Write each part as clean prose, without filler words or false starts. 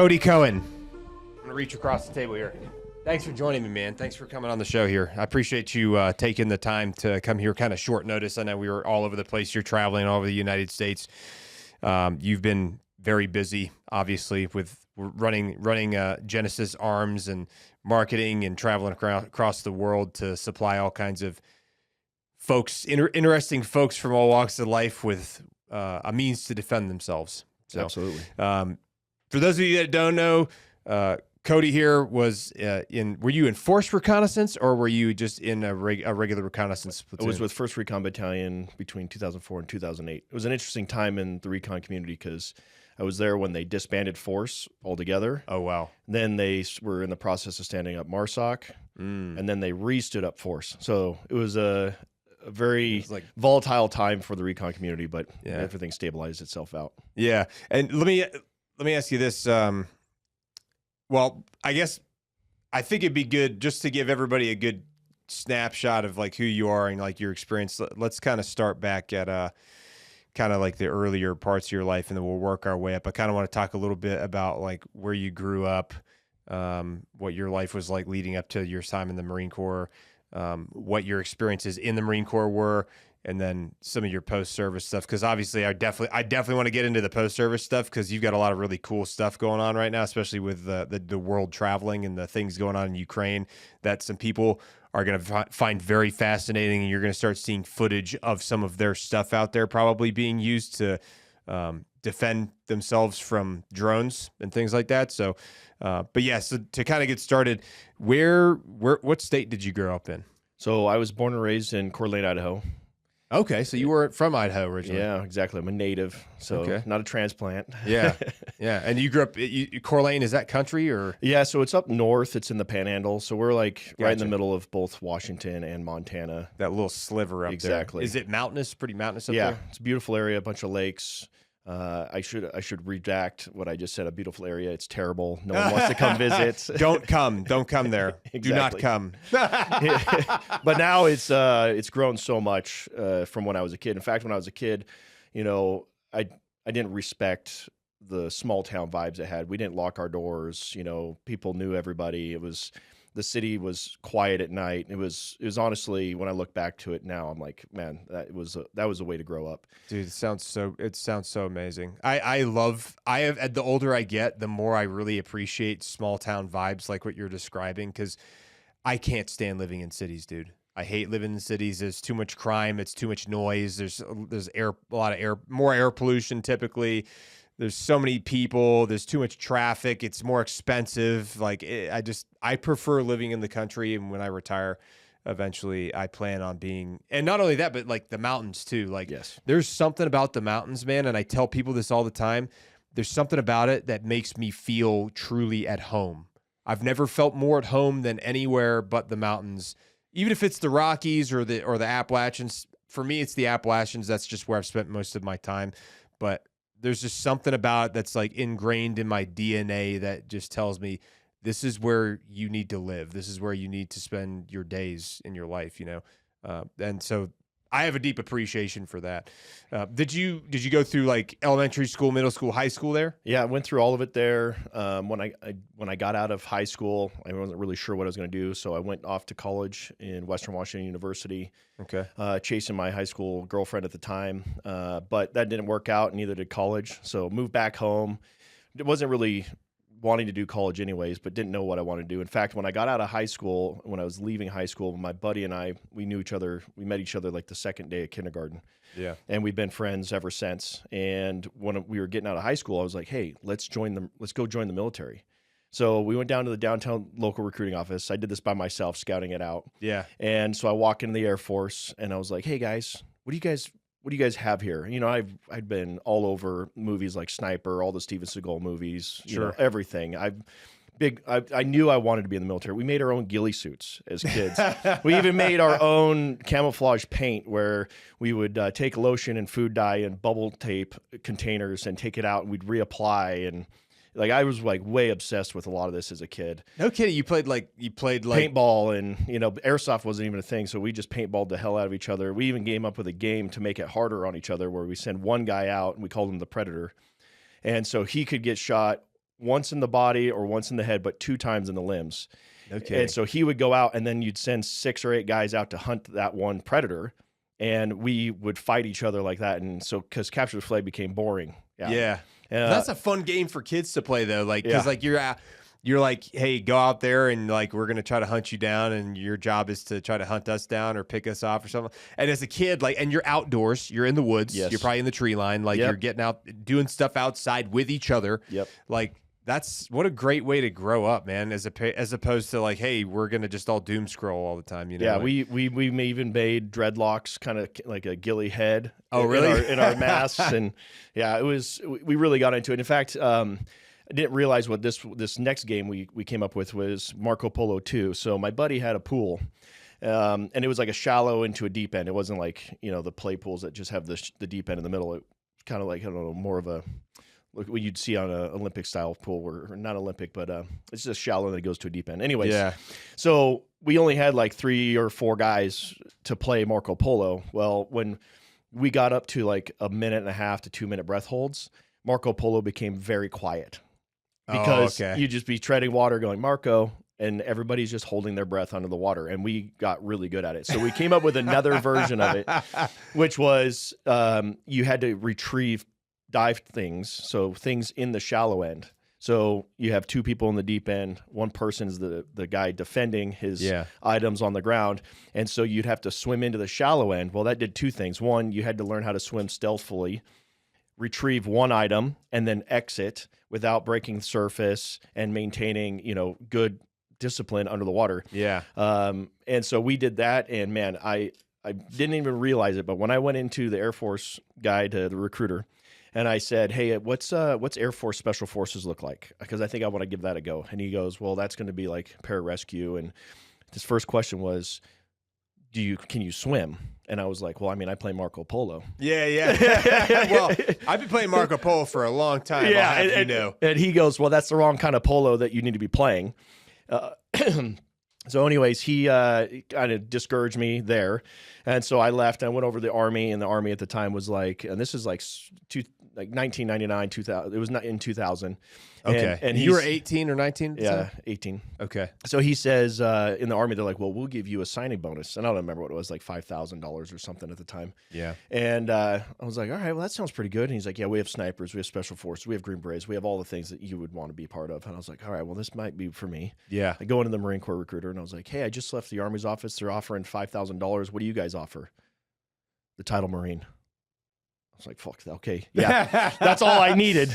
Cody Cohen. I'm going to reach across the table here. Thanks for joining me, man. Thanks for coming on the show here. I appreciate you taking the time to come here kind of short notice. I know we were all over the place. You're traveling all over the United States. You've been very busy, obviously, with running Genesis Arms and marketing and traveling across the world to supply all kinds of folks, interesting folks from all walks of life with a means to defend themselves. So, absolutely. For those of you that don't know, Cody here was were you in forced reconnaissance or were you just in a regular reconnaissance platoon? I was with 1st Recon Battalion between 2004 and 2008. It was an interesting time in the recon community because I was there when they disbanded force altogether. Oh, wow. Then they were in the process of standing up MARSOC, and then they re-stood up force. So it was a very volatile time for the recon community, but everything stabilized itself out. Yeah. And let me ask you this. Well, I think it'd be good just to give everybody a good snapshot of like who you are and like your experience. Let's kind of start back at kind of like the earlier parts of your life, and then we'll work our way up. I kind of want to talk a little bit about like where you grew up, what your life was like leading up to your time in the Marine Corps, what your experiences in the Marine Corps were, and then some of your post-service stuff. Because obviously, I definitely want to get into the post-service stuff because you've got a lot of really cool stuff going on right now, especially with the world traveling and the things going on in Ukraine that some people are going to find very fascinating, and you're going to start seeing footage of some of their stuff out there probably being used to defend themselves from drones and things like that. So, but yeah, so to kind of get started, what state did you grow up in? So I was born and raised in Coeur d'Alene, Idaho. Okay, so you were from Idaho originally. Yeah, exactly. I'm a native, so not a transplant. Yeah, yeah. And you grew up, Coeur d'Alene, is that country or? Yeah, so it's up north. It's in the Panhandle. So we're like right in the middle of both Washington and Montana. That little sliver up there. Exactly. Is it mountainous? Pretty mountainous up there? Yeah, it's a beautiful area, a bunch of lakes. I should redact what I just said. A beautiful area. It's terrible. No one wants to come visit. Don't come there. Exactly. Do not come. But now it's grown so much from when I was a kid. In fact, when I was a kid, I didn't respect the small town vibes it had. We didn't lock our doors. People knew everybody. The city was quiet at night. It was honestly, when I look back to it now, I'm like, man, that was a way to grow up. Dude, it sounds so amazing. The older I get, the more I really appreciate small town vibes like what you're describing, because I can't stand living in cities, dude. I hate living in cities. There's too much crime. It's too much noise. There's more air pollution typically. There's so many people. There's too much traffic. It's more expensive. I prefer living in the country. And when I retire, eventually, I plan on being. And not only that, but like the mountains too. Yes. There's something about the mountains, man. And I tell people this all the time. There's something about it that makes me feel truly at home. I've never felt more at home than anywhere but the mountains. Even if it's the Rockies or the Appalachians. For me, it's the Appalachians. That's just where I've spent most of my time. But there's just something about it that's like ingrained in my DNA that just tells me this is where you need to live. This is where you need to spend your days in your life, and so I have a deep appreciation for that. Did you go through like elementary school, middle school, high school there? Yeah, I went through all of it there. When I got out of high school, I wasn't really sure what I was going to do, so I went off to college in Western Washington University. Okay. Chasing my high school girlfriend at the time, but that didn't work out, and neither did college. So moved back home. It wasn't really wanting to do college anyways, but didn't know what I wanted to do. In fact, when I got out of high school, when I was leaving high school, my buddy and I, we met each other like the second day of kindergarten. Yeah. And we've been friends ever since. And when we were getting out of high school, I was like, hey, let's go join the military. So we went down to the downtown local recruiting office. I did this by myself, scouting it out. Yeah. And so I walk into the Air Force and I was like, hey guys, what do you guys have here? I'd been all over movies like Sniper, all the Steven Seagal movies, everything. I knew I wanted to be in the military. We made our own ghillie suits as kids. We even made our own camouflage paint where we would take lotion and food dye and bubble tape containers and take it out and we'd reapply. And I was way obsessed with a lot of this as a kid. No kidding. You played paintball, and airsoft wasn't even a thing. So we just paintballed the hell out of each other. We even came up with a game to make it harder on each other where we send one guy out and we called him the Predator. And so he could get shot once in the body or once in the head, but 2 times in the limbs. Okay. And so he would go out, and then you'd send 6 or 8 guys out to hunt that one predator, and we would fight each other like that. And so, because capture the flag became boring. Yeah. That's a fun game for kids to play though. Like, cause like you're like, hey, go out there and like, we're going to try to hunt you down. And your job is to try to hunt us down or pick us off or something. And as a kid, like, and you're outdoors, you're in the woods, you're probably in the tree line. Like you're getting out, doing stuff outside with each other. Like, that's what a great way to grow up, man. As opposed to like, hey, we're gonna just all doom scroll all the time, you know? Yeah, like, we even made dreadlocks, kind of like a ghillie head. Oh, really? In our masks, and yeah, we really got into it. In fact, I didn't realize what this next game we came up with was Marco Polo 2. So my buddy had a pool, and it was like a shallow into a deep end. It wasn't like the play pools that just have the deep end in the middle. It kind of like, I don't know, more of a what you'd see on an Olympic style pool, or not Olympic, but it's just shallow and it goes to a deep end. Anyways, so we only had like 3 or 4 guys to play Marco Polo. Well, when we got up to like 1.5 to 2 minute breath holds, Marco Polo became very quiet because you'd just be treading water going, Marco, and everybody's just holding their breath under the water. And we got really good at it. So we came up with another version of it, which was you had to retrieve dive things, so things in the shallow end. So you have 2 people in the deep end. One person is the guy defending his items on the ground. And so you'd have to swim into the shallow end. Well, that did 2 things. One, you had to learn how to swim stealthily, retrieve one item, and then exit without breaking the surface and maintaining, good discipline under the water. Yeah. And so we did that. And man, I didn't even realize it. But when I went into the Air Force guy, to the recruiter, and I said, hey, what's Air Force Special Forces look like? Because I think I want to give that a go. And he goes, well, that's going to be like pararescue. And his first question was, can you swim? And I was like, well, I mean, I play Marco Polo. Yeah. Well, I've been playing Marco Polo for a long time. Yeah. And he goes, well, that's the wrong kind of polo that you need to be playing. So anyways, he kind of discouraged me there. And so I left and I went over to the Army, and the Army at the time was like, and this is like 1999, 2000. It was not in 2000. Okay. And you were 18 or 19? Yeah, 18. Okay. So he says in the Army, they're like, well, we'll give you a signing bonus. And I don't remember what it was, like $5,000 or something at the time. Yeah. And I was like, all right, well, that sounds pretty good. And he's like, yeah, we have snipers, we have special forces, we have Green Berets, we have all the things that you would want to be part of. And I was like, all right, well, this might be for me. Yeah. I go into the Marine Corps recruiter, and I was like, hey, I just left the Army's office. They're offering $5,000. What do you guys offer? The title Marine. I was like, fuck, okay. Yeah, that's all I needed.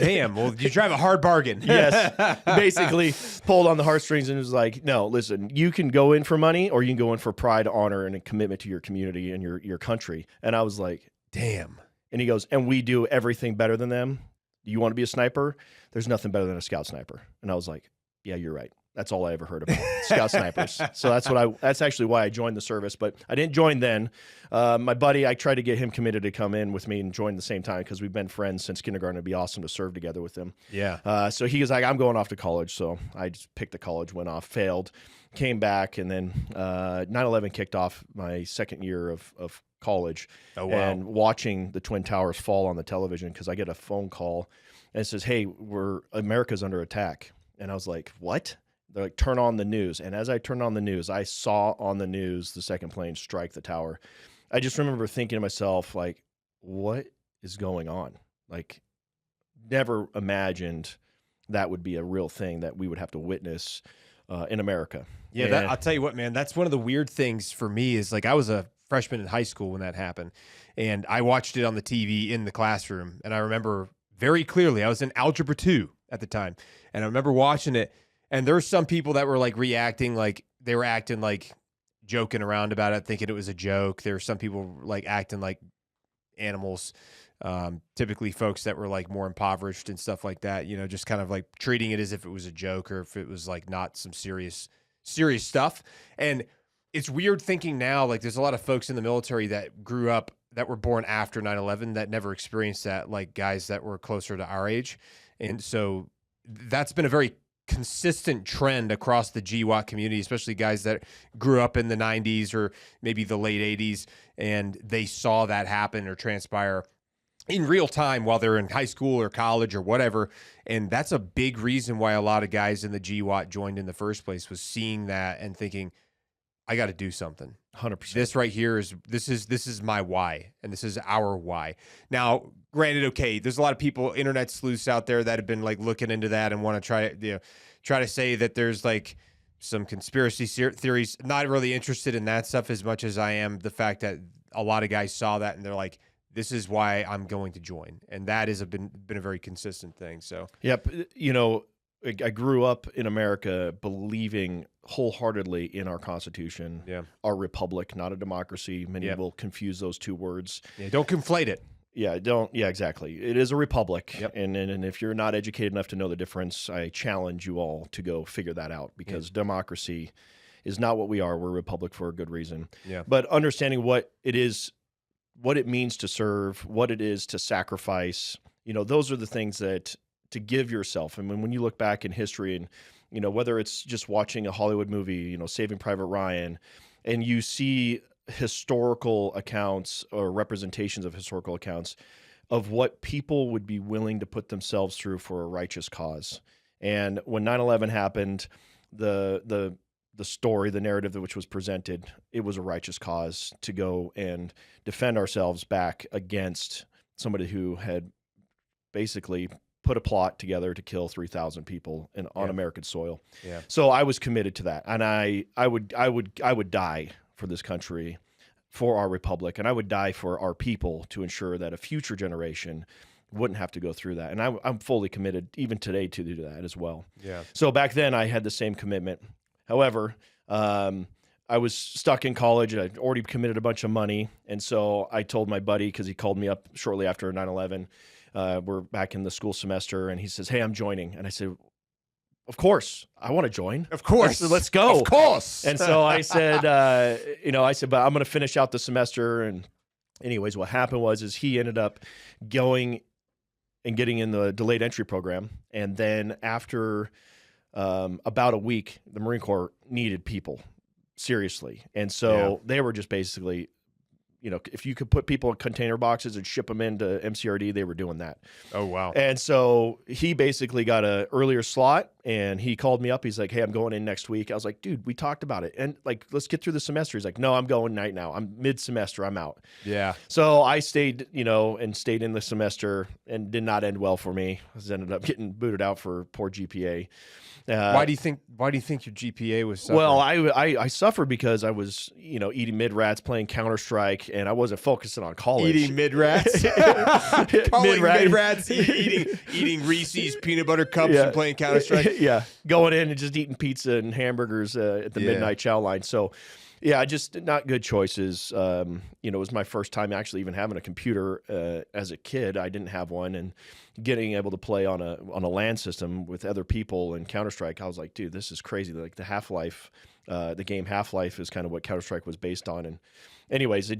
Damn. Well, you drive a hard bargain. Yes. Basically pulled on the heartstrings and was like, no, listen, you can go in for money, or you can go in for pride, honor, and a commitment to your community and your country. And I was like, damn. And he goes, and we do everything better than them. You want to be a sniper? There's nothing better than a scout sniper. And I was like, yeah, you're right. That's all I ever heard about, scout snipers. So that's actually why I joined the service, but I didn't join then. My buddy, I tried to get him committed to come in with me and join the same time, because we've been friends since kindergarten. It'd be awesome to serve together with him. Yeah. So he was like, I'm going off to college. So I just picked the college, went off, failed, came back, and then 9/11 kicked off my second year of college. Oh, wow. And watching the Twin Towers fall on the television, because I get a phone call and it says, hey, America's under attack. And I was like, what? They're like, turn on the news. And as I turned on the news, I saw on the news the second plane strike the tower. I just remember thinking to myself, like, what is going on? Like, never imagined that would be a real thing that we would have to witness in America. Yeah, I'll tell you what, man, that's one of the weird things for me is, like, I was a freshman in high school when that happened, and I watched it on the TV in the classroom. And I remember very clearly, I was in Algebra 2 at the time, and I remember watching it. And there's some people that were like reacting, like they were acting like joking around about it, thinking it was a joke. There were some people like acting like animals, typically folks that were like more impoverished and stuff like that, just kind of like treating it as if it was a joke or if it was like not some serious stuff. And it's weird thinking now, like there's a lot of folks in the military that grew up, that were born after 9/11 that never experienced that, like guys that were closer to our age. And so that's been a very consistent trend across the GWAT community, especially guys that grew up in the 90s or maybe the late 80s, and they saw that happen or transpire. in real time while they're in high school or college or whatever. And that's a big reason why a lot of guys in the GWAT joined in the first place, was seeing that and thinking, I got to do something. 100%. This right here this is my why, and this is our why. Now, granted, okay, there's a lot of people, internet sleuths out there that have been like looking into that and want to try to say that there's like some conspiracy theories. Not really interested in that stuff as much as I am the fact that a lot of guys saw that and they're like, this is why I'm going to join. And that has been a very consistent thing. So, yep. You know, I grew up in America believing wholeheartedly in our Constitution, our republic, not a democracy. Many will confuse those two words. Yeah, don't conflate it. Yeah, don't. Yeah, exactly. It is a republic. Yep. And if you're not educated enough to know the difference, I challenge you all to go figure that out, because democracy is not what we are. We're a republic for a good reason. Yeah. But understanding what it is, what it means to serve, what it is to sacrifice, you know, those are the things that to give yourself. I mean, when you look back in history, and, you know, whether it's just watching a Hollywood movie, you know, Saving Private Ryan, and you see historical accounts or representations of historical accounts of what people would be willing to put themselves through for a righteous cause. And when 9/11 happened, the story, the narrative which was presented, it was a righteous cause to go and defend ourselves back against somebody who had basically put a plot together to kill 3,000 people on American soil. Yeah. So I was committed to that, and I would die for this country, for our republic, and I would die for our people to ensure that a future generation wouldn't have to go through that. And I'm fully committed even today to do that as well. Yeah. So back then I had the same commitment. However, I was stuck in college. I'd already committed a bunch of money. And so I told my buddy, because he called me up shortly after 9/11, we're back in the school semester, and he says, hey, I'm joining. And I said, of course, I want to join. Of course. Let's go. Of course. And so I said, but I'm going to finish out the semester. And anyways, what happened is he ended up going and getting in the delayed entry program. And then after about a week, the Marine Corps needed people, seriously. And so they were just basically, you know, if you could put people in container boxes and ship them into MCRD, they were doing that. Oh, wow. And so he basically got an earlier slot, and he called me up. He's like, hey, I'm going in next week. I was like, dude, we talked about it. And like, let's get through the semester. He's like, no, I'm going right now. I'm mid-semester. I'm out. Yeah. So I stayed, and stayed in the semester, and did not end well for me. I ended up getting booted out for poor GPA. Why do you think your GPA was suffering? Well, I suffered because I was, eating mid-rats, playing Counter-Strike, and I wasn't focusing on college. Eating mid-rats? Mid-rats, eating Reese's peanut butter cups and playing Counter-Strike? Yeah, going in and just eating pizza and hamburgers at the midnight chow line. So, yeah, just not good choices. It was my first time actually even having a computer as a kid. I didn't have one, and getting able to play on a LAN system with other people in Counter-Strike, I was like, dude, this is crazy. Like the Half-Life, the game Half-Life is kind of what Counter-Strike was based on. And anyways,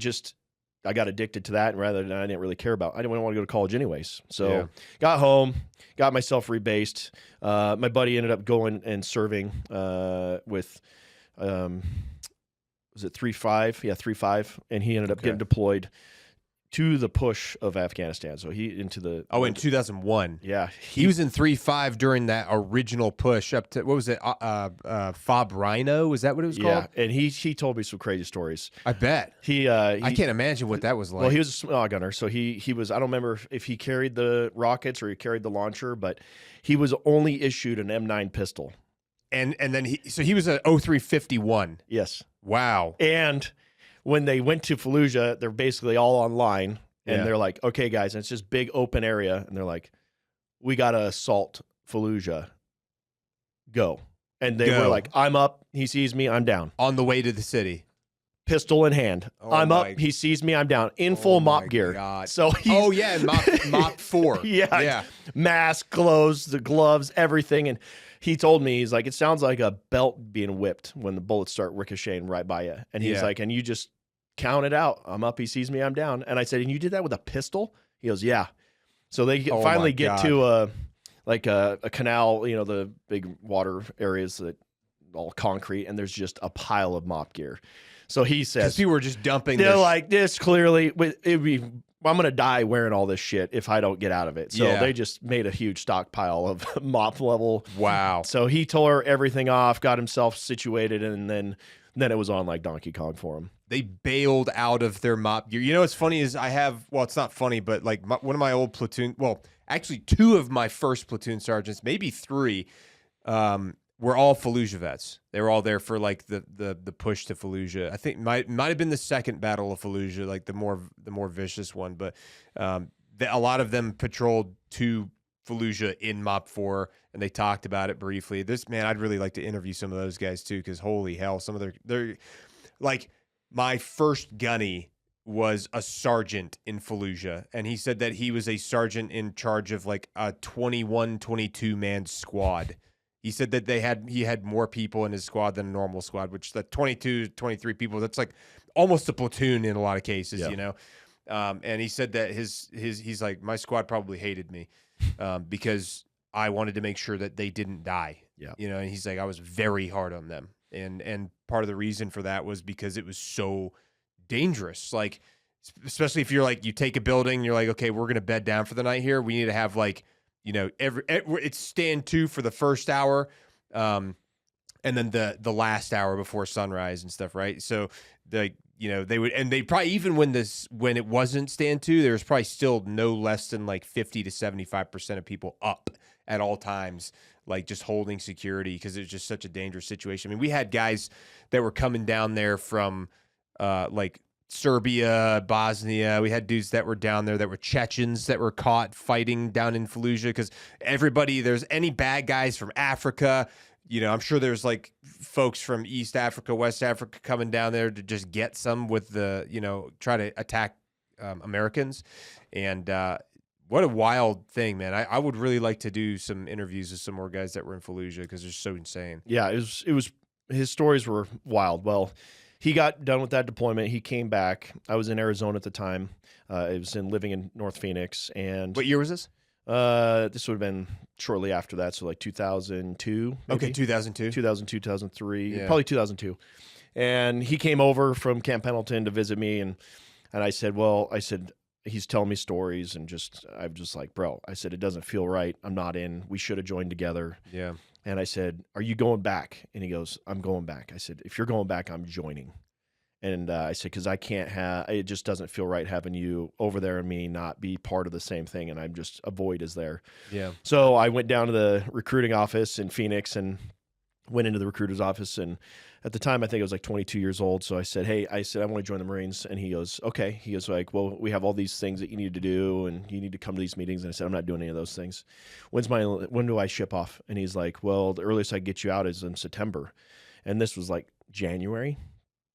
I got addicted to that, and rather than I didn't really care about. I didn't want to go to college anyways. So got home, got myself rebased. My buddy ended up going and serving with was it 3-5? Yeah, 3-5, and he ended up getting deployed to the push of Afghanistan. So in 2001. Yeah, he was in 3-5 during that original push up to, what was it? Fob Rhino, was that what it was called? Yeah, and he told me some crazy stories. I bet. I can't imagine what that was like. Well, he was a small gunner, so he was. I don't remember if he carried the rockets or he carried the launcher, but he was only issued an M9 pistol. And then he was a 0351. Yes. Wow. And when they went to Fallujah, they're basically all online, and they're like, okay, guys, and it's just big open area, and they're like, we got to assault Fallujah. Go. And they were like, I'm up. He sees me. I'm down. On the way to the city. Pistol in hand. I'm up. He sees me. I'm down. In full mop gear. God. So mop 4. Yeah. Mask, clothes, the gloves, everything. And he told me, he's like, it sounds like a belt being whipped when the bullets start ricocheting right by you. And he's like, and you just count it out. I'm up. He sees me. I'm down. And I said, and you did that with a pistol? He goes, yeah. So they finally get to a canal, the big water areas that all concrete, and there's just a pile of mop gear. So he says, because people were just dumping. They're like, this clearly, it'd be I'm going to die wearing all this shit if I don't get out of it. So they just made a huge stockpile of mop level. Wow. So he tore everything off, got himself situated, and then it was on like Donkey Kong for him. They bailed out of their mop gear. You know what's funny is it's not funny, but like one of my old platoon, well, actually 2 of my first platoon sergeants, maybe 3, were all Fallujah vets. They were all there for like the push to Fallujah. I think might have been the second Battle of Fallujah, like the more vicious one. But a lot of them patrolled to Fallujah in Mop 4, and they talked about it briefly. I'd really like to interview some of those guys too, because holy hell, some of their like my first gunny was a sergeant in Fallujah, and he said that he was a sergeant in charge of like a 21, 22 man squad. He said that he had more people in his squad than a normal squad, which the 22, 23 people, that's like almost a platoon in a lot of cases, you know? And he said that he's like, my squad probably hated me because I wanted to make sure that they didn't die. Yeah. You know, and he's like, I was very hard on them. And part of the reason for that was because it was so dangerous. Like, especially if you're like, you take a building, you're like, okay, we're going to bed down for the night here. We need to have like, you know, it's stand 2 for the first hour, and then the last hour before sunrise and stuff, right? So they probably, even when it wasn't stand 2, there was probably still no less than like 50 to 75% of people up at all times, like just holding security, because it was just such a dangerous situation. I mean, we had guys that were coming down there from like Serbia, Bosnia. We had dudes that were down there that were Chechens that were caught fighting down in Fallujah, because there's any bad guys from Africa. You know, I'm sure there's like folks from East Africa, West Africa coming down there to just get some with try to attack Americans. And what a wild thing, man. I would really like to do some interviews with some more guys that were in Fallujah, because they're so insane. Yeah, it was his stories were wild. Well, he got done with that deployment. He came back. I was in Arizona at the time. I was living in North Phoenix. And what year was this? This would have been shortly after that, so like 2002. Maybe? Okay, 2002. 2002, 2003, probably 2002. And he came over from Camp Pendleton to visit me, and I said, he's telling me stories, and I'm just like, bro, I said, it doesn't feel right. I'm not in. We should have joined together. Yeah. And I said, are you going back? And he goes, I'm going back. I said, if you're going back, I'm joining. And I said, because I can't it just doesn't feel right having you over there and me not be part of the same thing. And I'm just, a void is there. Yeah. So I went down to the recruiting office in Phoenix and went into the recruiter's office. And at the time, I think I was like 22 years old. So I said, hey, I want to join the Marines. And he goes, okay. He goes like, well, we have all these things that you need to do, and you need to come to these meetings. And I said, I'm not doing any of those things. When do I ship off? And he's like, well, the earliest I can get you out is in September. And this was like January.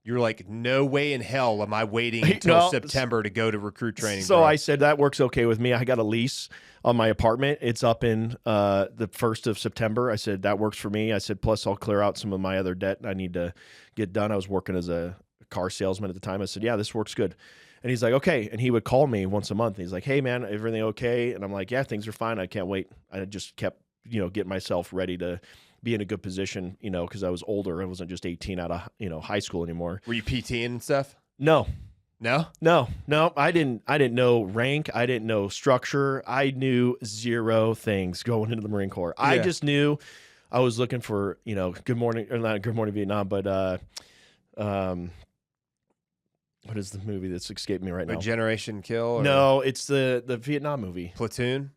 You're like, no way in hell am I waiting until September to go to recruit training. So bro. I said, that works okay with me. I got a lease on my apartment. It's up in the 1st of September. I said, that works for me. I said, plus I'll clear out some of my other debt I need to get done. I was working as a car salesman at the time. I said, yeah, this works good. And he's like, okay. And he would call me once a month. He's like, hey, man, everything okay? And I'm like, yeah, things are fine. I can't wait. I just kept, getting myself ready to be in a good position, because I was older. I wasn't just 18 out of, high school anymore. Were you PTing and stuff? No. No? No. I didn't know rank. I didn't know structure. I knew 0 things going into the Marine Corps. Yeah. I just knew I was looking for, Good Morning, or not Good Morning Vietnam, but what is the movie that's escaped me right now? Generation Kill? Or no, it's the Vietnam movie. Platoon?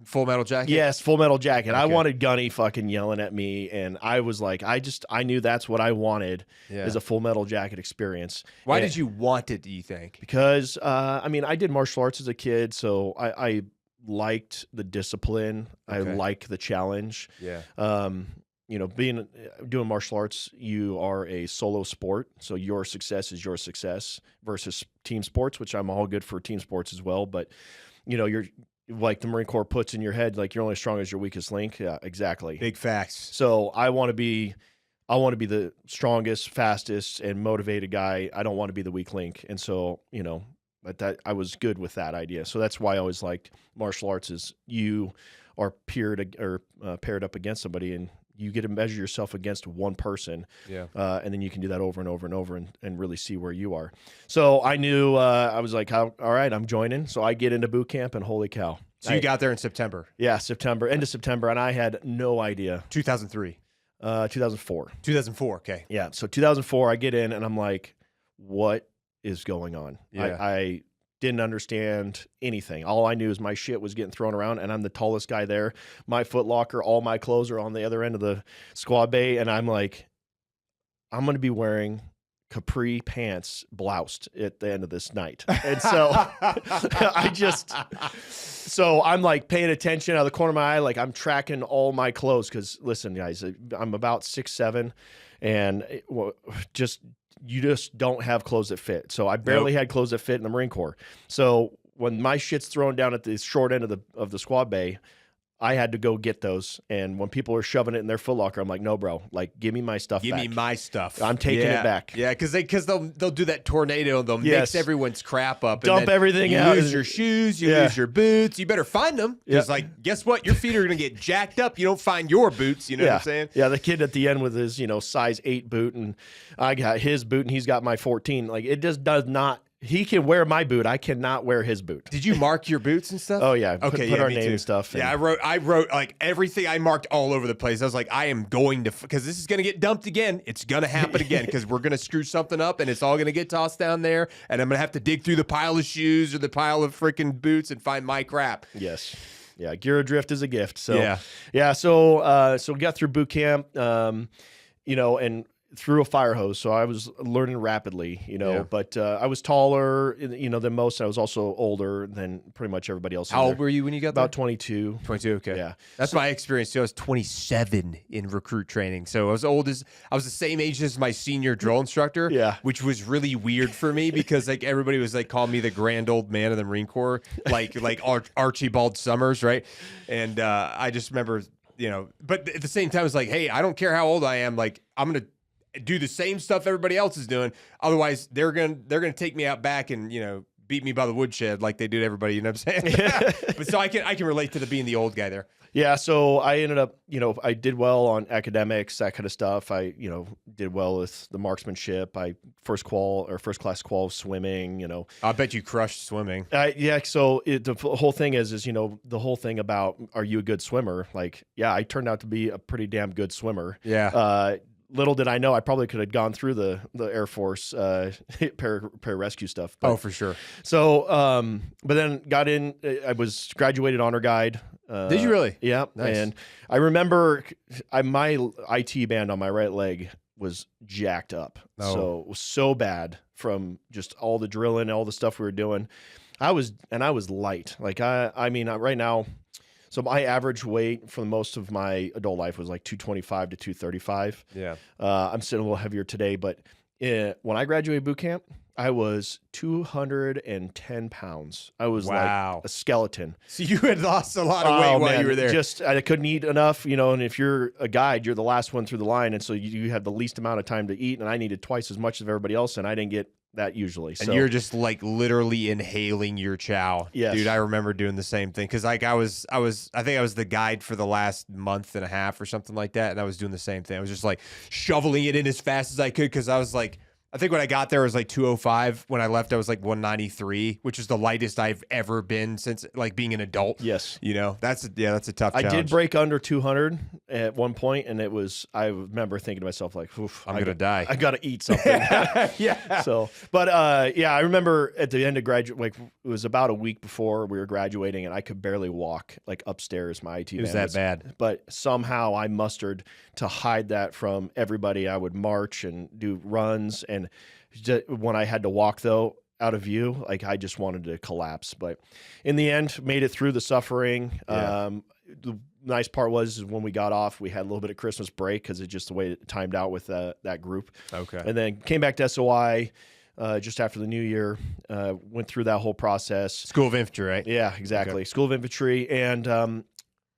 Full Metal Jacket? Yes, Full Metal Jacket. Okay. I wanted Gunny fucking yelling at me, and I was like, I knew that's what I wanted as a Full Metal Jacket experience. Why did you want it, do you think? Because, I did martial arts as a kid, so I liked the discipline. Okay. I liked the challenge. Yeah. Doing martial arts, you are a solo sport, so your success is your success versus team sports, which I'm all good for team sports as well, but, you're like the Marine Corps puts in your head, like you're only as strong as your weakest link. Yeah, exactly. Big facts. So I want to be the strongest, fastest, and motivated guy. I don't want to be the weak link. And so, but I was good with that idea. So that's why I always liked martial arts, is you are paired up against somebody, and you get to measure yourself against one person. Yeah. And then you can do that over and over and over and really see where you are. So I knew, I was like, all right, I'm joining. So I get into boot camp and holy cow. So you got there in September. Yeah, end of September. And I had no idea. 2003. 2004. 2004. Okay. Yeah. So 2004, I get in and I'm like, what is going on? Yeah. I didn't understand anything. All I knew is my shit was getting thrown around and I'm the tallest guy there. My foot locker, all my clothes are on the other end of the squad bay. And I'm like, I'm going to be wearing capri pants bloused at the end of this night. And so so I'm like paying attention out of the corner of my eye. Like I'm tracking all my clothes. Cause listen, guys, I'm about 6'7" and you just don't have clothes that fit. So I barely had clothes that fit in the Marine Corps. So when my shit's thrown down at the short end of the squad bay, I had to go get those. And when people are shoving it in their foot locker, I'm like, no, bro, like give me my stuff back. Give me my stuff. I'm taking it back. Yeah, because they'll do that tornado. They'll mix everyone's crap up. Dump everything out. You lose your shoes. You lose your boots. You better find them. Because, like, guess what? Your feet are going to get jacked up. You don't find your boots. You know what I'm saying? Yeah, the kid at the end with his, size 8 boot, and I got his boot, and he's got my 14. Like, it just does not. He can wear my boot. I cannot wear his boot. Did you mark your boots and stuff? Oh yeah. Okay. Put our name and stuff. Yeah. I wrote like everything. I marked all over the place. I was like, I am going to, because this is going to get dumped again. It's going to happen again because we're going to screw something up and it's all going to get tossed down there. And I'm going to have to dig through the pile of shoes or the pile of freaking boots and find my crap. Yes. Yeah. Gear adrift is a gift. So yeah. So we got through boot camp, and through a fire hose. So I was learning rapidly, but I was taller, than most. I was also older than pretty much everybody else. How old were you when you got there? About 22. 22, okay. Yeah. That's my experience too. I was 27 in recruit training. So I was the same age as my senior drill instructor, which was really weird for me because like everybody was like calling me the grand old man of the Marine Corps, like Archibald Summers, right? And I just remember, but at the same time, it's like, hey, I don't care how old I am. Like I'm going to do the same stuff everybody else is doing. Otherwise, they're gonna take me out back and beat me by the woodshed like they do to everybody. You know what I'm saying? But so I can relate to being the old guy there. Yeah. So I ended up, I did well on academics, that kind of stuff. I did well with the marksmanship. I first class qual swimming. I bet you crushed swimming. Yeah. So the whole thing is the whole thing about are you a good swimmer? Like, yeah, I turned out to be a pretty damn good swimmer. Yeah. Little did I know, I probably could have gone through the Air Force pararescue stuff. But, for sure. So, but then got in. I was graduated honor guide. Did you really? Yeah. Nice. And I remember my IT band on my right leg was jacked up. Oh. So it was so bad from just all the drilling, all the stuff we were doing. I was light. Like I mean, right now. So my average weight for most of my adult life was like 225 to 235. Yeah. I'm sitting a little heavier today, but when I graduated boot camp, I was 210 pounds. I was like a skeleton. So you had lost a lot of weight while you were there. Just I couldn't eat enough, and if you're a guide, you're the last one through the line. And so you have the least amount of time to eat. And I needed twice as much as everybody else. And I didn't get that usually. And you're just like literally inhaling your chow. Yes. Dude, I remember doing the same thing. Cause like I think I was the guide for the last month and a half or something like that. And I was doing the same thing. I was just like shoveling it in as fast as I could. Cause I was like, I think when I got there, it was like 205. When I left, I was like 193, which is the lightest I've ever been since like being an adult. Yes. That's a tough challenge. I did break under 200 at one point, and I remember thinking to myself like, oof, I'm going to die. I got to eat something. Yeah. So, but I remember at the end of it was about a week before we were graduating, and I could barely walk like upstairs. My IT It was that bad. But somehow I mustered to hide that from everybody. I would march and do runs, and when I had to walk though out of view, like I just wanted to collapse. But in the end, made it through the suffering. Yeah. The nice part was when we got off, we had a little bit of Christmas break because it's just the way it timed out with that group. Okay. And then came back to SOI just after the new year. Went through that whole process. School of Infantry, right? Yeah, exactly. Okay. School of Infantry, and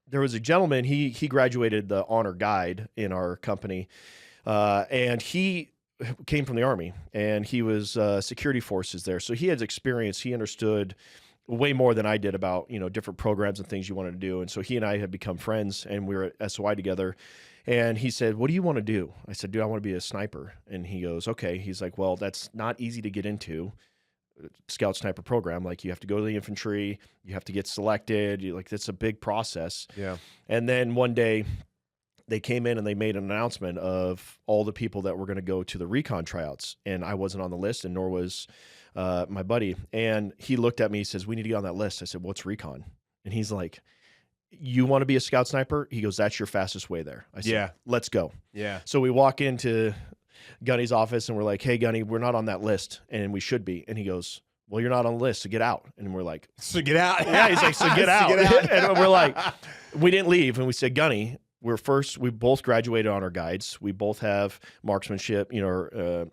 there was a gentleman. He graduated the honor guide in our company, and he came from the Army, and he was security forces there. So he had experience. He understood way more than I did about different programs and things you wanted to do. And so he and I had become friends, and we were at SOI together. And he said, "What do you want to do?" I said, "Dude, I want to be a sniper." And he goes, "Okay." He's like, "Well, that's not easy to get into. Scout sniper program. Like, you have to go to the infantry, you have to get selected. It's a big process." Yeah. And then one day they came in and they made an announcement of all the people that were going to go to the recon tryouts. And I wasn't on the list, and nor was my buddy. And he looked at me, he says, "We need to get on that list." I said, "What's recon?" And he's like, "You want to be a scout sniper?" He goes, "That's your fastest way there." I said, Yeah. "Let's go." Yeah. So we walk into Gunny's office and we're like, "Hey, Gunny, we're not on that list, and we should be." And he goes, "Well, you're not on the list, so get out." And we're like, So get out. yeah, he's like, "So get out." And we're like, we didn't leave. And we said, "Gunny, we both graduated on our guides. We both have marksmanship,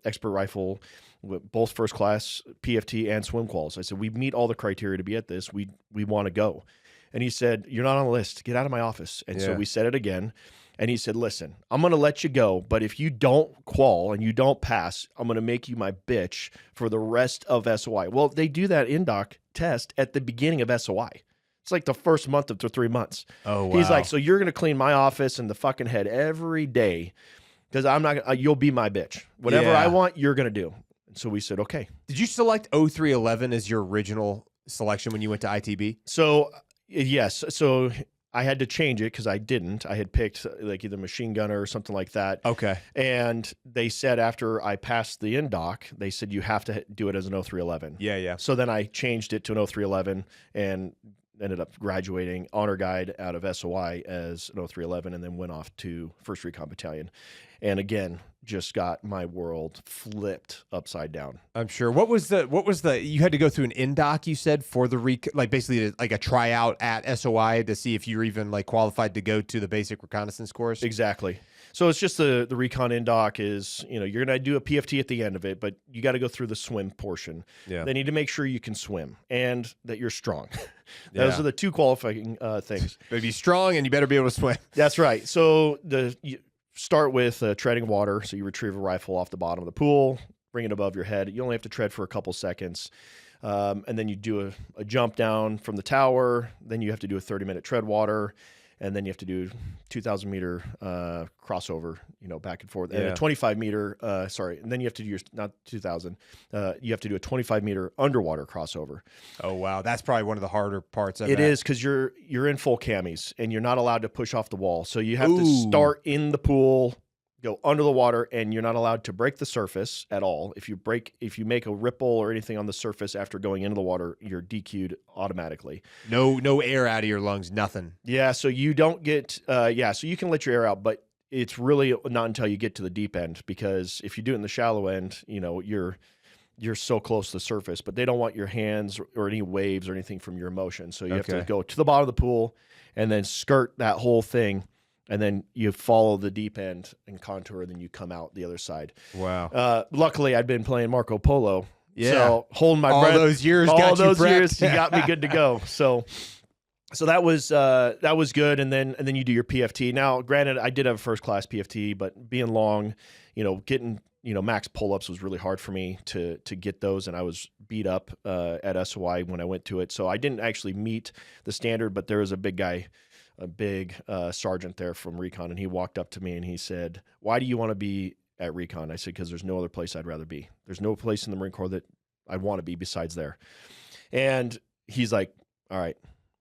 expert rifle, both first class PFT and swim quals." I said, "We meet all the criteria to be at this. We want to go." And he said, "You're not on the list. Get out of my office." And so we said it again. And he said, "Listen, I'm going to let you go, but if you don't qual and you don't pass, I'm going to make you my bitch for the rest of SOI." Well, they do that in-doc test at the beginning of SOI. It's like the first month of the 3 months. Oh, wow. He's like, "So you're going to clean my office and the fucking head every day, because I'm not. You'll be my bitch. Whatever I want, you're going to do." And so we said, "Okay." Did you select 0311 as your original selection when you went to ITB? So yes. So I had to change it because I didn't. I had picked like either machine gunner or something like that. Okay. And they said after I passed the in-doc, they said you have to do it as an 0311. Yeah, yeah. So then I changed it to an 0311 and ended up graduating honor guide out of SOI as an 0311, and then went off to 1st Recon Battalion. And again, just got my world flipped upside down. I'm sure. What was the you had to go through an in-doc, you said, for the like basically like a tryout at SOI to see if you're even like qualified to go to the basic reconnaissance course? Exactly. So it's just the recon in-doc is, you're going to do a PFT at the end of it, but you got to go through the swim portion. Yeah. They need to make sure you can swim and that you're strong. Those are the two qualifying things. Better be strong and you better be able to swim. That's right. So you start with treading water. So you retrieve a rifle off the bottom of the pool, bring it above your head. You only have to tread for a couple seconds. And then you do a jump down from the tower. Then you have to do a 30-minute tread water. And then you have to do 2,000 meter crossover, back and forth, and a 25 meter. And then you have to do not 2,000. You have to do a 25 meter underwater crossover. Oh wow, that's probably one of the harder parts of it. It is, because you're in full camis and you're not allowed to push off the wall. So you have to start in the pool, go under the water, and you're not allowed to break the surface at all. If you make a ripple or anything on the surface after going into the water, you're DQ'd automatically. No air out of your lungs, nothing. Yeah, so you don't get so you can let your air out, but it's really not until you get to the deep end, because if you do it in the shallow end, you're so close to the surface, but they don't want your hands or any waves or anything from your emotion. So you have to go to the bottom of the pool and then skirt that whole thing. And then you follow the deep end and contour, and then you come out the other side. Wow. Luckily, I'd been playing Marco Polo. Yeah. So holding my breath. All those years He got me good to go. So that was good. And then you do your PFT. Now, granted, I did have a first class PFT, but being long, getting max pull-ups was really hard for me to get those, and I was beat up at SOI when I went to it. So I didn't actually meet the standard, but there was a big guy, a big sergeant there from Recon, and he walked up to me and he said, "Why do you want to be at Recon?" I said, "Because there's no other place I'd rather be. There's no place in the Marine Corps that I'd want to be besides there." And he's like, "All right."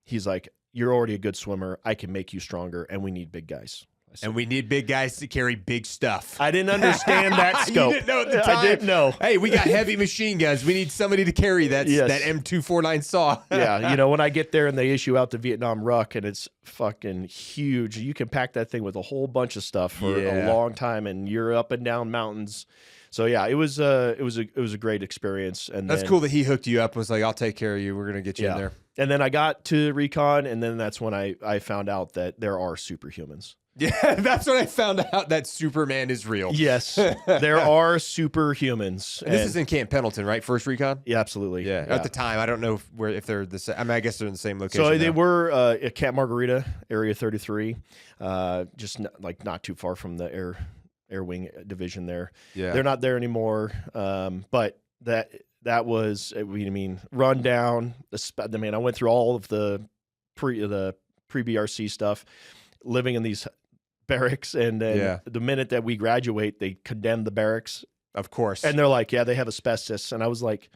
He's like, "You're already a good swimmer. I can make you stronger, and we need big guys." And we need big guys to carry big stuff. I didn't understand that scope. You didn't know at the time. I didn't know. Hey, we got heavy machine guns. We need somebody to carry that M249 saw. Yeah, when I get there and they issue out the Vietnam Ruck and it's fucking huge, you can pack that thing with a whole bunch of stuff for a long time, and you're up and down mountains. So yeah, it was a great experience. And that's cool that he hooked you up and was like, "I'll take care of you. We're gonna get you in there." And then I got to Recon, and then that's when I found out that there are superhumans. Yeah, that's when I found out that Superman is real. Yes, there are superhumans. And this is in Camp Pendleton, right? First Recon? Yeah, absolutely. Yeah. At the time, I don't know if they're the same. I mean, I guess they're in the same location. So they were at Camp Margarita, Area 33, just not too far from the Air Wing Division there. Yeah. They're not there anymore, but that was, run down. I went through all of the pre-BRC stuff, living in these barracks, and then the minute that we graduate, they condemn the barracks. Of course. And they're like, yeah, they have asbestos. And I was like,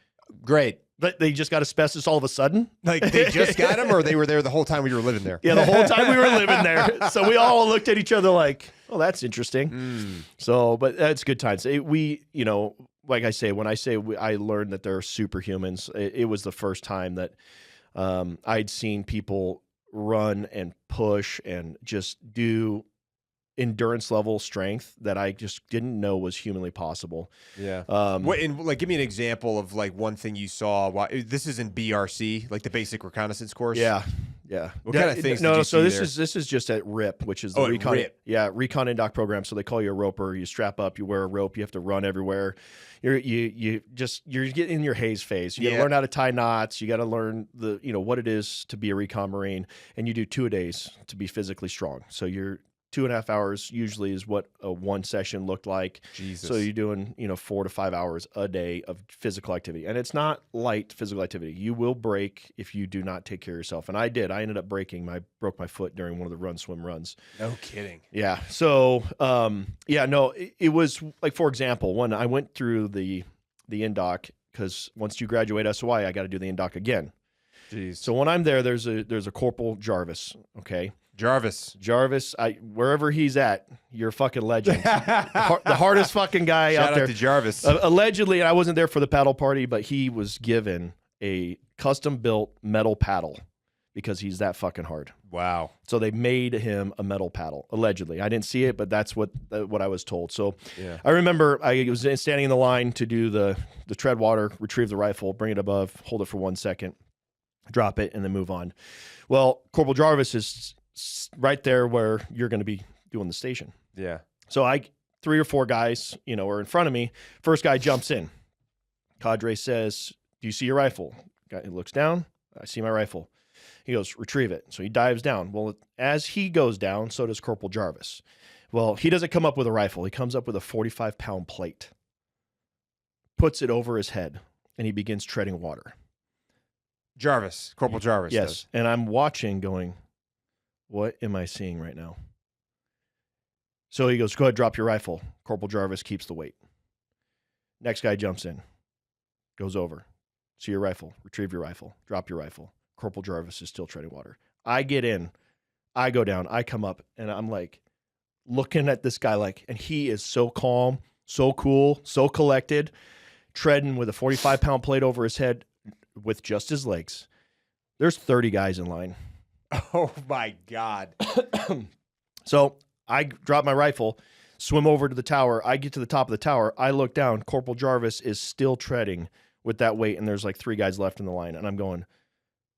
great. They just got asbestos all of a sudden? Like they just got them, or they were there the whole time we were living there? Yeah, the whole time we were living there. So we all looked at each other like, oh, that's interesting. So, but that's good times. Like I say, when I say I learned that they're superhumans, it was the first time that I'd seen people run and push and just do endurance level strength that I just didn't know was humanly possible. Yeah. Give me an example of like one thing you saw. This is in BRC, like the basic reconnaissance course. Yeah. What kind of things? This is just at RIP, which is the Recon. RIP. Yeah, Recon Indoc program. So they call you a roper. You strap up. You wear a rope. You have to run everywhere. You're getting in your haze phase. You got to learn how to tie knots. You got to learn what it is to be a recon Marine, and you do 2-a-days to be physically strong. So you're 2.5 hours usually is what a one session looked like. Jesus. So you're doing 4 to 5 hours a day of physical activity, and it's not light physical activity. You will break if you do not take care of yourself, and I did. I ended up broke my foot during one of the run swim runs. No kidding. Yeah. So it was like, for example, when I went through the indoc, because once you graduate SOI, I got to do the indoc again. Jeez. So when I'm there, there's a Corporal Jarvis. Okay. Jarvis, wherever he's at, you're a fucking legend. The hardest fucking guy out there. Shout out to Jarvis. Allegedly, I wasn't there for the paddle party, but he was given a custom-built metal paddle because he's that fucking hard. Wow. So they made him a metal paddle, allegedly. I didn't see it, but that's what I was told. So I remember I was standing in the line to do the tread water, retrieve the rifle, bring it above, hold it for 1 second, drop it, and then move on. Well, Corporal Jarvis is right there where you're going to be doing the station. Yeah. So 3 or 4 guys, are in front of me. First guy jumps in. Cadre says, "Do you see your rifle?" Guy looks down. "I see my rifle." He goes, "Retrieve it." So he dives down. Well, as he goes down, so does Corporal Jarvis. Well, he doesn't come up with a rifle. He comes up with a 45-pound plate, puts it over his head, and he begins treading water. Corporal Jarvis. Yes. Does. And I'm watching going, what am I seeing right now? So he goes, "Go ahead, drop your rifle." Corporal Jarvis keeps the weight. Next guy jumps in, goes over. "See your rifle, retrieve your rifle, drop your rifle." Corporal Jarvis is still treading water. I get in, I go down, I come up, and I'm like looking at this guy and he is so calm, so cool, so collected, treading with a 45-pound plate over his head with just his legs. There's 30 guys in line. Oh my God. So I drop my rifle, swim over to the tower. I get to the top of the tower. I look down. Corporal Jarvis is still treading with that weight, and there's like 3 guys left in the line. And I'm going,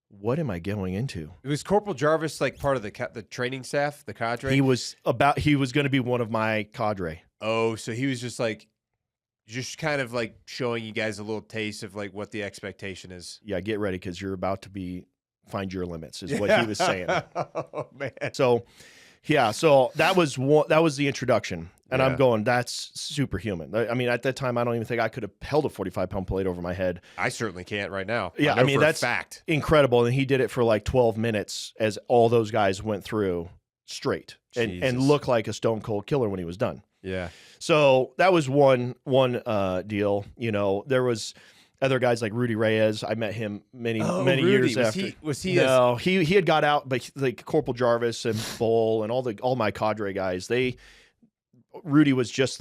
what am I going into? Was Corporal Jarvis like part of the training staff, the cadre? He was going to be one of my cadre. Oh, so he was just kind of like showing you guys a little taste of like what the expectation is. Yeah, get ready because you're about to find your limits is what he was saying. Oh man. So that was the introduction. And I'm going, that's superhuman. I mean, at that time, I don't even think I could have held a 45-pound plate over my head. I certainly can't right now. Yeah, I mean, that's fact. Incredible. And he did it for like 12 minutes as all those guys went through straight and looked like a stone cold killer when he was done. Yeah. So that was one deal. There was other guys like Rudy Reyes. I met him many years after. Was he? No, he had got out, but like Corporal Jarvis and Bull and all my cadre guys, Rudy was just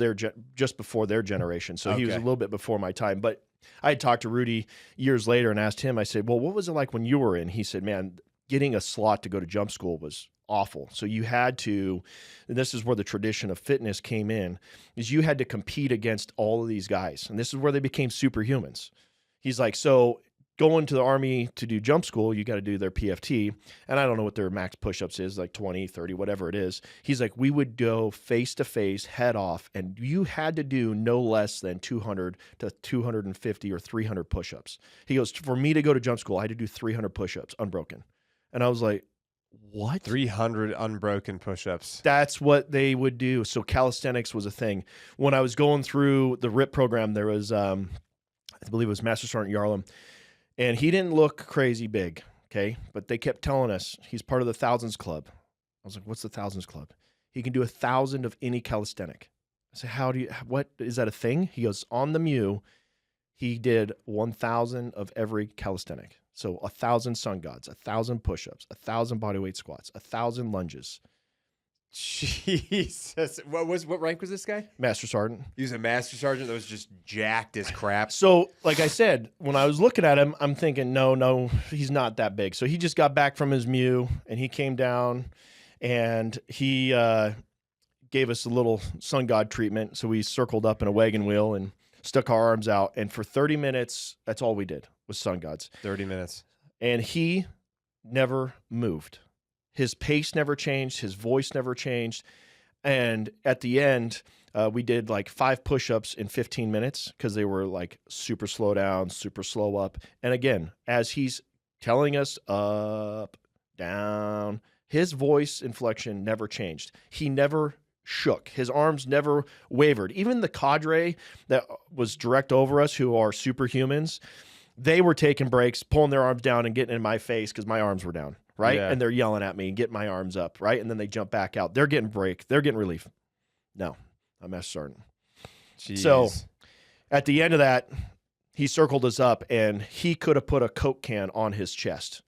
before their generation, so he was a little bit before my time. But I had talked to Rudy years later and asked him. I said, "Well, what was it like when you were in?" He said, "Man, getting a slot to go to jump school was awful. So you had to, and this is where the tradition of fitness came in, is you had to compete against all of these guys, and this is where they became superhumans." He's like, so going to the Army to do jump school, you got to do their PFT. And I don't know what their max push-ups is, like 20, 30, whatever it is. He's like, we would go face-to-face, head off, and you had to do no less than 200 to 250 or 300 push-ups. He goes, for me to go to jump school, I had to do 300 push-ups, unbroken. And I was like, what? 300 unbroken push-ups. That's what they would do. So calisthenics was a thing. When I was going through the RIP program, there was, I believe it was Master Sergeant Yarlum, and he didn't look crazy big, okay? But they kept telling us he's part of the Thousands Club. I was like, what's the Thousands Club? he can do 1,000 of any calisthenic. I said, what, is that a thing? He goes, on the Mew, he did 1,000 of every calisthenic. So 1,000 sun gods, 1,000 push-ups, 1,000 bodyweight squats, 1,000 lunges. Jesus. What rank was this guy? Master Sergeant. He was a Master Sergeant that was just jacked as crap. So, like I said, when I was looking at him, I'm thinking, no, he's not that big. So he just got back from his Mew, and he came down, and he gave us a little sun god treatment. So we circled up in a wagon wheel and stuck our arms out. And for 30 minutes, that's all we did was sun gods. 30 minutes. And he never moved. His pace never changed. His voice never changed. And at the end, we did like 5 push-ups in 15 minutes because they were like super slow down, super slow up. And again, as he's telling us up, down, his voice inflection never changed. He never shook. His arms never wavered. Even the cadre that was direct over us, who are superhumans, they were taking breaks, pulling their arms down and getting in my face because my arms were down. Right. Yeah. And they're yelling at me and getting my arms up. Right. And then they jump back out. They're getting break. They're getting relief. No, I'm Master Sergeant. Jeez. So at the end of that, he circled us up and he could have put a Coke can on his chest,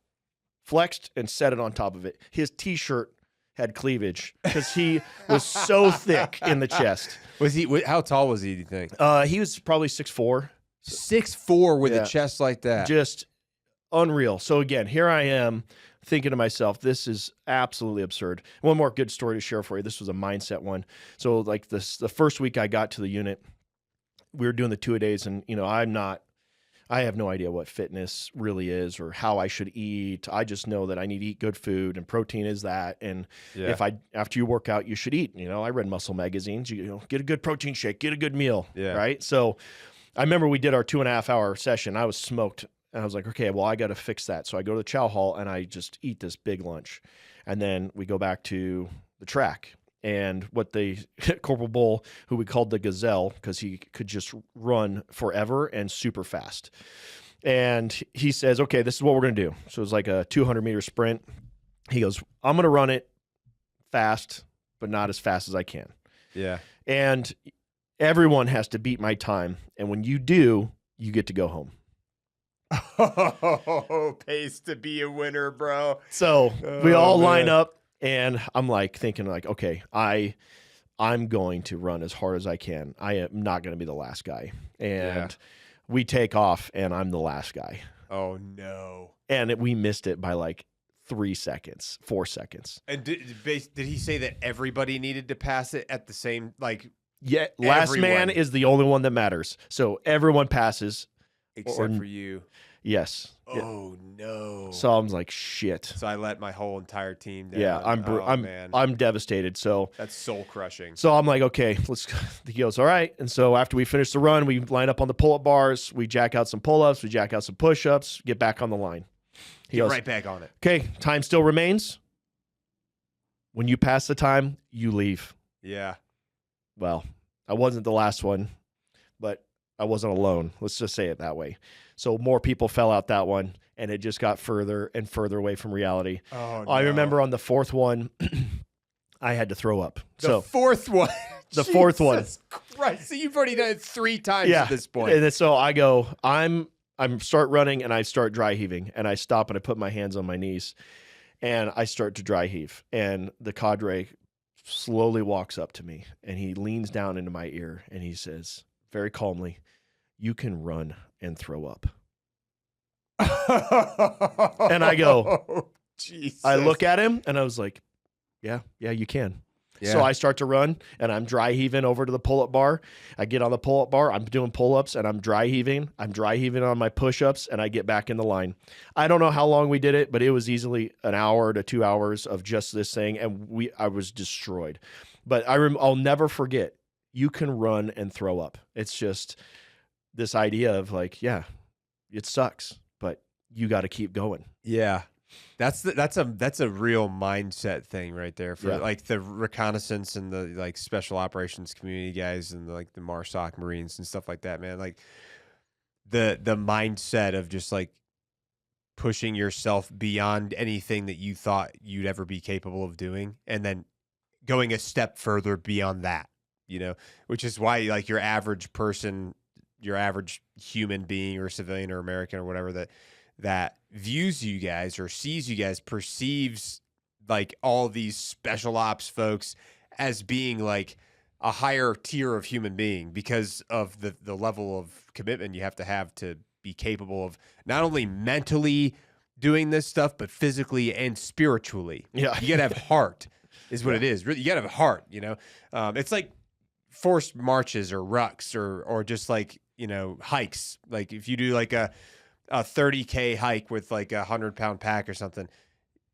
flexed and set it on top of it. His t-shirt had cleavage because he was so thick in the chest. Was he? How tall was he, do you think? He was probably 6'4". 6'4" with a chest like that. Just unreal. So again, here I am thinking to myself, this is absolutely absurd. One more good story to share for you. This was a mindset one. So like the first week I got to the unit, we were doing the 2-a-days, and I have no idea what fitness really is or how I should eat. I just know that I need to eat good food, and protein is that. And after you work out, you should eat. I read muscle magazines, get a good protein shake, get a good meal. Yeah. Right. So I remember we did our 2.5-hour session. I was smoked. And I was like, okay, well, I got to fix that. So I go to the chow hall and I just eat this big lunch. And then we go back to the track. And what Corporal Bull, who we called the Gazelle, because he could just run forever and super fast. And he says, okay, this is what we're going to do. So it's like a 200-meter sprint. He goes, I'm going to run it fast, but not as fast as I can. Yeah. And everyone has to beat my time. And when you do, you get to go home. Oh, pays to be a winner, bro. So we all line up, and I'm like thinking like, okay, I'm going to run as hard as I can. I am not going to be the last guy. And we take off, and I'm the last guy. Oh, no. And we missed it by like 3 seconds, 4 seconds. And did he say that everybody needed to pass it at the same, like? Yeah, last man is the only one that matters. So everyone passes. Except for you. Yes. Oh, no. So I'm like, shit. So I let my whole entire team down. Yeah, I'm devastated. So that's soul crushing. So I'm like, okay, he goes, all right. And so after we finish the run, we line up on the pull-up bars. We jack out some pull-ups. We jack out some push-ups. Get back on the line. He goes, right back on it. Okay, time still remains. When you pass the time, you leave. Yeah. Well, I wasn't the last one, but I wasn't alone. Let's just say it that way. So more people fell out that one, and it just got further and further away from reality. Oh, no. I remember on the 4th one, I had to throw up. The 4th one? The 4th one. Jesus Christ. So you've already done it 3 times at this point. And so I go, I'm start running, and I start dry heaving, and I stop and I put my hands on my knees, and I start to dry heave. And the cadre slowly walks up to me, and he leans down into my ear, and he says very calmly, "You can run and throw up." And I go, Jesus. I look at him, and I was like, yeah, you can. Yeah. So I start to run, and I'm dry heaving over to the pull-up bar. I get on the pull-up bar. I'm doing pull-ups, and I'm dry heaving. I'm dry heaving on my push-ups, and I get back in the line. I don't know how long we did it, but it was easily an hour to 2 hours of just this thing, and I was destroyed. But I'll never forget, you can run and throw up. It's just this idea of like, yeah, it sucks, but you got to keep going. Yeah. That's a real mindset thing right there for like the reconnaissance and the like special operations community guys and like the MARSOC Marines and stuff like that, man. Like the mindset of just like pushing yourself beyond anything that you thought you'd ever be capable of doing, and then going a step further beyond that, which is why like your average person, your average human being or civilian or American or whatever that views you guys or sees you guys perceives like all these special ops folks as being like a higher tier of human being because of the level of commitment you have to be capable of not only mentally doing this stuff, but physically and spiritually. Yeah. You gotta have heart is what it is. You gotta have heart, it's like forced marches or rucks or just like, hikes. Like if you do like a 30K hike with like 100-pound pack or something,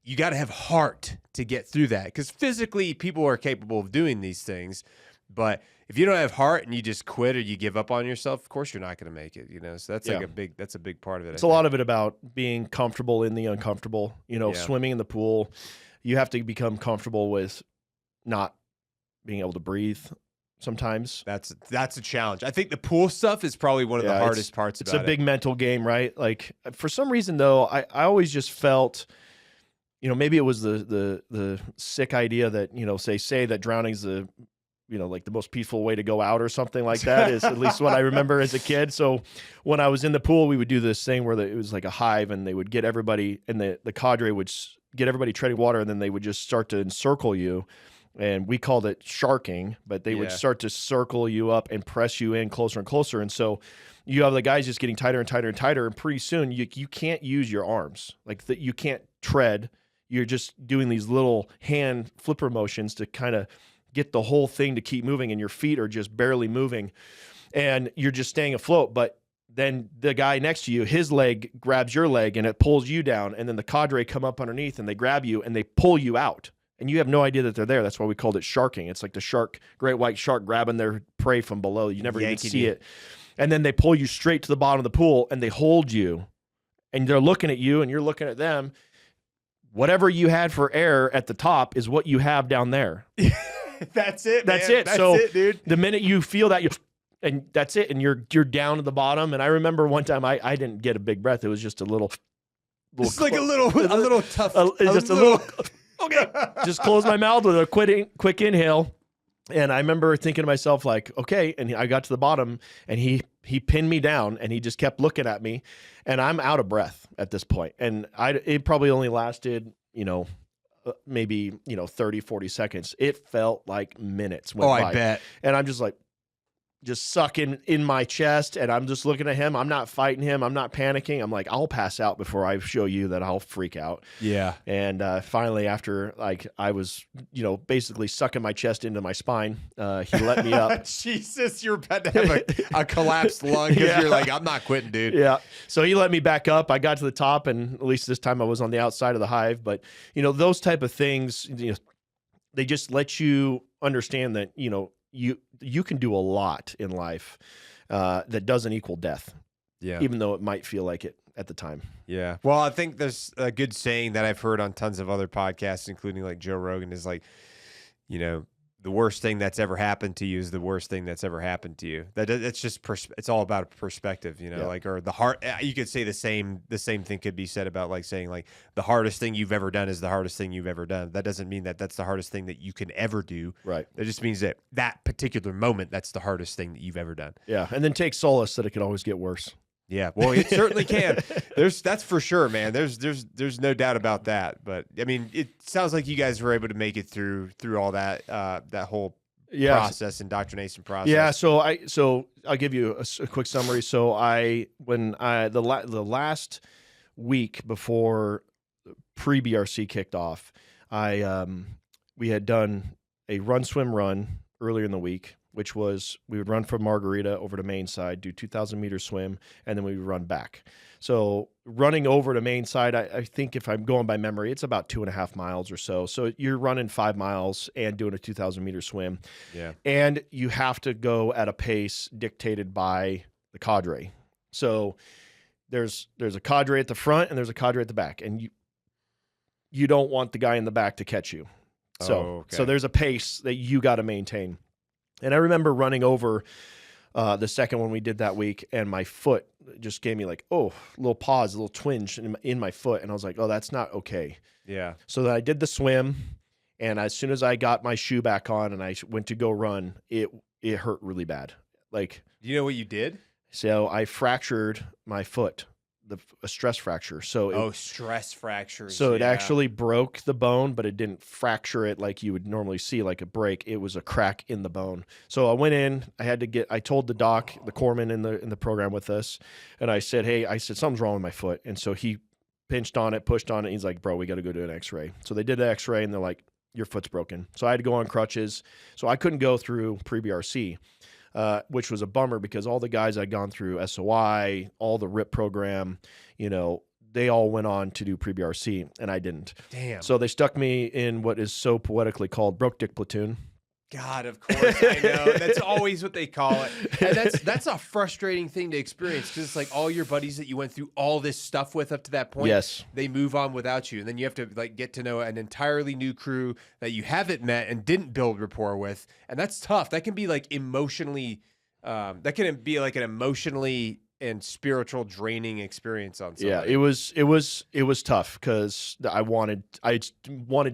you got to have heart to get through that because physically people are capable of doing these things. But if you don't have heart and you just quit or you give up on yourself, of course you're not going to make it, So that's like a big part of it. It's a lot of it about being comfortable in the uncomfortable, swimming in the pool. You have to become comfortable with not being able to breathe sometimes. That's a challenge. I think the pool stuff is probably one of the hardest parts about it. It's a big mental game, right? Like for some reason though, I always just felt, maybe it was the sick idea that, say that drowning's the like the most peaceful way to go out or something like that is at least what I remember as a kid. So when I was in the pool, we would do this thing where it was like a hive and they would get everybody and the cadre would get everybody treading water and then they would just start to encircle you. And we called it sharking, but they would start to circle you up and press you in closer and closer. And so you have the guys just getting tighter and tighter and tighter. And pretty soon you can't use your arms. Like you can't tread. You're just doing these little hand flipper motions to kind of get the whole thing to keep moving. And your feet are just barely moving. And you're just staying afloat. But then the guy next to you, his leg grabs your leg and it pulls you down. And then the cadre come up underneath and they grab you and they pull you out. And you have no idea that they're there. That's why we called it sharking. It's like the shark, great white shark grabbing their prey from below. You never even see it. And then they pull you straight to the bottom of the pool and they hold you. And they're looking at you and you're looking at them. Whatever you had for air at the top is what you have down there. That's it, That's man. it. That's so it, dude. The minute you feel that, and that's it. And you're down at the bottom. And I remember one time I didn't get a big breath. It was just a little it's like a little tough. Just a little okay. Just close my mouth with a quick inhale. And I remember thinking to myself, like, okay. And I got to the bottom and he pinned me down and he just kept looking at me and I'm out of breath at this point. And it probably only lasted, maybe, 30, 40 seconds. It felt like minutes went by. I bet. And I'm just like, just sucking in my chest and I'm just looking at him. I'm not fighting him. I'm not panicking. I'm like, I'll pass out before I show you that I'll freak out. Yeah. And finally, after like I was, basically sucking my chest into my spine, he let me up. Jesus, you're about to have a collapsed lung because you're like, I'm not quitting, dude. Yeah. So he let me back up. I got to the top and at least this time I was on the outside of the hive. But, those type of things, they just let you understand that, you can do a lot in life that doesn't equal death. Yeah. Even though it might feel like it at the time. Yeah. Well, I think there's a good saying that I've heard on tons of other podcasts, including like Joe Rogan, is like, the worst thing that's ever happened to you is the worst thing that's ever happened to you. It's just it's all about perspective, like, or the heart. You could say the same thing could be said about like saying like the hardest thing you've ever done is the hardest thing you've ever done. That doesn't mean that that's the hardest thing that you can ever do. Right. It just means that particular moment, that's the hardest thing that you've ever done. Yeah. And then take solace that it can always get worse. Yeah, well, it certainly can. That's for sure, man. There's no doubt about that. But I mean, it sounds like you guys were able to make it through all that that whole process, indoctrination process. Yeah. So I'll give you a quick summary. So the last week before pre-BRC kicked off, we had done a run earlier in the week, which was we would run from Margarita over to Main Side, do 2,000 meter swim, and then we would run back. So running over to Main Side, I think if I'm going by memory, it's about 2.5 miles or so. So you're running 5 miles and doing a 2,000 meter swim. Yeah. And you have to go at a pace dictated by the cadre. So there's a cadre at the front and there's a cadre at the back, and you don't want the guy in the back to catch you. So there's a pace that you got to maintain. And I remember running over the second one we did that week, and my foot just gave me like, a little pause, a little twinge in my foot. And I was like, oh, that's not okay. Yeah. So then I did the swim, And as soon as I got my shoe back on and I went to go run, it hurt really bad. Like, you know what you did? So I fractured my foot, a stress fracture. So stress fractures. So it actually broke the bone, but it didn't fracture it like you would normally see, like a break. It was a crack in the bone. So I went in. I told the doc, the corpsman in the program with us, and I said, hey, something's wrong with my foot. And so he pinched on it, pushed on it. He's like, bro, we got to go do an X-ray. So they did the X-ray, and they're like, your foot's broken. So I had to go on crutches. So I couldn't go through pre-BRC. Which was a bummer because all the guys I'd gone through SOI, all the RIP program, they all went on to do pre-BRC, and I didn't. Damn. So they stuck me in what is so poetically called broke dick platoon. God, of course, I know. That's always what they call it. And that's a frustrating thing to experience because it's like all your buddies that you went through all this stuff with up to that point, yes, they move on without you. And then you have to like get to know an entirely new crew that you haven't met and didn't build rapport with. And that's tough. That can be like emotionally, that can be like an emotionally and spiritual draining experience on somebody. Yeah, it was tough because I wanted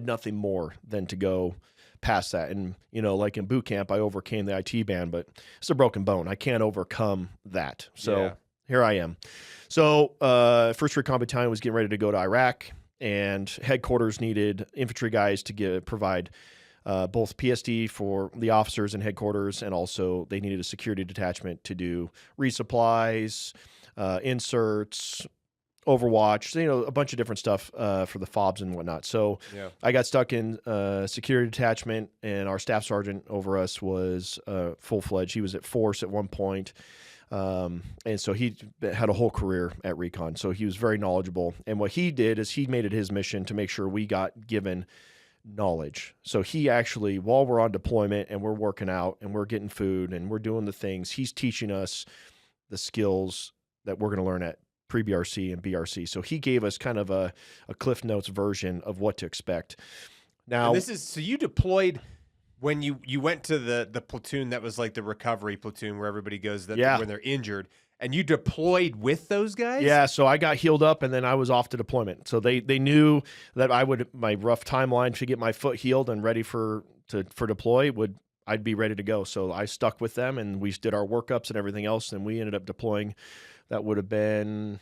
nothing more than to go past that. And, like in boot camp, I overcame the IT ban, but it's a broken bone. I can't overcome that. So here I am. So 1st Recon Battalion was getting ready to go to Iraq, and headquarters needed infantry guys to provide both PSD for the officers in headquarters, and also they needed a security detachment to do resupplies, inserts, Overwatch, a bunch of different stuff for the FOBs and whatnot. So I got stuck in security detachment, and our staff sergeant over us was full-fledged. He was at Force at one point, and so he had a whole career at Recon. So he was very knowledgeable. And what he did is he made it his mission to make sure we got given knowledge. So he actually, while we're on deployment and we're working out and we're getting food and we're doing the things, he's teaching us the skills that we're going to learn at pre-BRC and BRC. So he gave us kind of a Cliff Notes version of what to expect. Now, so you deployed when you went to the platoon that was like the recovery platoon where everybody goes when they're injured, and you deployed with those guys? Yeah, so I got healed up and then I was off to deployment. So they knew that my rough timeline to get my foot healed and ready for deploy I'd be ready to go. So I stuck with them and we did our workups and everything else, and we ended up deploying. That would have been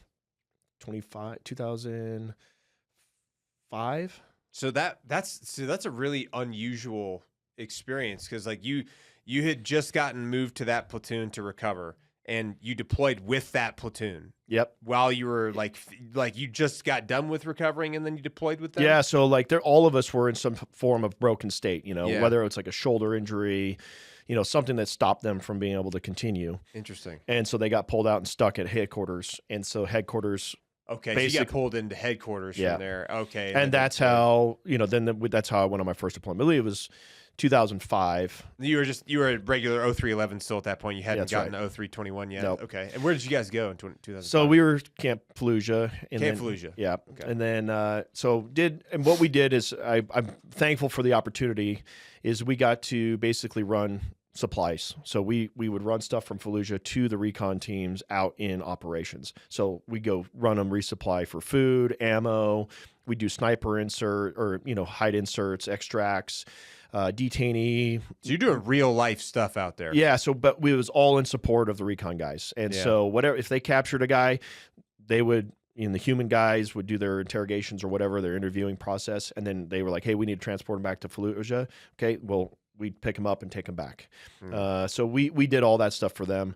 2005. So that's a really unusual experience because like you had just gotten moved to that platoon to recover, and you deployed with that platoon. Yep. While you were like you just got done with recovering and then you deployed with them? Yeah, so like all of us were in some form of broken state, whether it's like a shoulder injury, something that stopped them from being able to continue. Interesting. And so they got pulled out and stuck at headquarters. And so headquarters. Okay, so you got pulled into headquarters from there. Okay. And that's how, that's how I went on my first deployment. I believe it was 2005. You were a regular 0311 still at that point. You hadn't gotten 0321 yet. Nope. Okay. And where did you guys go in 2005? So we were Camp Fallujah. Fallujah. Yeah. Okay. And then and what we did is I'm thankful for the opportunity is we got to basically run supplies. So we would run stuff from Fallujah to the recon teams out in operations. So we go run them resupply for food, ammo. We do sniper insert or hide inserts, extracts, detainee. So you're doing real life stuff out there. Yeah. So, but we was all in support of the recon guys, and so whatever if they captured a guy, they would. The human guys would do their interrogations or whatever, their interviewing process, and then they were like, "Hey, we need to transport him back to Fallujah." Okay, well, we'd pick him up and take him back. So we did all that stuff for them.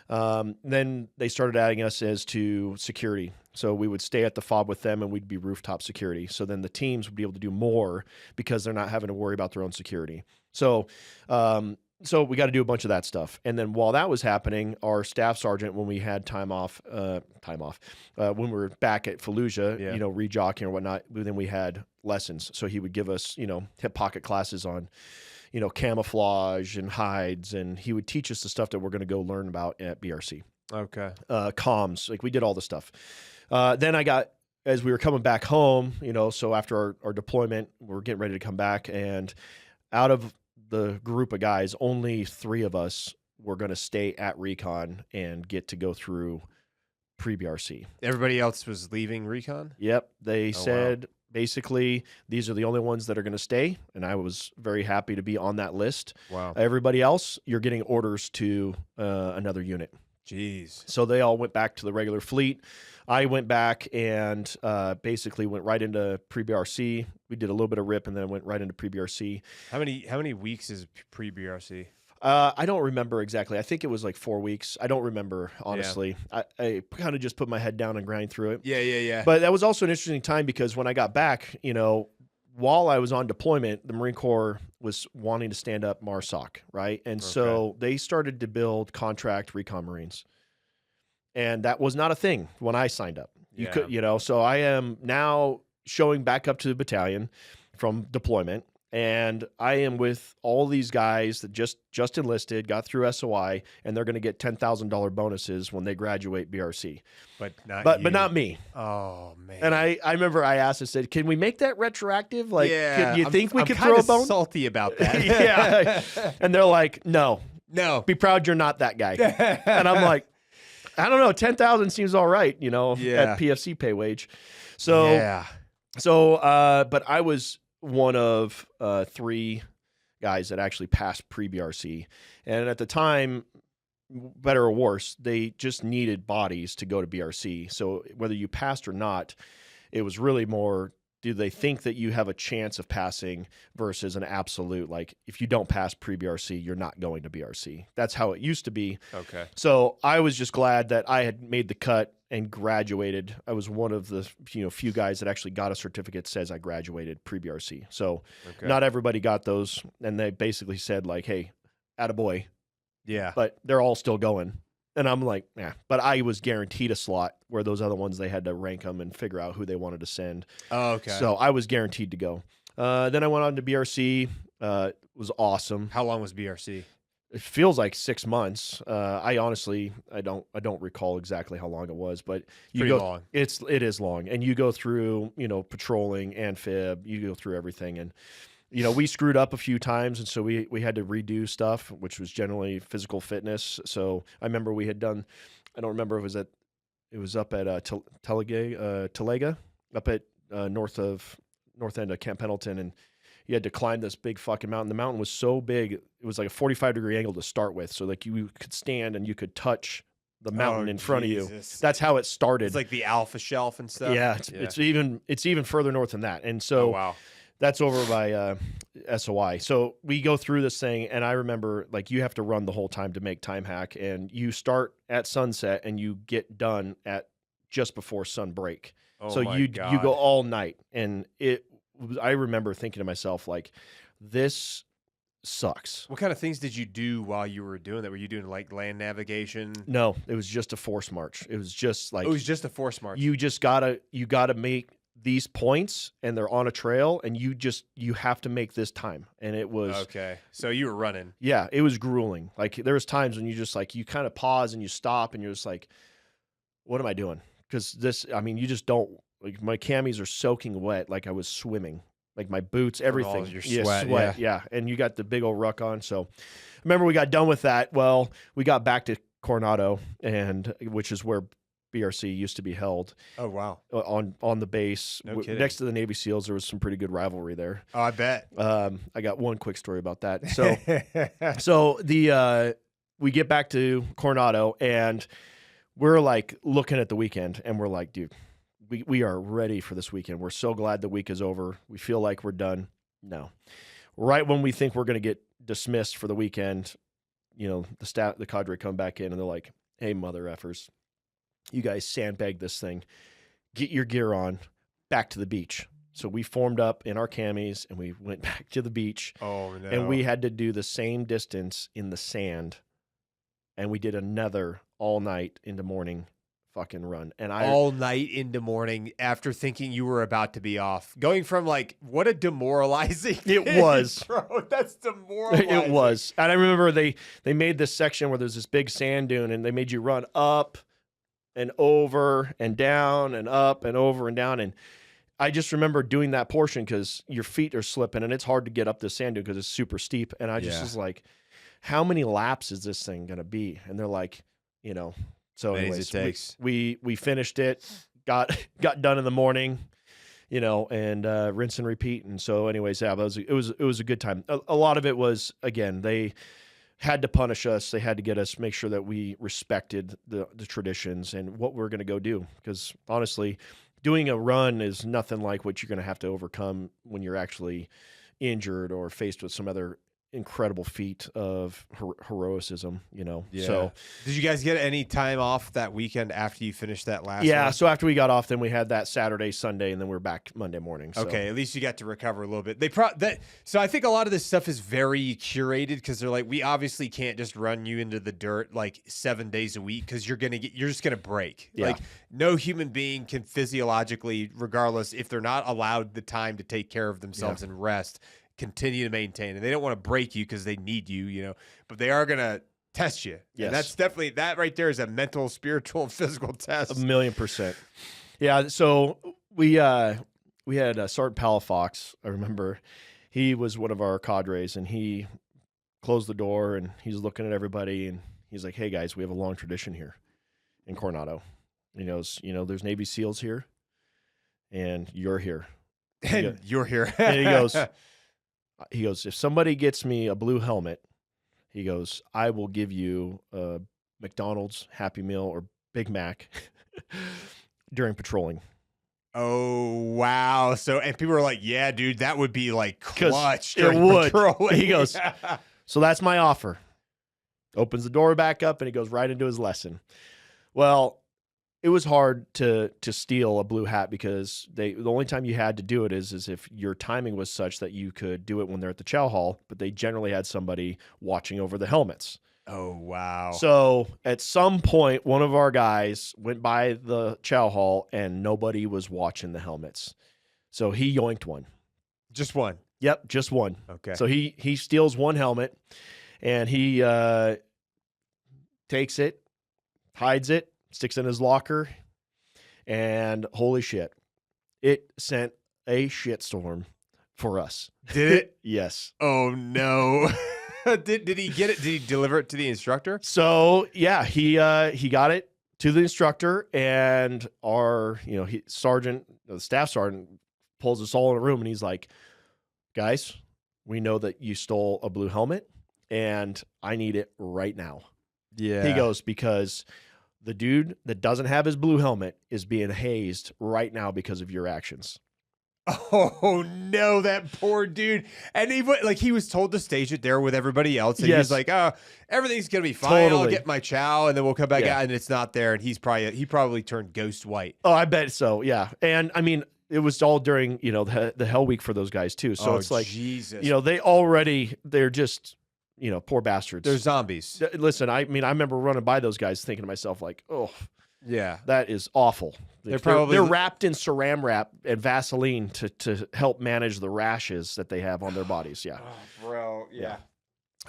Then they started adding us as to security. So we would stay at the FOB with them, and we'd be rooftop security. So then the teams would be able to do more because they're not having to worry about their own security. So so we got to do a bunch of that stuff. And then while that was happening, our staff sergeant, when we had time off, when we were back at Fallujah, rejocking or whatnot, then we had lessons. So he would give us, hip pocket classes on, camouflage and hides, and he would teach us the stuff that we're going to go learn about at BRC. Okay. Comms, like we did all the stuff. Then as we were coming back home, so after our deployment, we're getting ready to come back, and out of the group of guys, only 3 of us were going to stay at Recon and get to go through pre-BRC. Everybody else was leaving Recon? Yep. They said basically these are the only ones that are going to stay. And I was very happy to be on that list. Wow. Everybody else, you're getting orders to another unit. Jeez. So they all went back to the regular fleet. I went back and basically went right into pre-BRC. We did a little bit of RIP and then went right into pre-BRC. How many weeks is pre-BRC? I don't remember exactly. I think it was like 4 weeks. I don't remember, honestly. Yeah. I kind of just put my head down and grind through it. Yeah. But that was also an interesting time because when I got back, you know, while I was on deployment, the Marine Corps was wanting to stand up MARSOC, right? And so they started to build contract recon Marines. And that was not a thing when I signed up. You could, you know, so I am now showing back up to the battalion from deployment. And I am with all these guys that just enlisted, got through SOI, and they're going to get $10,000 bonuses when they graduate BRC. But not me. Oh man! And I remember I asked, I said, "Can we make that retroactive? Like, yeah, you think we I'm could throw a bone?" Salty about that. Yeah. And they're like, "No, be proud you're not that guy." And I'm like, I don't know, 10,000 seems all right, you know, at PFC pay wage. So but I was one of 3 guys that actually passed pre-BRC. And at the time, better or worse, they just needed bodies to go to BRC. So whether you passed or not, it was really more, do they think that you have a chance of passing versus an absolute, like, if you don't pass pre-BRC, you're not going to BRC. That's how it used to be. Okay. So I was just glad that I had made the cut and graduated. I was one of the few guys that actually got a certificate that says I graduated pre-BRC. So not everybody got those. And they basically said, like, hey, attaboy. Yeah. But they're all still going. And I'm like, yeah. But I was guaranteed a slot where those other ones, they had to rank them and figure out who they wanted to send. Oh, okay. So I was guaranteed to go. Then I went on to BRC. It was awesome. How long was BRC? It feels like 6 months. I honestly, I don't recall exactly how long it was, but long. It is long, and you go through, patrolling, amphib, you go through everything, and we screwed up a few times, and so we had to redo stuff, which was generally physical fitness. So I remember we had done, I don't remember if it was up at Talega, up at north end of Camp Pendleton, and you had to climb this big fucking mountain. The mountain was so big, it was like a 45-degree angle to start with. So like you could stand and you could touch the mountain in front of you. That's how it started. It's like the Alpha Shelf and stuff. Yeah, it's even further north than that. And so that's over by SOI. So we go through this thing, and I remember, like, you have to run the whole time to make time hack, and you start at sunset and you get done at just before sunbreak. So you go all night, and I remember thinking to myself, like, this sucks. What kind of things did you do while you were doing that? Were you doing like land navigation? No, it was just a force march. It was just like, it was just a force march. You gotta make these points, and they're on a trail, and you have to make this time. And it was okay. So you were running. Yeah, it was grueling. Like, there was times when you just, like, you kind of pause and you stop, and you're just like, what am I doing? Because you just don't. Like, my camis are soaking wet, like I was swimming. Like, my boots, everything. Your sweat. Yeah. And you got the big old ruck on. So remember, we got done with that. Well, we got back to Coronado, which is where BRC used to be held. Oh, wow. On the base. No kidding. Next to the Navy SEALs, there was some pretty good rivalry there. Oh, I bet. I got one quick story about that. So we get back to Coronado, and we're like looking at the weekend, and we're like, dude, we are ready for this weekend. We're so glad the week is over. We feel like we're done. No. Right when we think we're going to get dismissed for the weekend, the cadre come back in, and they're like, hey, mother effers, you guys sandbag this thing. Get your gear on. Back to the beach. So we formed up in our camis, and we went back to the beach. Oh, no. And we had to do the same distance in the sand. And we did another all night into morning fucking run. And all night into morning after thinking you were about to be off. Going from, like, what a demoralizing it was. Bro, that's demoralizing. It was. And I remember they made this section where there's this big sand dune, and they made you run up and over and down and up and over and down. And I just remember doing that portion because your feet are slipping, and it's hard to get up the sand dune because it's super steep. And I just was like, how many laps is this thing going to be? And they're like, so anyways, it takes. We finished it, got done in the morning, and rinse and repeat. And so anyways, yeah, it was a good time. A lot of it was, again, they had to punish us. They had to get us, make sure that we respected the traditions and what we're going to go do. Because honestly, doing a run is nothing like what you're going to have to overcome when you're actually injured or faced with some other incredible feat of heroicism, Yeah. So did you guys get any time off that weekend after you finished that last yeah, one? so after we got off, then we had that Saturday, Sunday, and then we're back Monday morning. So. Okay, at least you got to recover a little bit. So I think a lot of this stuff is very curated because they're like, we obviously can't just run you into the dirt like 7 days a week because you're just gonna break. Yeah. Like no human being can physiologically, regardless if they're not allowed the time to take care of themselves and rest, continue to maintain. And they don't want to break you because they need you, but they are gonna test you. Yes. And that's definitely, that right there is a mental, spiritual, and physical test. 1,000,000%. Yeah. So we had Sergeant Palafox. I remember he was one of our cadres, and he closed the door and he's looking at everybody and he's like, "Hey guys, we have a long tradition here in Coronado." He goes, "There's Navy SEALs here and you're here." And you're here. And he goes, "If somebody gets me a blue helmet," he goes, "I will give you a McDonald's Happy Meal or Big Mac during patrolling." Oh, wow. So, and people were like, "Yeah, dude, that would be like clutch." It during would. patrolling. He goes, "So that's my offer." Opens the door back up and he goes right into his lesson. Well, it was hard to steal a blue hat because the only time you had to do it is if your timing was such that you could do it when they're at the chow hall, but they generally had somebody watching over the helmets. Oh, wow. So at some point, one of our guys went by the chow hall and nobody was watching the helmets. So he yoinked one. Just one. Yep, just one. Okay. So he steals one helmet and he takes it, hides it, sticks it in his locker, and holy shit, it sent a shitstorm for us. Did it? Yes. Oh, no. Did he get it? Did he deliver it to the instructor? So yeah, he got it to the instructor, and our the staff sergeant pulls us all in a room, and he's like, "Guys, we know that you stole a blue helmet, and I need it right now." Yeah. He goes, "Because the dude that doesn't have his blue helmet is being hazed right now because of your actions." Oh no, that poor dude. And he was told to stage it there with everybody else. And he was like, "Oh, everything's gonna be fine. Totally. I'll get my chow and then we'll come back Yeah. out," and it's not there, and he probably turned ghost white. Oh, I bet so. Yeah. And I mean, it was all during, the Hell Week for those guys too. So it's like, Jesus. they're just, poor bastards. They're zombies. Listen, I remember running by those guys thinking to myself like, "Oh, Yeah. that is awful." They're wrapped in Saran wrap and Vaseline to help manage the rashes that they have on their bodies. Yeah. Oh, bro. Yeah.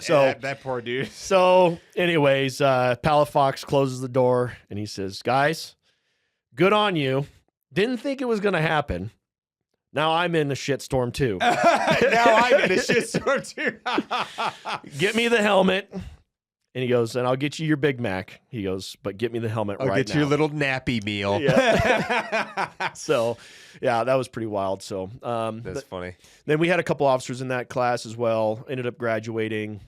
So that poor dude. So anyways, Palafox closes the door and he says, "Guys, good on you. Didn't think it was going to happen. Now I'm in a shitstorm too." Now I'm in a shitstorm too. "Get me the helmet." And he goes, "And I'll get you your Big Mac." He goes, "But get me the helmet right now." I'll get you your little nappy meal. Yeah. So, yeah, that was pretty wild. So, That's funny. then we had a couple officers in that class as well. Ended up graduating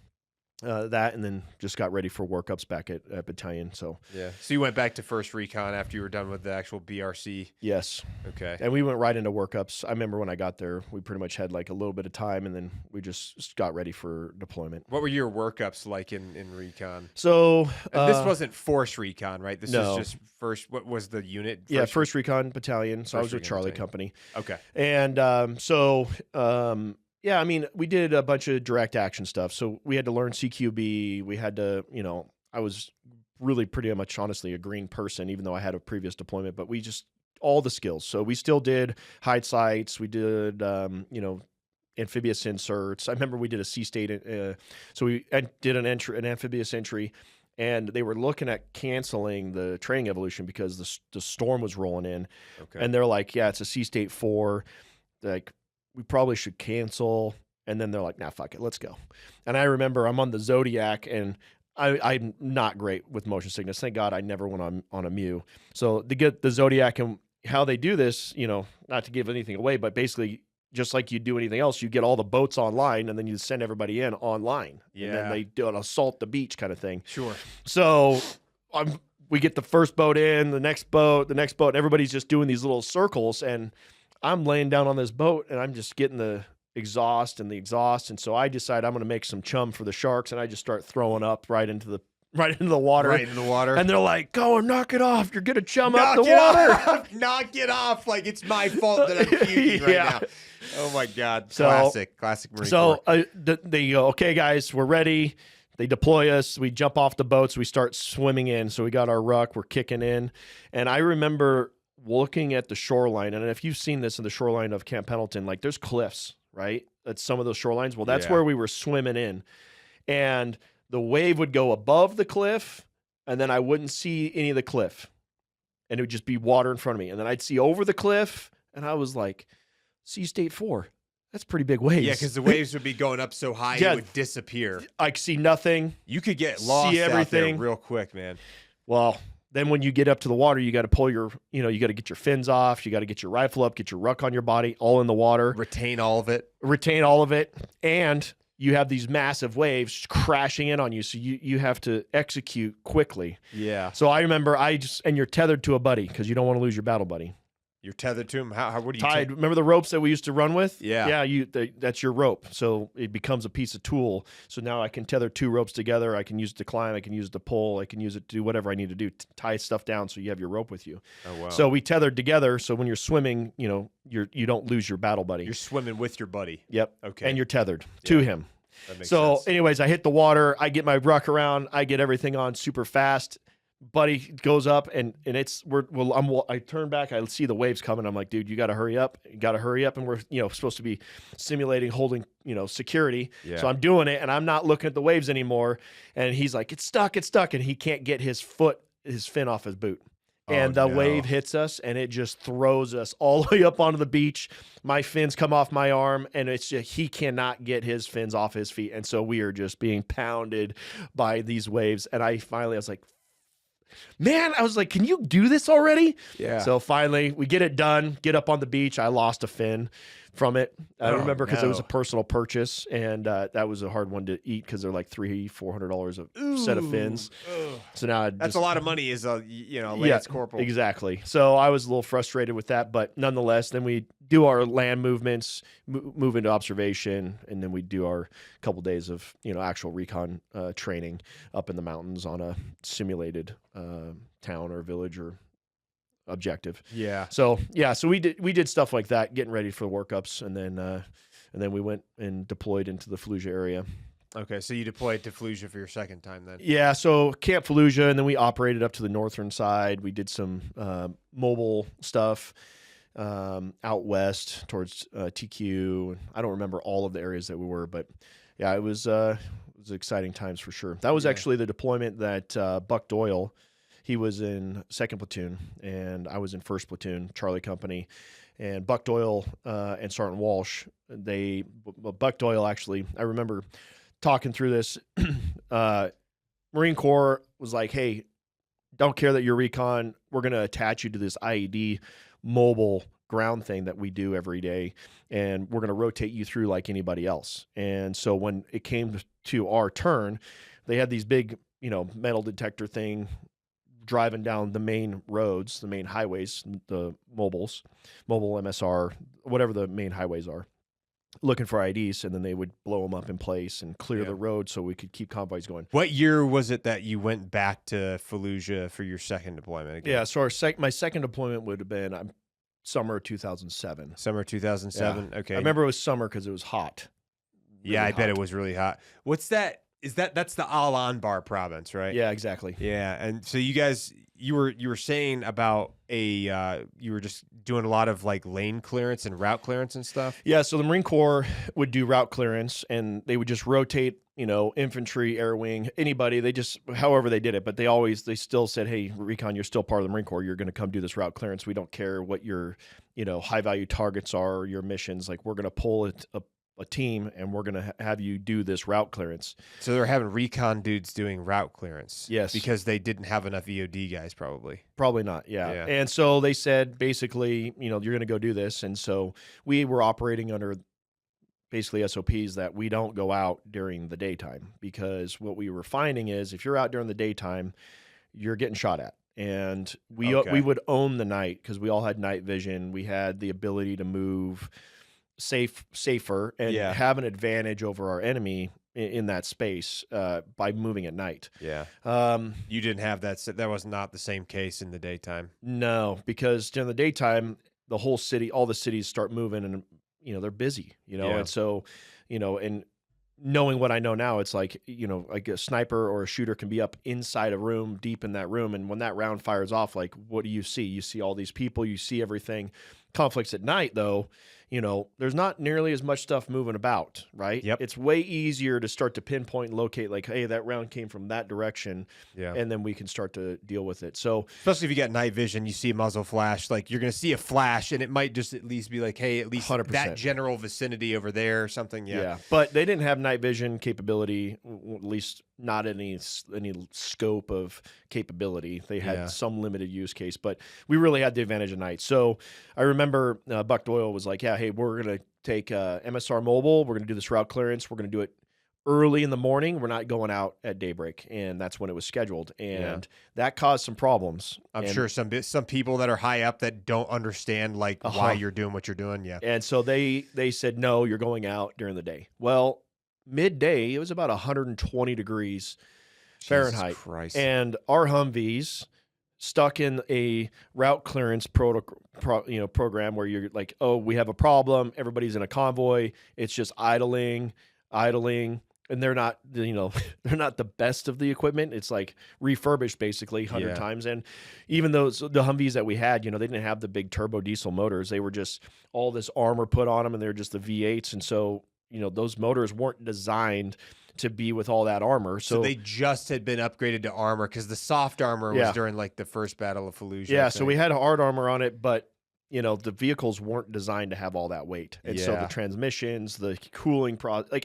that, and then just got ready for workups back at battalion. So, Yeah. So you went back to first recon after you were done with the actual BRC. yes. Okay. And we went right into workups. I remember when I got there, we pretty much had like a little bit of time, and then we just got ready for deployment. What were your workups like in recon? So And this wasn't force recon, right? This no. was just first. What was the unit? First Recon Battalion. So I was with Recon Charlie Battalion. Company. Okay. And yeah, I mean, we did a bunch of direct action stuff. So we had to learn CQB. We had to, I was really pretty much honestly a green person, even though I had a previous deployment, but we just, all the skills. So we still did hide sights. We did, amphibious inserts. I remember we did a sea state. So we did an amphibious entry, and they were looking at canceling the training evolution because the storm was rolling in. Okay. And they're like, "Yeah, it's a sea state 4. Like, we probably should cancel." And then they're like, "Nah, fuck it, let's go." And I remember I'm on the Zodiac, and I'm not great with motion sickness. Thank God I never went on a Mew. So to get the Zodiac, and how they do this, not to give anything away, but basically just like you do anything else, you get all the boats online and then you send everybody in online. Yeah. And then they do an assault the beach kind of thing. Sure. So we get the first boat in, the next boat, and everybody's just doing these little circles. And I'm laying down on this boat and I'm just getting the exhaust. And so I decide I'm going to make some chum for the sharks. And I just start throwing up right into the water. Right in the water. And they're like, go and knock it off. You're going to chum up the water. Knock it off. Like it's my fault that I'm puking right now. Oh my God. Classic Marine Corps. So they go, okay, guys, we're ready. They deploy us. We jump off the boats. We start swimming in. So we got our ruck. We're kicking in. And I remember looking at the shoreline. And if you've seen this in the shoreline of Camp Pendleton, like there's cliffs, right? At some of those shorelines. Well, that's where we were swimming in. And the wave would go above the cliff, and then I wouldn't see any of the cliff. And it would just be water in front of me. And then I'd see over the cliff, and I was like, Sea State 4. That's pretty big waves. Yeah, because the waves would be going up so high, it would disappear. I could see nothing. You could get lost see everything out there real quick, man. Well, then when you get up to the water, you got to pull you got to get your fins off. You got to get your rifle up, get your ruck on your body, all in the water. Retain all of it. And you have these massive waves crashing in on you. So you have to execute quickly. Yeah. So I remember and you're tethered to a buddy because you don't want to lose your battle buddy. You're tethered to him. What do you tied? Remember the ropes that we used to run with? Yeah. Yeah. That's your rope. So it becomes a piece of tool. So now I can tether 2 ropes together. I can use it to climb. I can use it to pull. I can use it to do whatever I need to do. Tie stuff down so you have your rope with you. Oh wow. So we tethered together. So when you're swimming, you don't lose your battle buddy. You're swimming with your buddy. Yep. Okay. And you're tethered to him. That makes So sense. anyways, I hit the water. I get my ruck around. I get everything on super fast. Buddy goes up and I turn back. I see the waves coming. I'm like, dude, you got to hurry up. You got to hurry up. And we're supposed to be simulating holding security. Yeah. So I'm doing it and I'm not looking at the waves anymore. And he's like, it's stuck, and he can't get his fin off his boot. And the wave hits us, and it just throws us all the way up onto the beach. My fins come off my arm, and it's just, he cannot get his fins off his feet. And so we are just being pounded by these waves. And I was like, man, can you do this already? Yeah. So finally, we get it done, get up on the beach. I lost a fin from it. I remember because it was a personal purchase, and that was a hard one to eat because they're like $300-$400 a set of fins. So now that's a lot of money as a lance corporal. Exactly. So I was a little frustrated with that, but nonetheless, then we do our land movements, move into observation, and then we do our couple days of actual recon training up in the mountains on a simulated town or village or objective. Yeah. So we did stuff like that, getting ready for the workups, and then we went and deployed into the Fallujah area. Okay, so you deployed to Fallujah for your second time then? Yeah, so Camp Fallujah, and then we operated up to the northern side. We did some mobile stuff out west towards TQ. I don't remember all of the areas that we were, but yeah, it was exciting times for sure. That was actually the deployment that Buck Doyle. He was in 2nd Platoon, and I was in 1st Platoon, Charlie Company. And Buck Doyle and Sergeant Walsh, Buck Doyle actually, I remember talking through this. Marine Corps was like, hey, don't care that you're recon. We're going to attach you to this IED mobile ground thing that we do every day, and we're going to rotate you through like anybody else. And so when it came to our turn, they had these big, metal detector thing driving down the main roads, the main highways, the mobile MSR, whatever the main highways are, looking for IDs, and then they would blow them up in place and clear the road so we could keep convoys going. What year was it that you went back to Fallujah for your second deployment again? Yeah, so my second deployment would have been summer 2007. Summer 2007? Yeah. Okay. I remember it was summer because it was hot. Yeah, I bet it was really hot. What's that? That's the Al Anbar province, right? Yeah, exactly. Yeah, and so you guys, you were saying about you were just doing a lot of like lane clearance and route clearance and stuff. Yeah, so the Marine Corps would do route clearance, and they would just rotate, infantry, air wing, anybody. They just, however they did it, but they still said, hey, Recon, you're still part of the Marine Corps. You're going to come do this route clearance. We don't care what your, high value targets are or your missions. Like, we're going to pull a team, and we're going to have you do this route clearance. So they're having recon dudes doing route clearance. Yes. Because they didn't have enough EOD guys, probably. Probably not, yeah. And so they said, basically, you're going to go do this. And so we were operating under basically SOPs that we don't go out during the daytime, because what we were finding is if you're out during the daytime, you're getting shot at. And we would own the night because we all had night vision. We had the ability to move safer and have an advantage over our enemy in that space by moving at night. Yeah. You didn't have that. That was not the same case in the daytime. No, because during the daytime, the whole city, all the cities start moving, and they're busy. And so and knowing what I know now, it's like like a sniper or a shooter can be up inside a room, deep in that room, and when that round fires off, like, what do you see? You see all these people, you see everything. Conflicts at night, though, there's not nearly as much stuff moving about, right? Yep. It's way easier to start to pinpoint and locate, like, hey, that round came from that direction, and then we can start to deal with it. So, especially if you got night vision, you see a muzzle flash, like, you're going to see a flash, and it might just at least be like, hey, at least 100%. That general vicinity over there or something. Yeah. But they didn't have night vision capability, at least not any scope of capability. They had some limited use case, but we really had the advantage of night. So I remember Buck Doyle was like, hey, we're going to take MSR mobile. We're going to do this route clearance. We're going to do it early in the morning. We're not going out at daybreak. And that's when it was scheduled. And that caused some problems. I'm sure some people that are high up that don't understand why you're doing what you're doing. Yeah. And so they said, no, you're going out during the day. Well, midday, it was about 120 degrees Fahrenheit. Jesus Christ. And our Humvees stuck in a route clearance program where you're like, oh, we have a problem. Everybody's in a convoy. It's just idling. And they're not, they're not the best of the equipment. It's like refurbished basically 100 times. And even those, the Humvees that we had, they didn't have the big turbo diesel motors. They were just all this armor put on them, and they're just the V8s. And so, those motors weren't designed to be with all that armor. So they just had been upgraded to armor, because the soft armor was during the first Battle of Fallujah. Yeah, so we had hard armor on it, but the vehicles weren't designed to have all that weight. And so the transmissions, the cooling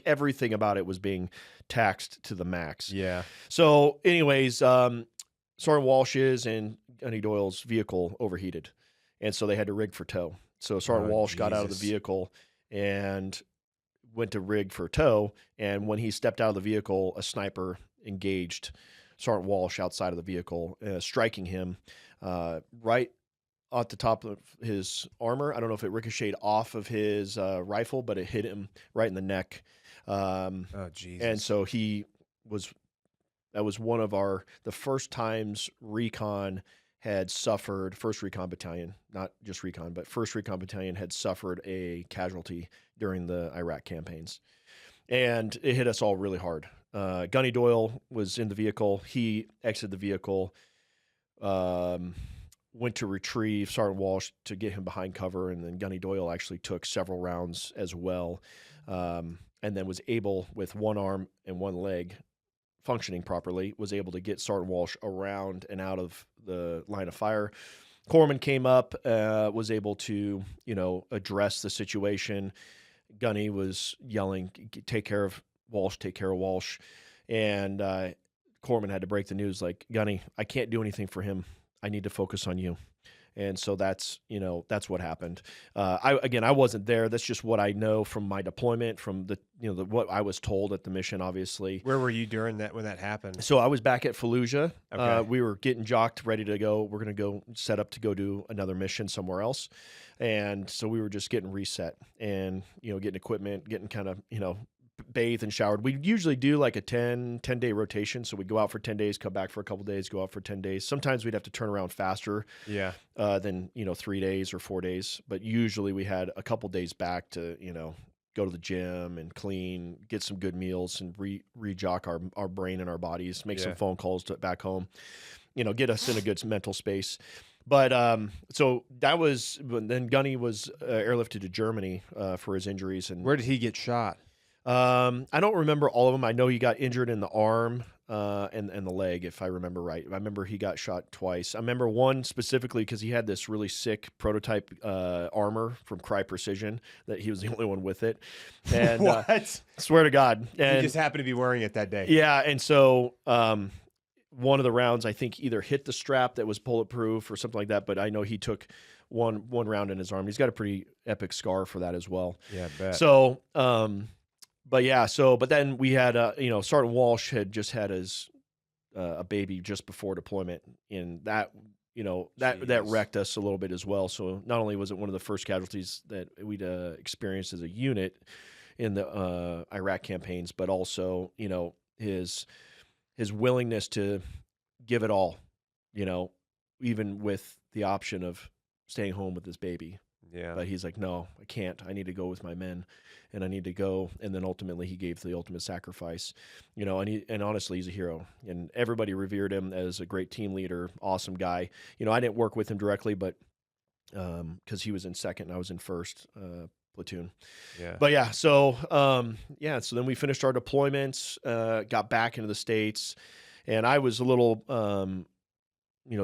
everything about it was being taxed to the max. Yeah. So anyways, Sergeant Walsh's and Gunny Doyle's vehicle overheated. And so they had to rig for tow. So Sergeant Walsh got out of the vehicle and went to rig for tow, and when he stepped out of the vehicle, a sniper engaged Sergeant Walsh outside of the vehicle, striking him right at the top of his armor. I don't know if it ricocheted off of his rifle, but it hit him right in the neck. Oh, Jesus. And so that was one of the first times Recon had suffered, 1st Recon Battalion, not just Recon, but 1st Recon Battalion had suffered a casualty during the Iraq campaigns. And it hit us all really hard. Gunny Doyle was in the vehicle. He exited the vehicle, went to retrieve Sergeant Walsh to get him behind cover, and then Gunny Doyle actually took several rounds as well, and then was able, with one arm and one leg functioning properly, was able to get Sergeant Walsh around and out of the line of fire. Corpsman came up, was able to, address the situation. Gunny was yelling, take care of Walsh, take care of Walsh. And Corpsman had to break the news, like, Gunny, I can't do anything for him. I need to focus on you. And so that's what happened. I wasn't there. That's just what I know from my deployment, from what I was told at the mission, obviously. Where were you during that, when that happened? So I was back at Fallujah. Okay. We were getting jocked, ready to go. We're going to go set up to go do another mission somewhere else. And so we were just getting reset and, getting equipment, getting kind of, bathed and showered. We usually do like a 10-day rotation. So we'd go out for 10 days, come back for a couple days, go out for 10 days. Sometimes we'd have to turn around faster than, 3 days or 4 days. But usually we had a couple days back to, go to the gym and clean, get some good meals and re-jock our brain and our bodies, make some phone calls back home, get us in a good mental space. But so that was, then Gunny was airlifted to Germany for his injuries. And where did he get shot? I don't remember all of them. I know he got injured in the arm. and the leg, if I remember right. I remember he got shot twice. I remember one specifically because he had this really sick prototype armor from Cry Precision that he was the only one with it. And What? Swear to God. And He just happened to be wearing it that day. yeah, and so one of the rounds I think either hit the strap that was bulletproof or something like that, but I know he took one round in his arm. He's got a pretty epic scar for that as well. Yeah, I bet. So but then we had Sergeant Walsh had just had his a baby just before deployment, and that that wrecked us a little bit as well. So not only was it one of the first casualties that we'd experienced as a unit in the Iraq campaigns, but also his willingness to give it all, even with the option of staying home with his baby. Yeah. But he's like, no, I can't. I need to go with my men, and I need to go. And then ultimately, he gave the ultimate sacrifice, and honestly, he's a hero, and everybody revered him as a great team leader, awesome guy. I didn't work with him directly, but because he was in second and I was in first platoon. Yeah. But yeah, so so then we finished our deployments, got back into the States, and I was a little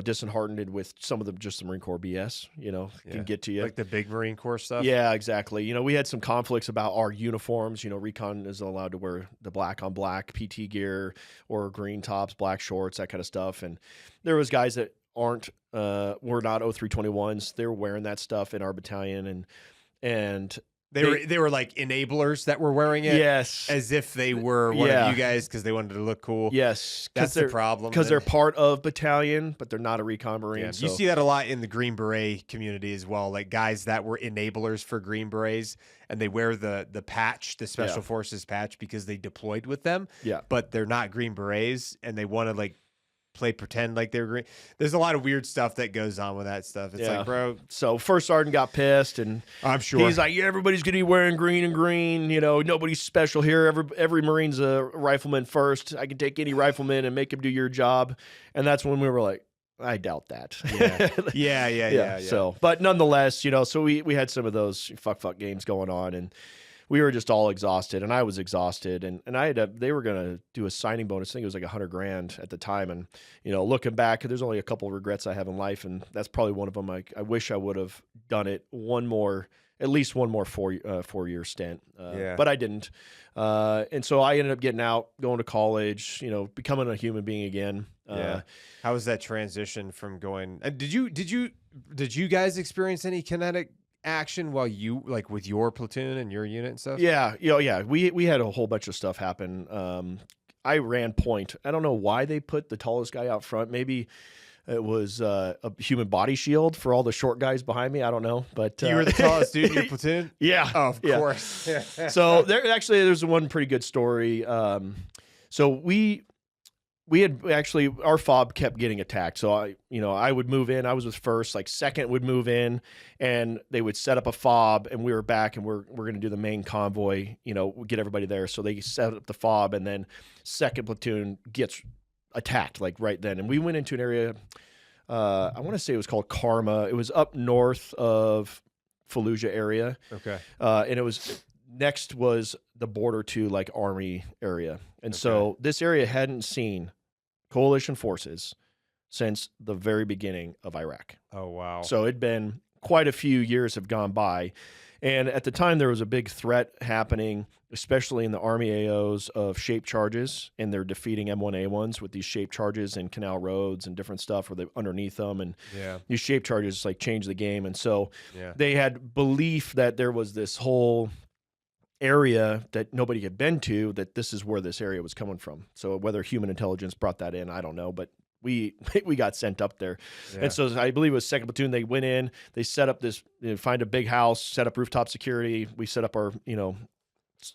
disheartened with some of the Marine Corps BS, can get to you. Like the big Marine Corps stuff? Yeah, exactly. We had some conflicts about our uniforms. Recon isn't allowed to wear the black on black PT gear or green tops, black shorts, that kind of stuff. And there was guys that were not 0321s. They were wearing that stuff in our battalion, and They were like enablers that were wearing it. Yes. As if they were one of you guys because they wanted to look cool. Yes. That's the problem. Because they're part of battalion, but they're not a Recon Marine. Yeah. So. You see that a lot in the Green Beret community as well. Like guys that were enablers for Green Berets, and they wear the patch, the Special Forces patch, because they deployed with them. Yeah. But they're not Green Berets, and they want to play pretend like they're green. There's a lot of weird stuff that goes on with that stuff. It's like, bro. So first sergeant got pissed, and I'm sure he's like, everybody's gonna be wearing green and green. Nobody's special here. Every Marine's a rifleman first. I can take any rifleman and make him do your job. And that's when we were like, I doubt that. Yeah. So, but nonetheless, so we had some of those fuck games going on, and we were just all exhausted, and I was exhausted, and they were gonna do a signing bonus. I think it was like $100,000 at the time, and looking back, there's only a couple of regrets I have in life, and that's probably one of them. I wish I would have done it at least one more 4-year stint, but I didn't, and so I ended up getting out, going to college, becoming a human being again. How was that transition from going? Did you guys experience any kinetic action while you with your platoon and your unit and stuff? Yeah. We had a whole bunch of stuff happen. I ran point. I don't know why they put the tallest guy out front. Maybe it was a human body shield for all the short guys behind me. I don't know, but you were the tallest dude in your platoon. Yeah. Oh, of course. So there's one pretty good story. So we had actually, our fob kept getting attacked. So I would move in. I was with first, second would move in, and they would set up a fob, and we were back, and we're going to do the main convoy, get everybody there. So they set up the fob, and then second platoon gets attacked right then. And we went into an area, I want to say it was called Karma. It was up north of Fallujah area. Okay. And it was next was the border to Army area. And so this area hadn't seen coalition forces since the very beginning of Iraq. Oh, wow. So it'd been quite a few years have gone by. And at the time, there was a big threat happening, especially in the Army AOs, of shape charges, and they're defeating M1A1s with these shape charges and canal roads and different stuff where they underneath them. And these shape charges change the game. And so they had belief that there was this whole area that nobody had been to, that this is where this area was coming from. So whether human intelligence brought that in, I don't know, but we got sent up there. And so I believe it was second platoon. They went in, they set up this, find a big house, set up rooftop security. We set up our,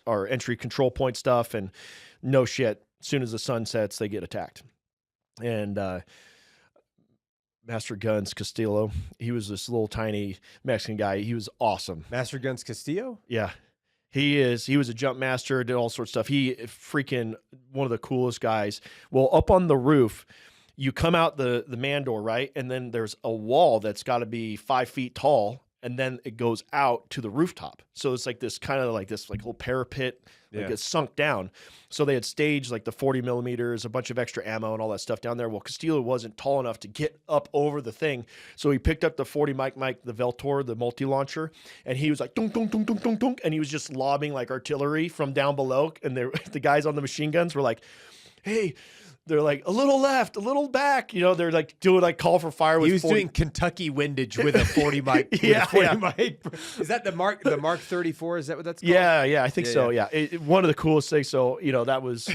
our entry control point stuff, and no shit, as soon as the sun sets, they get attacked. And, Master Guns Castillo, he was this little tiny Mexican guy. He was awesome. Master Guns Castillo? Yeah. He was a jump master, did all sorts of stuff. He freaking one of the coolest guys. Well, up on the roof, you come out the man door, right? And then there's a wall that's got to be 5 feet tall, and then it goes out to the rooftop. So it's like this kind of like this like little parapet, like it's sunk down. So they had staged like the 40 millimeters, a bunch of extra ammo and all that stuff down there. Well, Castillo wasn't tall enough to get up over the thing. So he picked up the 40 Mike, the Veltor, the multi-launcher, and he was like, dunk, dunk, dunk, dunk, dunk, dunk. And he was just lobbing like artillery from down below. And the guys on the machine guns were like, hey, they're like a little left, a little back. You know, they're like doing like call for fire. With he was 40. doing Kentucky windage with a 40 mic. Mic. Is that the Mark 34? Is that what that's called? Yeah, I think so. Yeah, one of the coolest things. So that was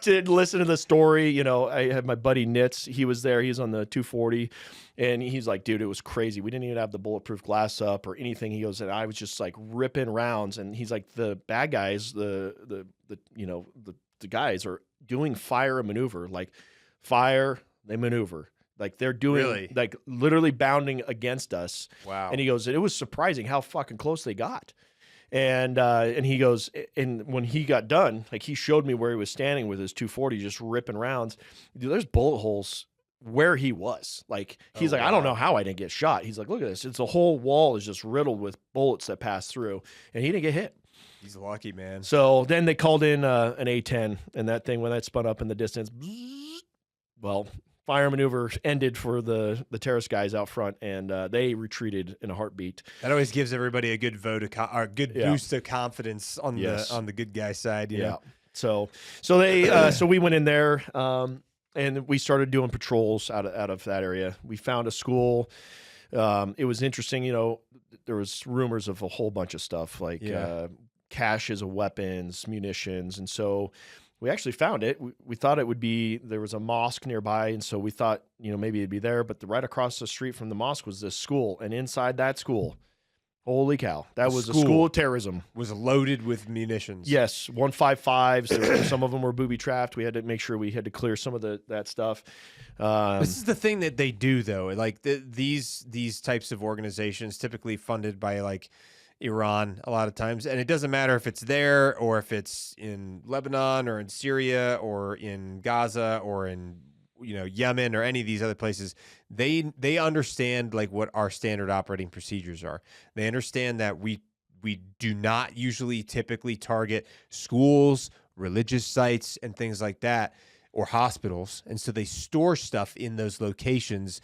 to listen to the story. I had my buddy Nitz. He was there. He's on the 240, and he's like, dude, it was crazy. We didn't even have the bulletproof glass up or anything. He goes, and I was just like ripping rounds. And he's like, the bad guys, the guys are doing fire and maneuver, like fire, they maneuver. Like they're doing like literally bounding against us. Wow. And he goes, it was surprising how fucking close they got. And he goes, and when he got done, like he showed me where he was standing with his 240, just ripping rounds. Dude, there's bullet holes where he was. Like he's like, I don't know how I didn't get shot. He's like, look at this. It's a whole wall is just riddled with bullets that pass through, and he didn't get hit. He's lucky, man. So then they called in an A-10, and that thing, when that spun up in the distance, well, fire maneuver ended for the terrorist guys out front, and they retreated in a heartbeat. That always gives everybody a good vote or a good boost of confidence on the good guy side. You know? So they so we went in there, and we started doing patrols out of that area. We found a school. It was interesting. There was rumors of a whole bunch of stuff like. Caches of weapons, munitions. And so we actually found it. We thought it would be, there was a mosque nearby. And so we thought, maybe it'd be there, but right across the street from the mosque was this school. And inside that school, holy cow, that was a school of terrorism. Was loaded with munitions. Yes. 155s. Some of them were booby trapped. We had to make sure we had to clear some of that stuff. This is the thing that they do though. Like these types of organizations typically funded by like Iran a lot of times, and it doesn't matter if it's there or if it's in Lebanon or in Syria or in Gaza or in Yemen or any of these other places. They understand like what our standard operating procedures are. They understand that we do not usually typically target schools, religious sites, and things like that, or hospitals, and so they store stuff in those locations,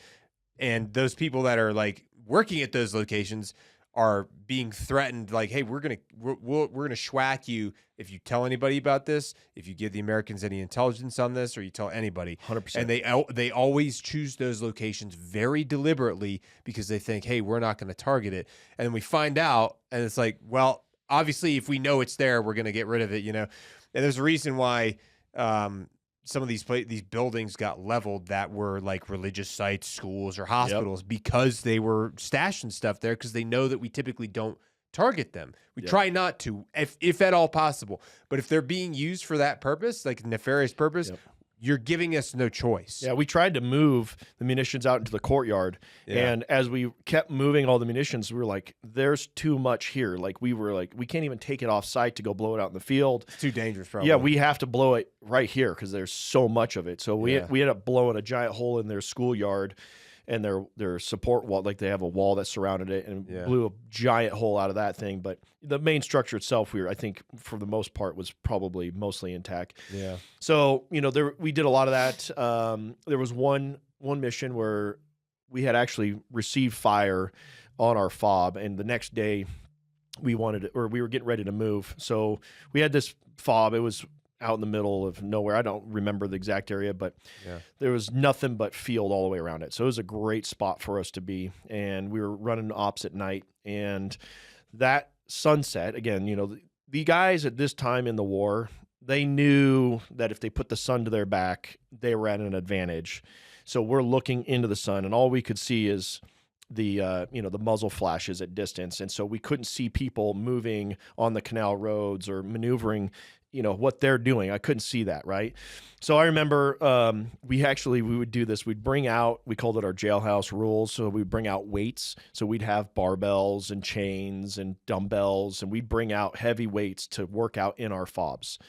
and those people that are like working at those locations are being threatened, like, hey, we're gonna schwack you if you tell anybody about this, if you give the Americans any intelligence on this, or you tell anybody. 100%. And they always choose those locations very deliberately because they think, hey, we're not going to target it. And then we find out, and it's like, well, obviously, if we know it's there, we're going to get rid of it, And there's a reason why some of these buildings got leveled that were like religious sites, schools, or hospitals because they were stashing stuff there because they know that we typically don't target them. We try not to, if at all possible. But if they're being used for that purpose, like nefarious purpose, you're giving us no choice. Yeah, we tried to move the munitions out into the courtyard. Yeah. And as we kept moving all the munitions, we were like, there's too much here. Like, we were like, we can't even take it off site to go blow it out in the field. It's too dangerous, probably. Yeah, we have to blow it right here because there's so much of it. So we ended up blowing a giant hole in their schoolyard and their support wall. Like, they have a wall that surrounded it, and blew a giant hole out of that thing. But the main structure itself, I think for the most part, was probably mostly intact. Yeah. So, we did a lot of that. There was one mission where we had actually received fire on our fob, and the next day we were getting ready to move. So we had this fob. It was out in the middle of nowhere. I don't remember the exact area, but there was nothing but field all the way around it. So it was a great spot for us to be. And we were running ops at night, and that sunset, again, the guys at this time in the war, they knew that if they put the sun to their back, they were at an advantage. So we're looking into the sun, and all we could see is the muzzle flashes at distance. And so we couldn't see people moving on the canal roads or maneuvering, what they're doing. I couldn't see that, right? So I remember we would do this. We'd bring out, we called it our jailhouse rules. So we'd bring out weights. So we'd have barbells and chains and dumbbells, and we'd bring out heavy weights to work out in our fobs.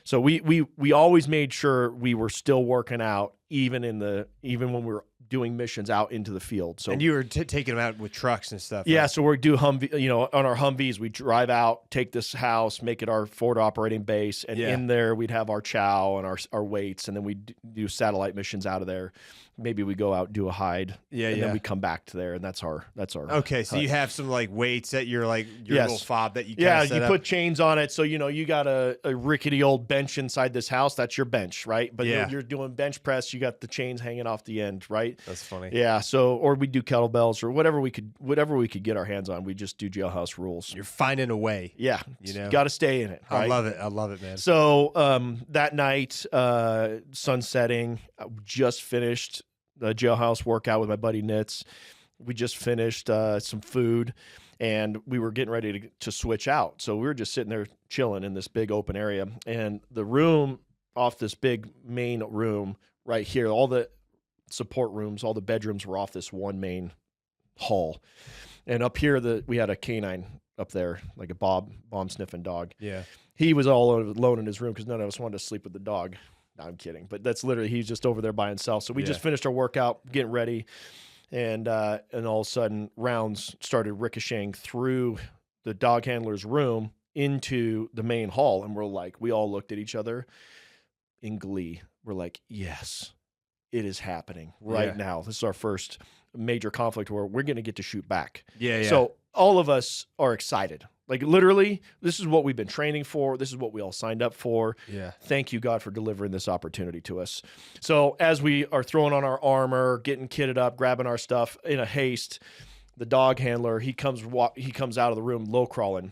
So we always made sure we were still working out, even when we were doing missions out into the field. So and you were taking them out with trucks and stuff. Yeah, right? so we do Humvee, on our Humvees, we drive out, take this house, make it our forward operating base, and in there we'd have our chow and our weights, and then we do satellite missions out of there. Maybe we go out, do a hide, and then we come back to there, and that's our. Okay, so hut. you have some like weights at your little fob that you you put chains on it, so you got a rickety old bench inside this house. That's your bench, right? But you're doing bench press. You got the chains hanging off the end, right? That's funny. Yeah. So, or we do kettlebells or whatever we could get our hands on. We just do jailhouse rules. You're finding a way. Yeah, got to stay in it. Right? I love it, man. So that night, sun setting, I just finished the jailhouse workout with my buddy Nitz. We just finished some food, and we were getting ready to switch out. So we were just sitting there chilling in this big open area, and the room off this big main room right here, all the support rooms, all the bedrooms were off this one main hall. And up here, we had a canine up there, like a bomb sniffing dog. Yeah. He was all alone in his room because none of us wanted to sleep with the dog. No, I'm kidding. But that's literally, he's just over there by himself. So we just finished our workout, getting ready. And all of a sudden, rounds started ricocheting through the dog handler's room into the main hall. And we all looked at each other in glee. We're like, yes, it is happening right now. This is our first major conflict where we're going to get to shoot back. Yeah. So all of us are excited. Like literally, this is what we've been training for. This is what we all signed up for. Yeah. Thank you, God, for delivering this opportunity to us. So as we are throwing on our armor, getting kitted up, grabbing our stuff in a haste, the dog handler, he comes out of the room low crawling,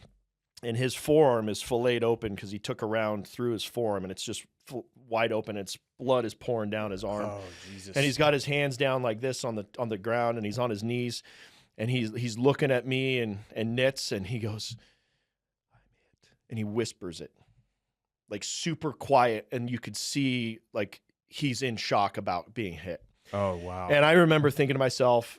and his forearm is filleted open because he took a round through his forearm, and it's just wide open. Its blood is pouring down his arm. Oh, Jesus. And he's got his hands down like this on the ground, and he's on his knees. And he's looking at me and Nitz, and he goes, I'm hit. And he whispers it, like super quiet, and you could see like he's in shock about being hit. Oh, wow. And I remember thinking to myself,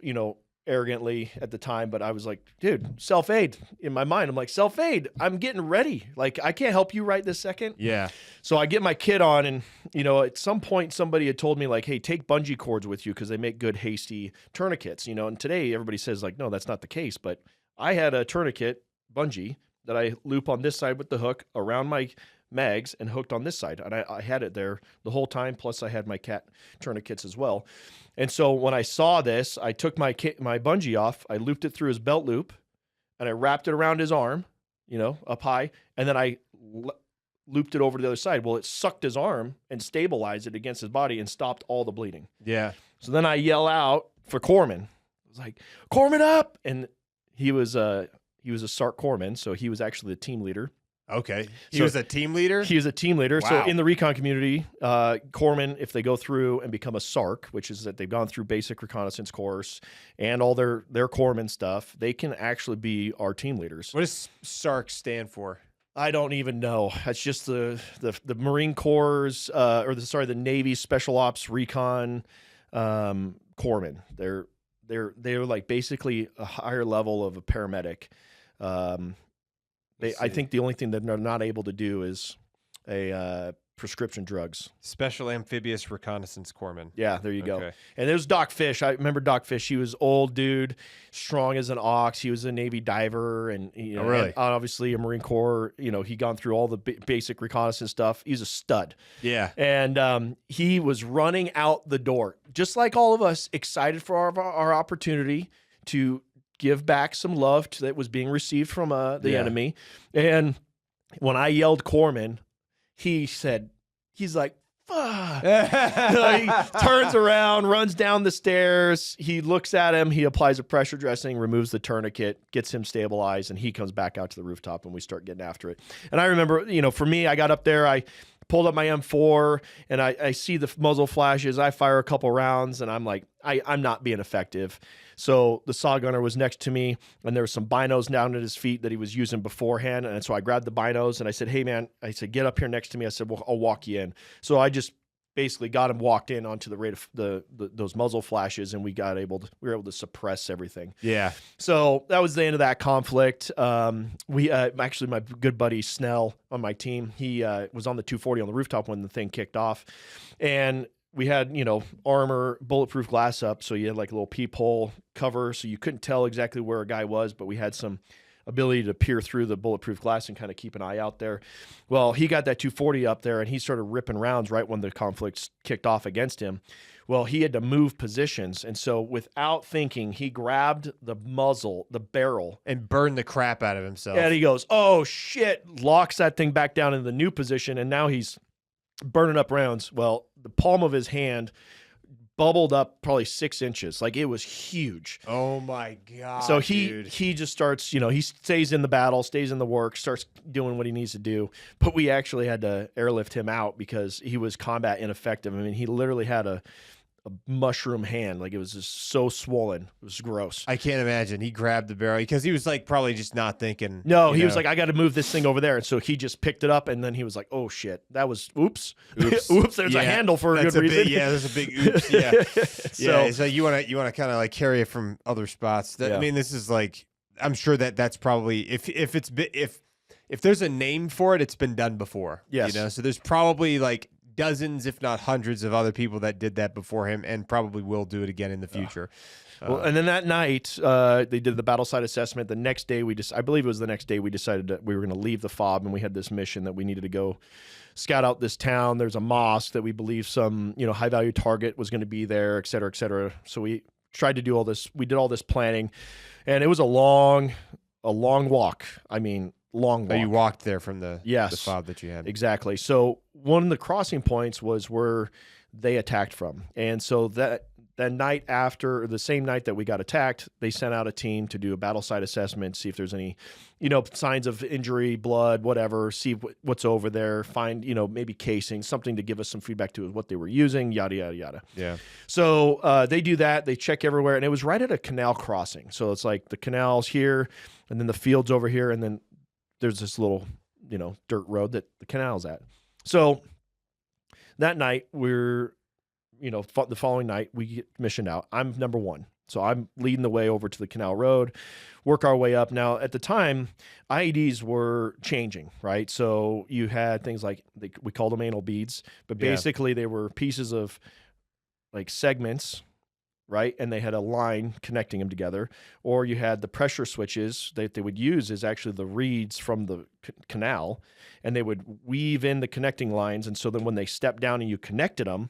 arrogantly at the time, but I was like, dude, self-aid. In my mind, I'm like, self-aid. I'm getting ready. Like, I can't help you right this second. Yeah. So I get my kit on, and at some point somebody had told me like, hey, take bungee cords with you because they make good hasty tourniquets. And today everybody says like, no, that's not the case. But I had a tourniquet bungee that I loop on this side with the hook around my mags and hooked on this side, and I had it there the whole time. Plus I had my cat tourniquets as well. And so when I saw this, I took my bungee off, I looped it through his belt loop, and I wrapped it around his arm, up high, and then I looped it over to the other side. Well, it sucked his arm and stabilized it against his body and stopped all the bleeding. Yeah. So then I yell out for Corman. I was like, Corman up! And he was a SARC Corman, so he was actually the team leader. Okay. He was a team leader? He was a team leader. Wow. So in the Recon community, corpsmen, if they go through and become a SARC, which is that they've gone through basic reconnaissance course and all their corpsman stuff, they can actually be our team leaders. What does SARC stand for? I don't even know. It's just the Marine Corps, the Navy Special Ops Recon corpsmen. They're like basically a higher level of a paramedic. I think the only thing that they're not able to do is prescription drugs. Special Amphibious Reconnaissance Corpsman. Yeah, there you go. Okay. And there's Doc Fish. I remember Doc Fish. He was old dude, strong as an ox. He was a Navy diver, and really? and obviously a Marine Corps. He gone through all the basic reconnaissance stuff. He's a stud. Yeah. And he was running out the door, just like all of us, excited for our opportunity to give back some love that was being received from the enemy. And when I yelled Corpsman, he's like, fuck. He turns around, runs down the stairs. He looks at him. He applies a pressure dressing, removes the tourniquet, gets him stabilized, and he comes back out to the rooftop, and we start getting after it. And I remember, for me, I got up there, I pulled up my M4, and I see the muzzle flashes. I fire a couple rounds, and I'm like, I'm not being effective. So the saw gunner was next to me, and there were some binos down at his feet that he was using beforehand. And so I grabbed the binos, and I said, hey, man, get up here next to me. I said, well, I'll walk you in. So I just basically got him walked in onto the rate of those muzzle flashes, and we were able to suppress everything. Yeah. So that was the end of that conflict. We actually, my good buddy Snell on my team, he was on the 240 on the rooftop when the thing kicked off, and we had, armor, bulletproof glass up. So you had like a little peephole cover. So you couldn't tell exactly where a guy was, but we had some ability to peer through the bulletproof glass and kind of keep an eye out there. Well, he got that 240 up there and he started ripping rounds right when the conflict kicked off against him. Well, he had to move positions. And so without thinking, he grabbed the muzzle, the barrel, and burned the crap out of himself. And he goes, oh shit, locks that thing back down in the new position. And now he's burning up rounds. Well, the palm of his hand bubbled up probably 6 inches. Like, it was huge. Oh my God. So he just starts, he stays in the battle, stays in the work, starts doing what he needs to do. But we actually had to airlift him out because he was combat ineffective. I mean, he literally had a mushroom hand. Like, it was just so swollen. It was gross. I can't imagine. He grabbed the barrel because he was like probably just not thinking. No, he was like, I got to move this thing over there. And so he just picked it up and then he was like, oh shit, that was oops. Oops, there's a handle for a good reason. There's a big oops. Yeah. So you want to kind of like carry it from other spots. I mean, this is like, I'm sure that's probably if there's a name for it, it's been done before. Yes. So there's probably like dozens, if not hundreds, of other people that did that before him and probably will do it again in the future. Well, and then that night, they did the battle site assessment. The next day, I believe it was the next day, we decided that we were going to leave the FOB, and we had this mission that we needed to go scout out this town. There's a mosque that we believe some, high-value target was going to be there, et cetera, et cetera. So we tried to do all this. We did all this planning, and it was a long walk. I mean, long walk. Oh, you walked there from the yes, FOB that you had. Exactly. So one of the crossing points was where they attacked from. And so that night after, the same night that we got attacked, they sent out a team to do a battle site assessment, see if there's any, signs of injury, blood, whatever, see what's over there, find, maybe casing, something to give us some feedback to what they were using, yada, yada, yada. Yeah. So they do that. They check everywhere. And it was right at a canal crossing. So it's like the canal's here and then the field's over here. And then there's this little, dirt road that the canal's at. So that night the following night we get missioned out. I'm number 1. So I'm leading the way over to the canal road, work our way up. Now at the time, IEDs were changing, right? So you had things like, we called them anal beads, but basically they were pieces of like segments, right? And they had a line connecting them together. Or you had the pressure switches that they would use is actually the reeds from the canal, and they would weave in the connecting lines. And so then when they stepped down and you connected them,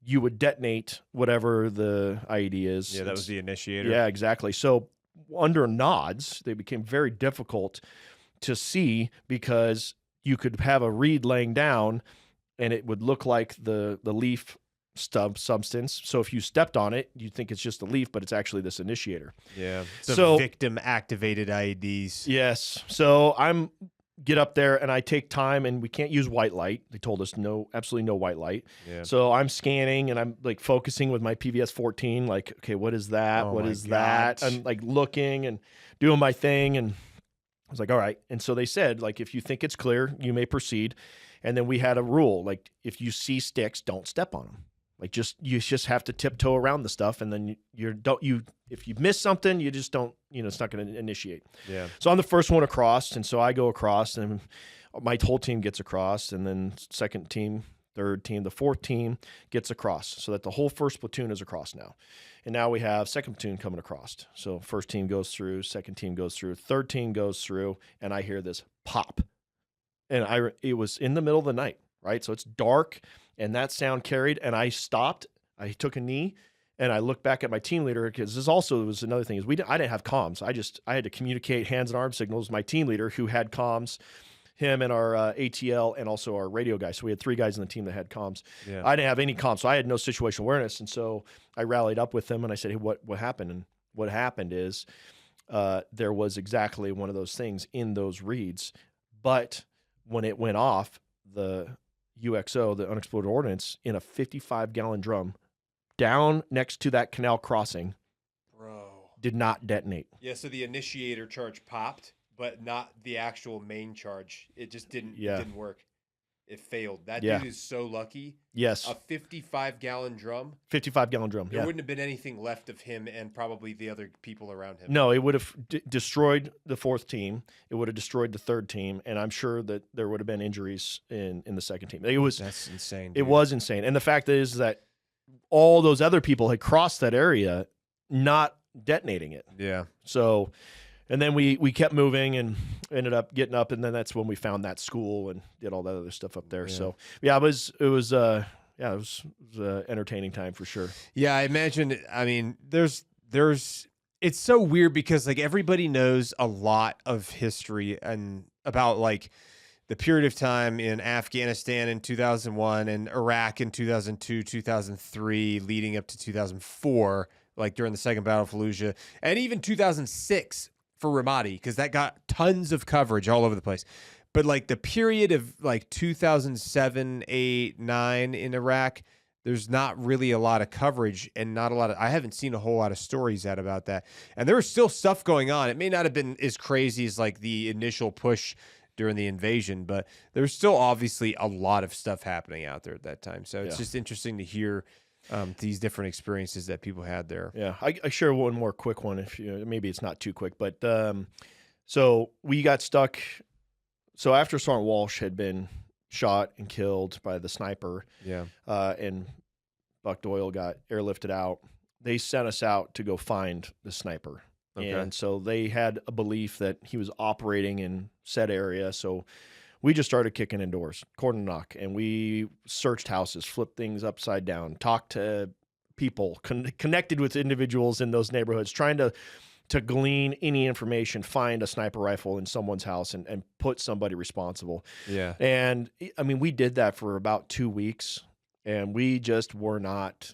you would detonate whatever the IED is. Yeah, that was the initiator. Yeah, exactly. So under nods, they became very difficult to see because you could have a reed laying down and it would look like the leaf substance. So if you stepped on it, you'd think it's just a leaf, but it's actually this initiator. Yeah. So victim activated IEDs. Yes. So I'm get up there and I take time, and we can't use white light. They told us absolutely no white light. Yeah. So I'm scanning and I'm like focusing with my PVS 14, like, okay, what is that? Oh what is God. that? I'm like looking and doing my thing. And I was like, all right. And so they said, like, if you think it's clear, you may proceed. And then we had a rule, like, if you see sticks, don't step on them. Like, you just have to tiptoe around the stuff, and then if you miss something, you just don't, it's not going to initiate. Yeah. So I'm the first one across, and so I go across, and my whole team gets across, and then second team, third team, the fourth team gets across, so that the whole first platoon is across now. And now we have second platoon coming across. So first team goes through, second team goes through, third team goes through, and I hear this pop. And it was in the middle of the night, right? So it's dark, and that sound carried, and I stopped. I took a knee, and I looked back at my team leader, because this also was another thing, is I didn't have comms. I had to communicate hands and arm signals. My team leader, who had comms, him and our ATL and also our radio guy. So we had 3 guys in the team that had comms. Yeah. I didn't have any comms, so I had no situational awareness. And so I rallied up with them, and I said, hey, what happened? And what happened is there was exactly one of those things in those reeds. But when it went off, the UXO, the unexploded ordnance, in a 55-gallon drum down next to that canal crossing, did not detonate. Yeah, so the initiator charge popped, but not the actual main charge. It just didn't work. it failed. That Yeah. dude is so lucky. Yes. A 55-gallon drum. 55-gallon drum. There Yeah. wouldn't have been anything left of him and probably the other people around him. No, it would have destroyed the fourth team. It would have destroyed the third team, and I'm sure that there would have been injuries in the second team. That's insane. It was insane. And the fact is that all those other people had crossed that area, not detonating it. Yeah. So, and then we kept moving and ended up getting up, and then that's when we found that school and did all that other stuff up there. Yeah. So yeah, it was an entertaining time for sure. Yeah, I imagine. I mean, there's. It's so weird because like everybody knows a lot of history and about like the period of time in Afghanistan in 2001 and Iraq in 2002, 2003, leading up to 2004, like during the Second Battle of Fallujah, and even 2006 for Ramadi, because that got tons of coverage all over the place. But like the period of like 2007, 8, 9 in Iraq, there's not really a lot of coverage and not a lot of, I haven't seen a whole lot of stories out about that. And there was still stuff going on. It may not have been as crazy as like the initial push during the invasion, but there's still obviously a lot of stuff happening out there at that time. So it's just interesting to hear these different experiences that people had there. Yeah. I share one more quick one. If maybe it's not too quick, but so we got stuck. So after Sergeant Walsh had been shot and killed by the sniper, and Buck Doyle got airlifted out, they sent us out to go find the sniper. Okay. And so they had a belief that he was operating in said area. So we just started kicking in doors, cordon knock, and we searched houses, flipped things upside down, talked to people, connected with individuals in those neighborhoods, trying to glean any information, find a sniper rifle in someone's house and put somebody responsible. Yeah. And I mean, we did that for about 2 weeks, and we just were not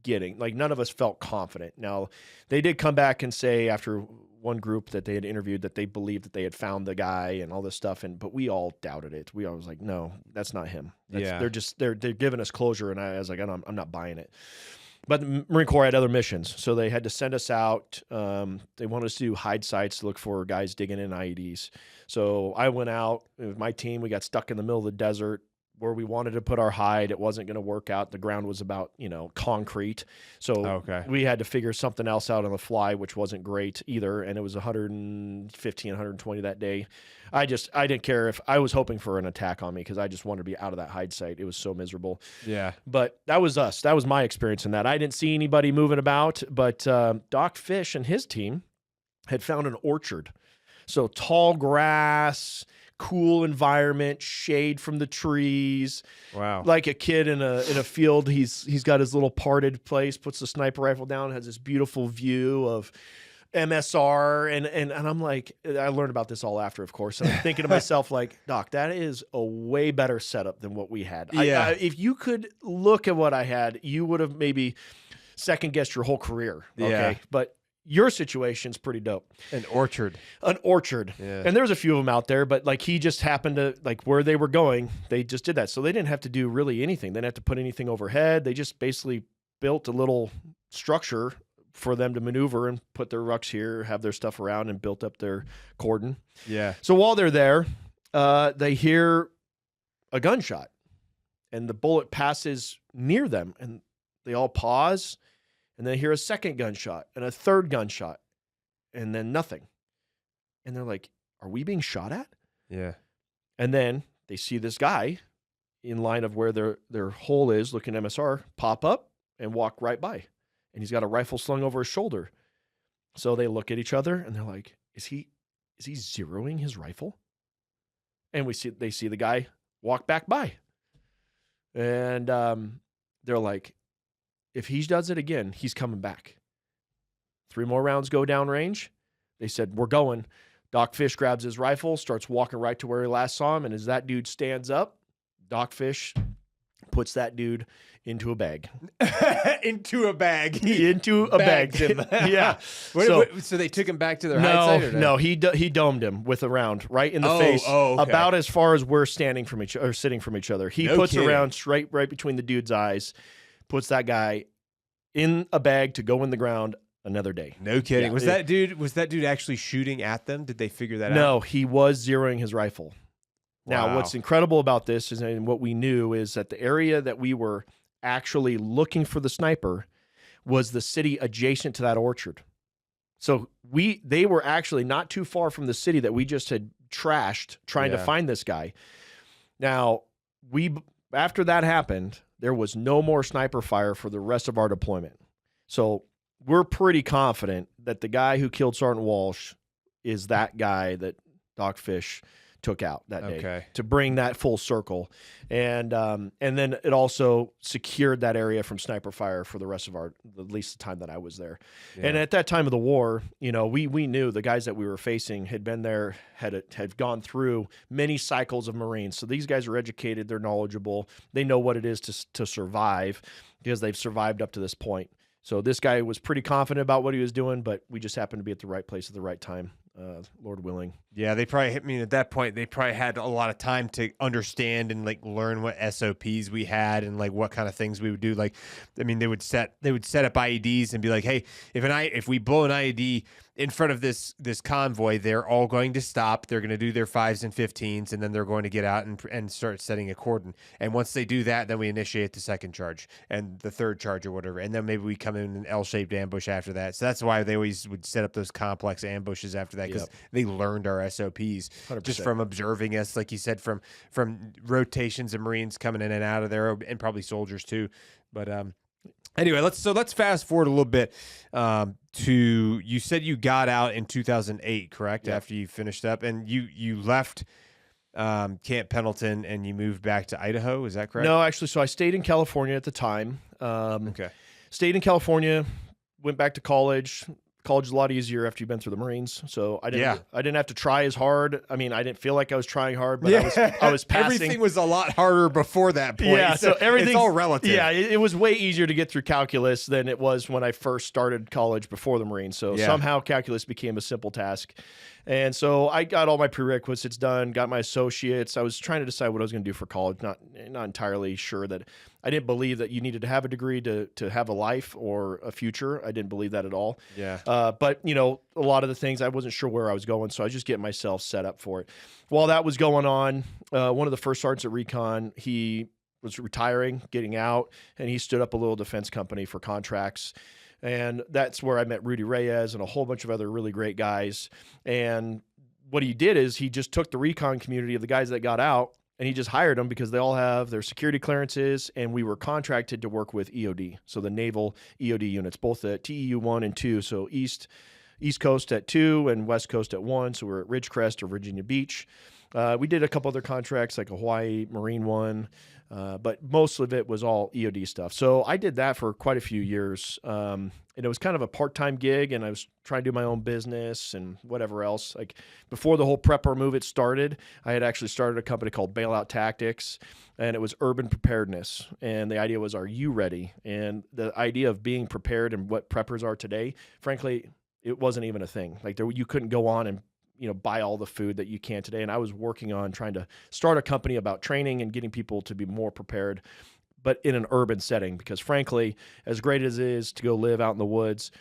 getting, like, none of us felt confident. Now, they did come back and say after one group that they had interviewed that they believed that they had found the guy and all this stuff, but we all doubted it. We all was like, no, that's not him. They're giving us closure, and I was like, I'm not buying it. But the Marine Corps had other missions, so they had to send us out. They wanted us to do hide sites to look for guys digging in IEDs. So I went out with my team. We got stuck in the middle of the desert where we wanted to put our hide. It wasn't going to work out. The ground was about, concrete. So we had to figure something else out on the fly, which wasn't great either. And it was 115, 120 that day. I didn't care if I was hoping for an attack on me because I just wanted to be out of that hide site. It was so miserable. Yeah. But that was us. That was my experience in that. I didn't see anybody moving about, but Doc Fish and his team had found an orchard. So tall grass, cool environment, shade from the trees. Wow. Like a kid in a field, he's got his little parted place, puts the sniper rifle down, has this beautiful view of MSR, and I'm like, I learned about this all after, of course, and I'm thinking to myself, like, Doc, that is a way better setup than what we had. Yeah. If you could look at what I had, you would have maybe second guessed your whole career. Okay. Yeah. But your situation's pretty dope. An orchard. Yeah. And there's a few of them out there, but like he just happened to, like, where they were going, they just did that. So they didn't have to do really anything. They didn't have to put anything overhead. They just basically built a little structure for them to maneuver and put their rucks here, have their stuff around, and built up their cordon. Yeah. So while they're there, they hear a gunshot, and the bullet passes near them, and they all pause, and they hear a second gunshot and a third gunshot, and then nothing. And they're like, are we being shot at? Yeah. And then they see this guy in line of where their hole is, looking at MSR, pop up and walk right by. And he's got a rifle slung over his shoulder. So they look at each other and they're like, is he zeroing his rifle? And they see the guy walk back by. And they're like, if he does it again, he's coming back. 3 more rounds go down range. They said, we're going. Doc Fish grabs his rifle, starts walking right to where he last saw him. And as that dude stands up, Doc Fish puts that dude into a bag. Into a bag. Into a bag. Yeah. So they took him back to their hide site? No, he domed him with a round right in the face, okay. About as far as we're standing from sitting from each other. He puts a round straight right between the dude's eyes, puts that guy in a bag to go in the ground another day. No kidding. Yeah. Was that dude actually shooting at them? Did they figure that out? No, he was zeroing his rifle. Now, what's incredible about this is, and what we knew is that the area that we were actually looking for the sniper was the city adjacent to that orchard. So they were actually not too far from the city that we just had trashed trying to find this guy. Now, after that happened, there was no more sniper fire for the rest of our deployment. So we're pretty confident that the guy who killed Sergeant Walsh is that guy that Doc Fish took out that day to bring that full circle. And then it also secured that area from sniper fire for the rest of at least the time that I was there. Yeah. And at that time of the war, we knew the guys that we were facing had been there, had gone through many cycles of Marines. So these guys are educated, they're knowledgeable, they know what it is to survive because they've survived up to this point. So this guy was pretty confident about what he was doing, but we just happened to be at the right place at the right time. Lord willing. Yeah, they probably hit me at that point. They probably had a lot of time to understand and like learn what SOPs we had and like what kind of things we would do. Like, I mean, they would set up IEDs and be like, hey, if we blow an IED in front of this convoy, they're all going to stop. They're going to do their 5s and 15s, and then they're going to get out and start setting a cordon. And once they do that, then we initiate the second charge and the third charge or whatever. And then maybe we come in an L-shaped ambush after that. So that's why they always would set up those complex ambushes after that, because they learned our SOPs 100%. Just from observing us, like you said, from rotations of Marines coming in and out of there, and probably soldiers too. But anyway, let's fast forward a little bit to, you said you got out in 2008, correct? Yep. After you finished up, and you left Camp Pendleton and you moved back to Idaho. Is that correct? No, actually, so I stayed in California at the time. Stayed in California, went back to college. College is a lot easier after you've been through the Marines, so I didn't have to try as hard. I mean, I didn't feel like I was trying hard, but I was passing. Everything was a lot harder before that point. Yeah, so everything's all relative. Yeah, it was way easier to get through calculus than it was when I first started college before the Marines. So somehow calculus became a simple task. And so I got all my prerequisites done, got my associates. I was trying to decide what I was going to do for college, not entirely sure that I didn't believe that you needed to have a degree to have a life or a future. I didn't believe that at all. Yeah. But, a lot of the things, I wasn't sure where I was going, so I was just getting myself set up for it. While that was going on, one of the first sergeants at Recon, he was retiring, getting out, and he stood up a little defense company for contracts. And that's where I met Rudy Reyes and a whole bunch of other really great guys. And what he did is he just took the Recon community of the guys that got out, and he just hired them because they all have their security clearances, and we were contracted to work with EOD, so the naval EOD units, both at TEU 1 and 2, so East Coast at 2 and West Coast at 1, so we're at Ridgecrest or Virginia Beach. We did a couple other contracts like a Hawaii Marine one, but most of it was all EOD stuff. So I did that for quite a few years. And it was kind of a part-time gig, and I was trying to do my own business and whatever else. Like before the whole prepper movement started, I had actually started a company called Bailout Tactics, and it was urban preparedness. And the idea was, are you ready? And the idea of being prepared and what preppers are today, frankly, it wasn't even a thing. Like you couldn't go on and buy all the food that you can today. And I was working on trying to start a company about training and getting people to be more prepared, but in an urban setting, because frankly, as great as it is to go live out in the woods,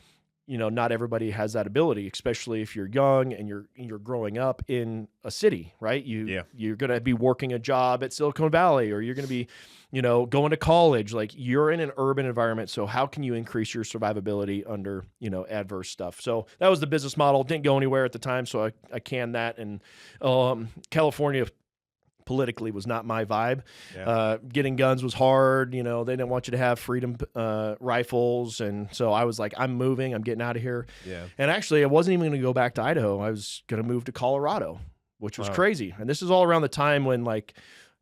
not everybody has that ability, especially if you're young and you're growing up in a city, right? You're going to be working a job at Silicon Valley, or you're going to be, going to college. Like you're in an urban environment. So how can you increase your survivability under, adverse stuff? So that was the business model. Didn't go anywhere at the time. So I canned that. And California politically was not my vibe. Yeah. Getting guns was hard. They didn't want you to have freedom rifles. And so I was like, I'm moving, I'm getting out of here. Yeah. And actually I wasn't even going to go back to Idaho. I was going to move to Colorado, which was crazy. And this is all around the time when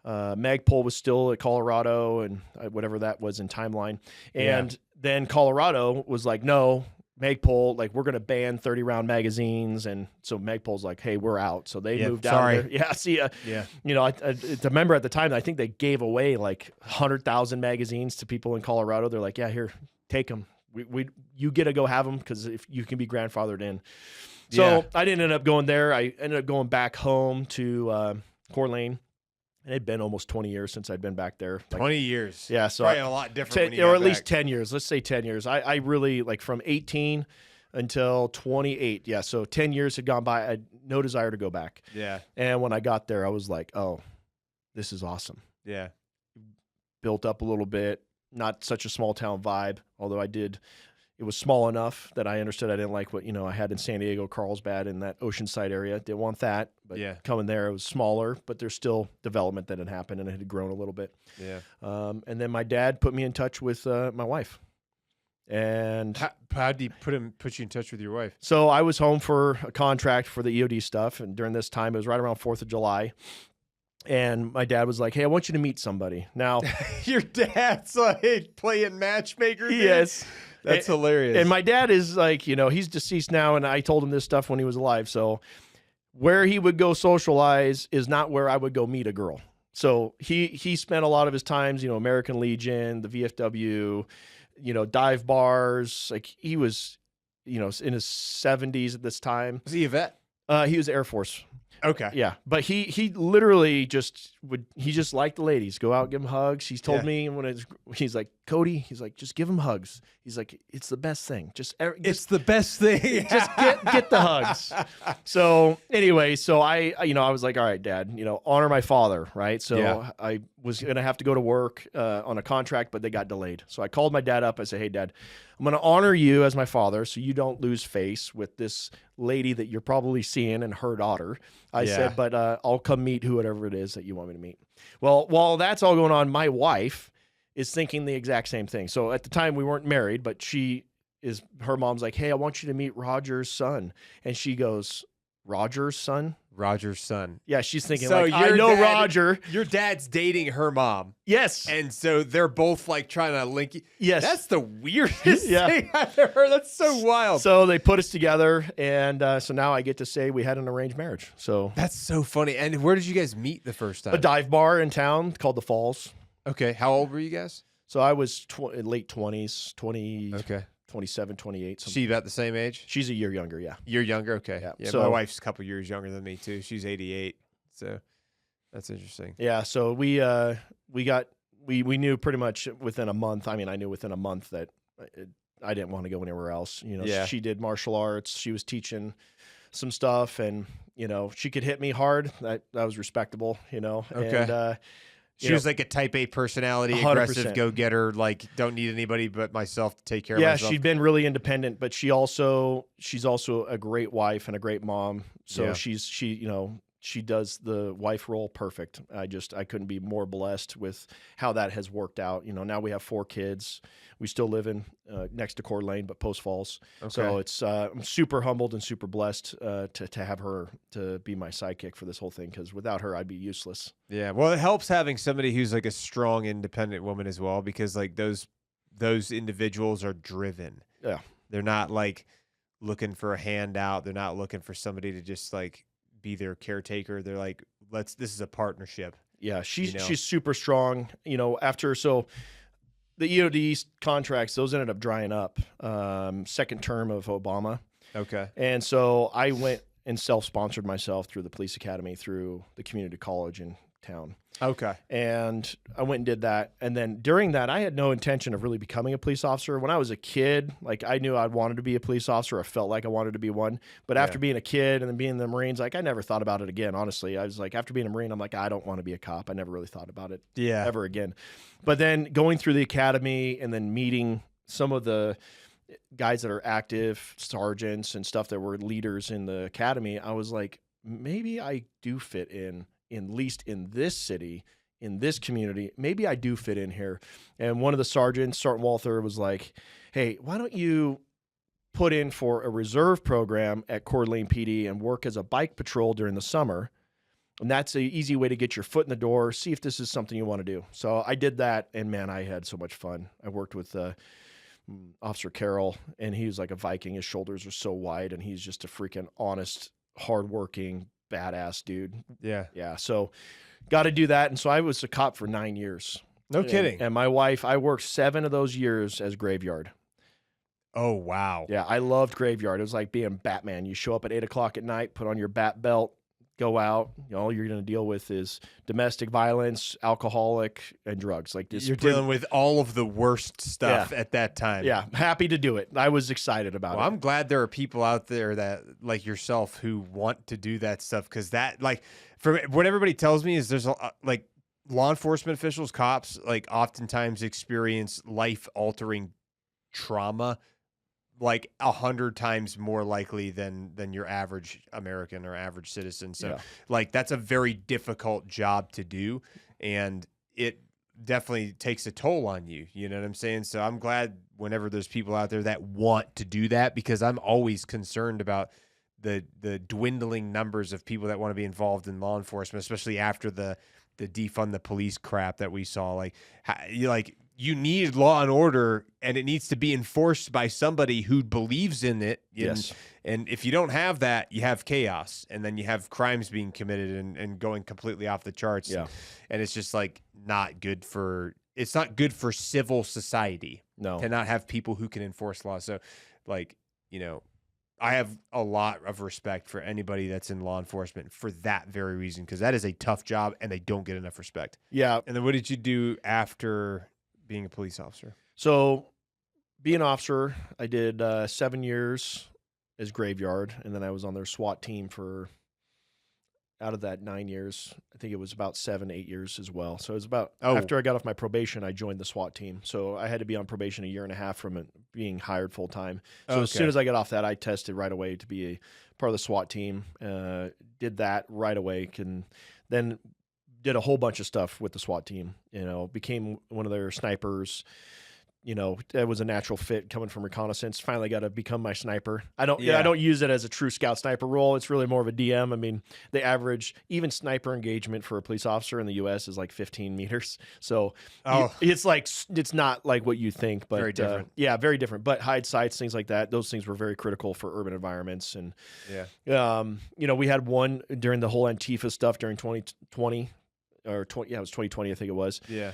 Magpul was still at Colorado and whatever that was in timeline. And then Colorado was like, no, Magpul, we're going to ban 30-round magazines. And so Magpul's like, hey, we're out. So they moved out there. Yeah, see, I remember at the time, I think they gave away 100,000 magazines to people in Colorado. They're like, yeah, here, take them. You get to go have them because if you can be grandfathered in. So I didn't end up going there. I ended up going back home to Coeur d'Alene. It had been almost 20 years since I'd been back there. 20 years. Yeah. So probably a lot different. Or at least 10 years. Let's say 10 years. I really, from 18 until 28. Yeah, so 10 years had gone by. I had no desire to go back. Yeah. And when I got there, I was like, oh, this is awesome. Yeah. Built up a little bit, not such a small town vibe, although it was small enough that I understood I didn't like what, I had in San Diego, Carlsbad, in that Oceanside area. Didn't want that, but coming there, it was smaller, but there's still development that had happened and it had grown a little bit. Yeah. And then my dad put me in touch with my wife. And how did he put you in touch with your wife? So I was home for a contract for the EOD stuff. And during this time, it was right around 4th of July. And my dad was like, hey, I want you to meet somebody. Now, your dad's like playing matchmaker. Yes. That's hilarious. And my dad is like, he's deceased now. And I told him this stuff when he was alive. So where he would go socialize is not where I would go meet a girl. So he spent a lot of his times, American Legion, the VFW, dive bars. Like he was, in his 70s at this time. Was he a vet? He was Air Force. Okay. Yeah. But he literally he just liked the ladies. Go out, give them hugs. He's told me he's like, Cody, he's like, just give them hugs. He's like, it's the best thing. It's the best thing. Just get the hugs. So anyway, I was like, all right, Dad, honor my father. Right. So I was going to have to go to work on a contract, but they got delayed. So I called my dad up. I said, hey, Dad, I'm going to honor you as my father so you don't lose face with this lady that you're probably seeing and her daughter. I said, but I'll come meet whoever it is that you want me to meet. Well, while that's all going on, my wife is thinking the exact same thing. So at the time we weren't married, but her mom's like, hey, I want you to meet Roger's son. And she goes, Roger's son? Roger's son. Yeah, she's thinking, so I know Roger. Your dad's dating her mom. Yes. And so they're both like trying to link you. Yes. That's the weirdest thing I've ever heard. That's so wild. So they put us together. And so now I get to say we had an arranged marriage. So that's so funny. And where did you guys meet the first time? A dive bar in town called The Falls. Okay. How old were you guys? So I was late 20s, 20. Okay. 27, 28. She about the same age? She's a year younger, yeah. You're younger? Okay. Yeah. So my wife's a couple years younger than me, too. She's 88. So that's interesting. Yeah. So we knew pretty much within a month. I mean, I knew within a month that I didn't want to go anywhere else. She did martial arts. She was teaching some stuff and, she could hit me hard. That was respectable, Okay. And, she was like a type A personality, 100%. aggressive, go-getter, like don't need anybody but myself to take care of myself. Yeah, she'd been really independent, but she's also a great wife and a great mom. So she does the wife role perfect. I couldn't be more blessed with how that has worked out. Now we have 4 kids. We still live in next to Coeur d'Alene, but Post Falls. Okay. So it's I'm super humbled and super blessed to have her to be my sidekick for this whole thing, because without her, I'd be useless. Yeah, well, it helps having somebody who's like a strong, independent woman as well, because like those individuals are driven. Yeah, they're not like looking for a handout. They're not looking for somebody to just like be their caretaker. They're like, this is a partnership. Yeah, she's super strong. The EOD contracts, those ended up drying up. Second term of Obama. Okay. And so I went and self-sponsored myself through the police academy, through the community college in town. Okay. And I went and did that. And then during that, I had no intention of really becoming a police officer. When I was a kid, like I knew I wanted to be a police officer. I felt like I wanted to be one. But after being a kid and then being in the Marines, like I never thought about it again, honestly. I was like, after being a Marine, I'm like, I don't want to be a cop. I never really thought about it ever again. But then going through the academy and then meeting some of the guys that are active, sergeants and stuff that were leaders in the academy, I was like, maybe I do fit in least in this city, in this community. Maybe I do fit in here. And one of the sergeants, Sergeant Walther, was like, hey, why don't you put in for a reserve program at Coeur d'Alene PD and work as a bike patrol during the summer? And that's an easy way to get your foot in the door, see if this is something you want to do. So I did that, and man, I had so much fun. I worked with Officer Carroll, and he was like a Viking. His shoulders are so wide, and he's just a freaking honest, hardworking, badass dude. Yeah. So got to do that. And so I was a cop for 9 years. No kidding. And my wife, I worked 7 of those years as graveyard. Oh, wow. Yeah. I loved graveyard. It was like being Batman. You show up at 8 o'clock at night, put on your bat belt, go out, all you're going to deal with is domestic violence, alcoholic, and drugs. Like this, You're dealing with all of the worst stuff at that time. Yeah, happy to do it. I was excited about it. I'm glad there are people out there that like yourself who want to do that stuff, because that, like, from what everybody tells me is there's like law enforcement officials, cops, like oftentimes experience life-altering trauma like 100 times more likely than your average American or average citizen. So like that's a very difficult job to do, and it definitely takes a toll on you. You know what I'm saying? So I'm glad whenever there's people out there that want to do that, because I'm always concerned about the dwindling numbers of people that want to be involved in law enforcement, especially after the defund the police crap that we saw. Like you need law and order, and it needs to be enforced by somebody who believes in it. Yes. And if you don't have that, you have chaos, and then you have crimes being committed and going completely off the charts. Yeah. And it's just like it's not good for civil society to not have people who can enforce law. So like, you know, I have a lot of respect for anybody that's in law enforcement for that very reason, because that is a tough job and they don't get enough respect. Yeah. And then what did you do after being a police officer? So being an officer, I did 7 years as graveyard, and then I was on their SWAT team for, out of that 9 years, I think it was about 7-8 years as well. So it was about, after I got off my probation, I joined the SWAT team. So I had to be on probation 1.5 years from it being hired full time. So as soon as I got off that, I tested right away to be a part of the SWAT team. Did that right away, and then did a whole bunch of stuff with the SWAT team. You know, became one of their snipers. You know, that was a natural fit coming from reconnaissance. Finally got to become my sniper. I don't use it as a true scout sniper role. It's really more of a DM. I mean, the average, even sniper engagement for a police officer in the U.S. is like 15 meters. So it's not like what you think, but very different. Very different. But hide sights, things like that, those things were very critical for urban environments. And, you know, we had one during the whole Antifa stuff during 2020. Or it was 2020, I think it was. Yeah.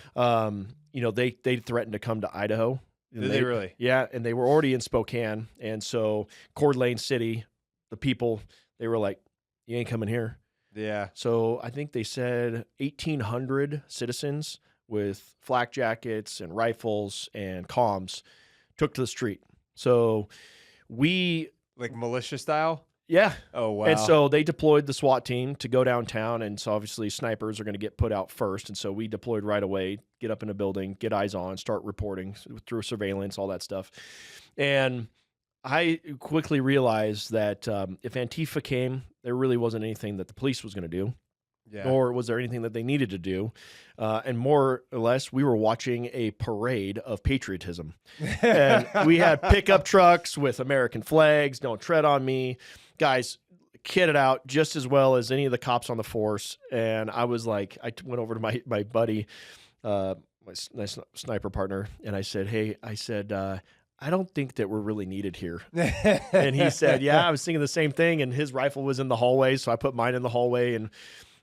You know, they threatened to come to Idaho. Did they really? Yeah, and they were already in Spokane, and so Coeur d'Alene City, the people, they were like, "You ain't coming here." Yeah. So I think they said 1,800 citizens with flak jackets and rifles and comms took to the street. So we like militia style. Yeah. Oh, wow. And so they deployed the SWAT team to go downtown, and so obviously snipers are going to get put out first, and so we deployed right away, get up in a building, get eyes on, start reporting through surveillance, all that stuff. And I quickly realized that if Antifa came, there really wasn't anything that the police was going to do. Yeah. Nor was there anything that they needed to do. And more or less, we were watching a parade of patriotism. And we had pickup trucks with American flags, "Don't tread on me." Guys kitted out just as well as any of the cops on the force. And I was like, I went over to my buddy, my sniper partner, and I said, "Hey," I said, "I don't think that we're really needed here." And he said, "Yeah, I was thinking the same thing." And his rifle was in the hallway, so I put mine in the hallway, and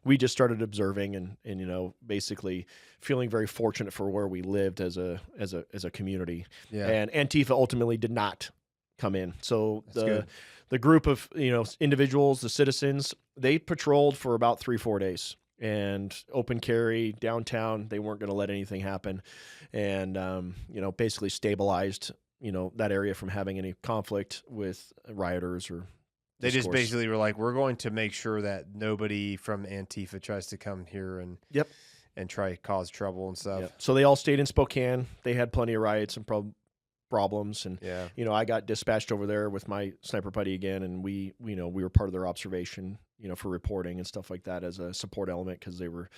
we just started observing and you know, basically feeling very fortunate for where we lived as a community. Yeah. And Antifa ultimately did not come in. So the group of, you know, individuals, the citizens, they patrolled for about 3-4 days and open carry downtown. They weren't going to let anything happen, and you know, basically stabilized, you know, that area from having any conflict with rioters or. They just basically were like, we're going to make sure that nobody from Antifa tries to come here and try to cause trouble and stuff. Yep. So they all stayed in Spokane. They had plenty of riots and problems. And, you know, I got dispatched over there with my sniper buddy again. And we were part of their observation, you know, for reporting and stuff like that as a support element, because they were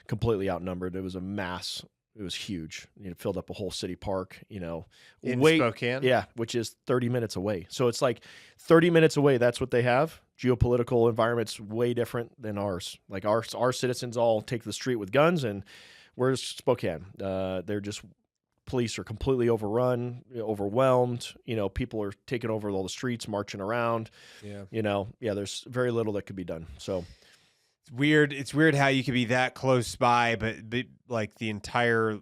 completely outnumbered. It was a mass. It was huge. It filled up a whole city park, you know. In Spokane? Yeah, which is 30 minutes away. So it's like 30 minutes away. That's what they have. Geopolitical environment's way different than ours. Like our citizens all take the street with guns, and where's Spokane? They're just, police are completely overrun, overwhelmed. You know, people are taking over all the streets, marching around. Yeah. You know, there's very little that could be done. So it's weird how you could be that close by, but like the entire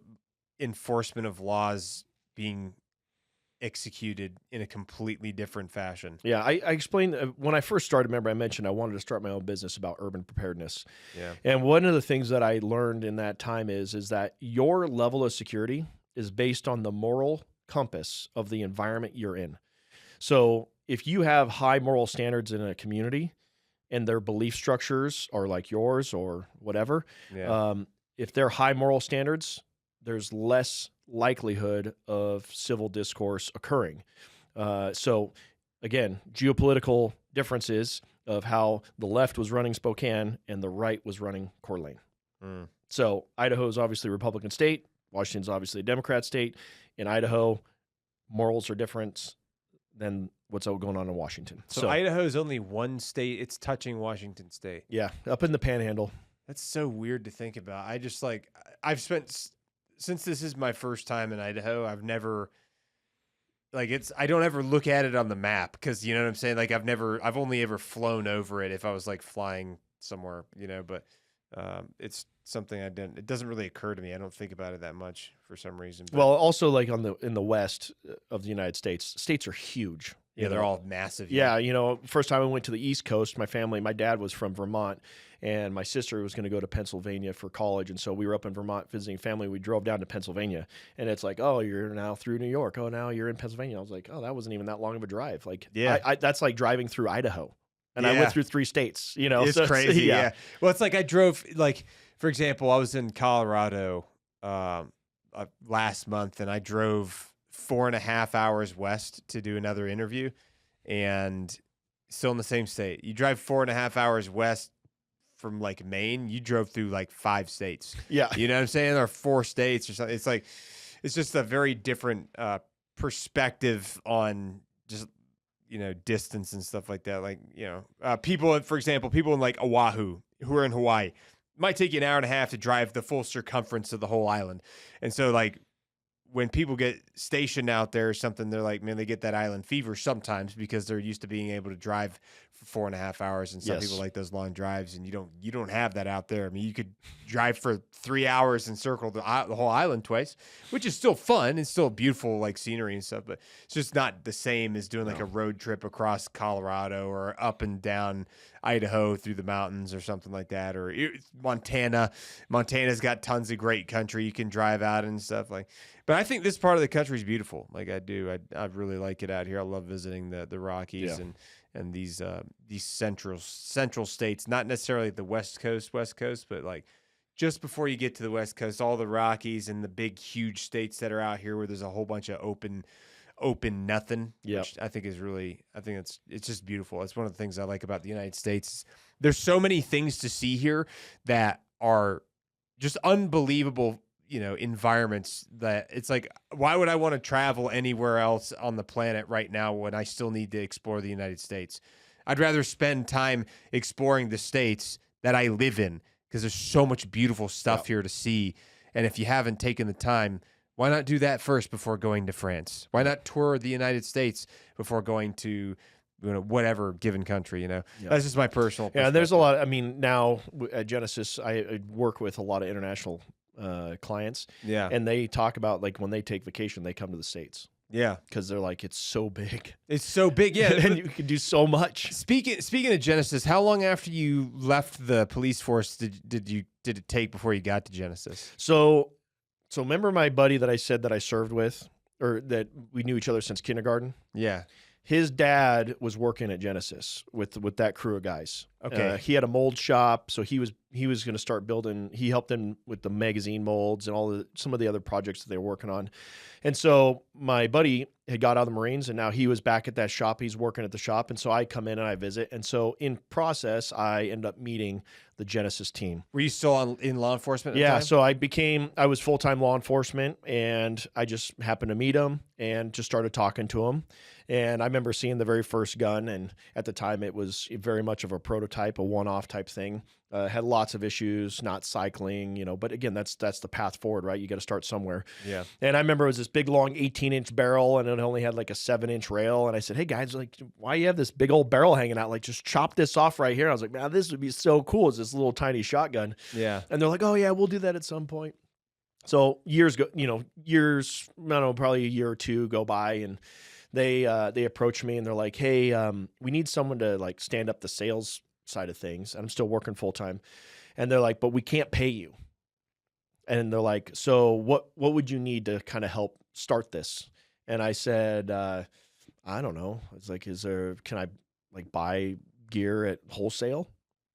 enforcement of laws being executed in a completely different fashion. Yeah, I explained when I first started. Remember, I mentioned I wanted to start my own business about urban preparedness. Yeah. And one of the things that I learned in that time is that your level of security is based on the moral compass of the environment you're in. So if you have high moral standards in a community and their belief structures are like yours or whatever, if they're high moral standards, there's less likelihood of civil discourse occurring. So again, geopolitical differences of how the left was running Spokane and the right was running Coeur d'Alene. So Idaho is obviously a Republican state. Washington's obviously a Democrat state. In Idaho, morals are different than what's going on in Washington. So Idaho is only one state. It's touching Washington state. Yeah, up in the Panhandle. That's so weird to think about. I just I've spent, since this is my first time in Idaho, I've never, I don't ever look at it on the map because, you know what I'm saying? Like I've only ever flown over it if I was like flying somewhere, but it's something it doesn't really occur to me. I don't think about it that much for some reason. But, well, also like in the west of the United States, states are huge. Yeah, they're all massive. Yeah, first time I went to the East Coast, my dad was from Vermont, and my sister was going to go to Pennsylvania for college, and so we were up in Vermont visiting family. We drove down to Pennsylvania, and it's like, oh, you're now through New York. Oh, now you're in Pennsylvania. I was like, oh, that wasn't even that long of a drive. Like, yeah, that's like driving through Idaho, and I went through 3 states. It's so crazy. Yeah. Well, it's like I drove, for example, I was in Colorado last month, and I drove 4.5 hours west to do another interview, and still in the same state. You drive 4.5 hours west from like Maine, you drove through like 5 states. Yeah. You know what I'm saying? Or 4 states or something. It's just a very different perspective on just, distance and stuff like that. People, for example, people in like Oahu who are in Hawaii, it might take you an hour and a half to drive the full circumference of the whole island. And so when people get stationed out there or something, they're like, man, they get that island fever sometimes because they're used to being able to drive for 4.5 hours. And some people like those long drives, and you don't have that out there. I mean, you could drive for 3 hours and circle the whole island twice, which is still fun. It's still beautiful, scenery and stuff, but it's just not the same as doing a road trip across Colorado or up and down Idaho through the mountains or something like that, or Montana. Montana's got tons of great country you can drive out and stuff But I think this part of the country is beautiful. I really like it out here. I love visiting the Rockies and these central states, not necessarily the West Coast, but just before you get to the West Coast, all the Rockies and the big, huge states that are out here where there's a whole bunch of open nothing, which I think it's just beautiful. It's one of the things I like about the United States. There's so many things to see here that are just unbelievable, environments that it's like, why would I want to travel anywhere else on the planet right now when I still need to explore the United States? I'd rather spend time exploring the states that I live in because there's so much beautiful stuff here to see. And if you haven't taken the time, why not do that first before going to France? Why not tour the United States before going to whatever given country? That's just my personal perspective. Yeah, there's a lot. I mean, now at Genesis, I work with a lot of international clients. Yeah. And they talk about when they take vacation, they come to the States. Yeah. Because they're like, it's so big. It's so big, yeah. And you can do so much. Speaking of Genesis, how long after you left the police force did it take before you got to Genesis? So remember my buddy that I said that I served with, or that we knew each other since kindergarten? Yeah. His dad was working at Genesis with that crew of guys. Okay. He had a mold shop, so he was going to start building. He helped them with the magazine molds and some of the other projects that they were working on. And so my buddy had got out of the Marines, and now he was back at that shop. He's working at the shop, and so I come in and I visit. And so in process, I end up meeting the Genesis team. Were you still in law enforcement at the Yeah, time? so I was full-time law enforcement, and I just happened to meet him and just started talking to him. And I remember seeing the very first gun, and at the time it was very much of a prototype, a one-off type thing. Had lots of issues, not cycling, but again, that's the path forward, right? You got to start somewhere. Yeah. And I remember it was this big, long 18-inch barrel, and it only had a 7-inch rail. And I said, hey guys, why you have this big old barrel hanging out? Just chop this off right here. And I was like, man, this would be so cool. It's this little tiny shotgun. Yeah. And they're like, oh yeah, we'll do that at some point. So years go, years, I don't know, probably a year or two go by, and they approach me and they're like, "Hey, we need someone to like stand up the sales side of things." And I'm still working full time, and they're like, "But we can't pay you." And they're like, "So what would you need to kind of help start this?" And I said, "I don't know." It's like, can I like buy gear at wholesale?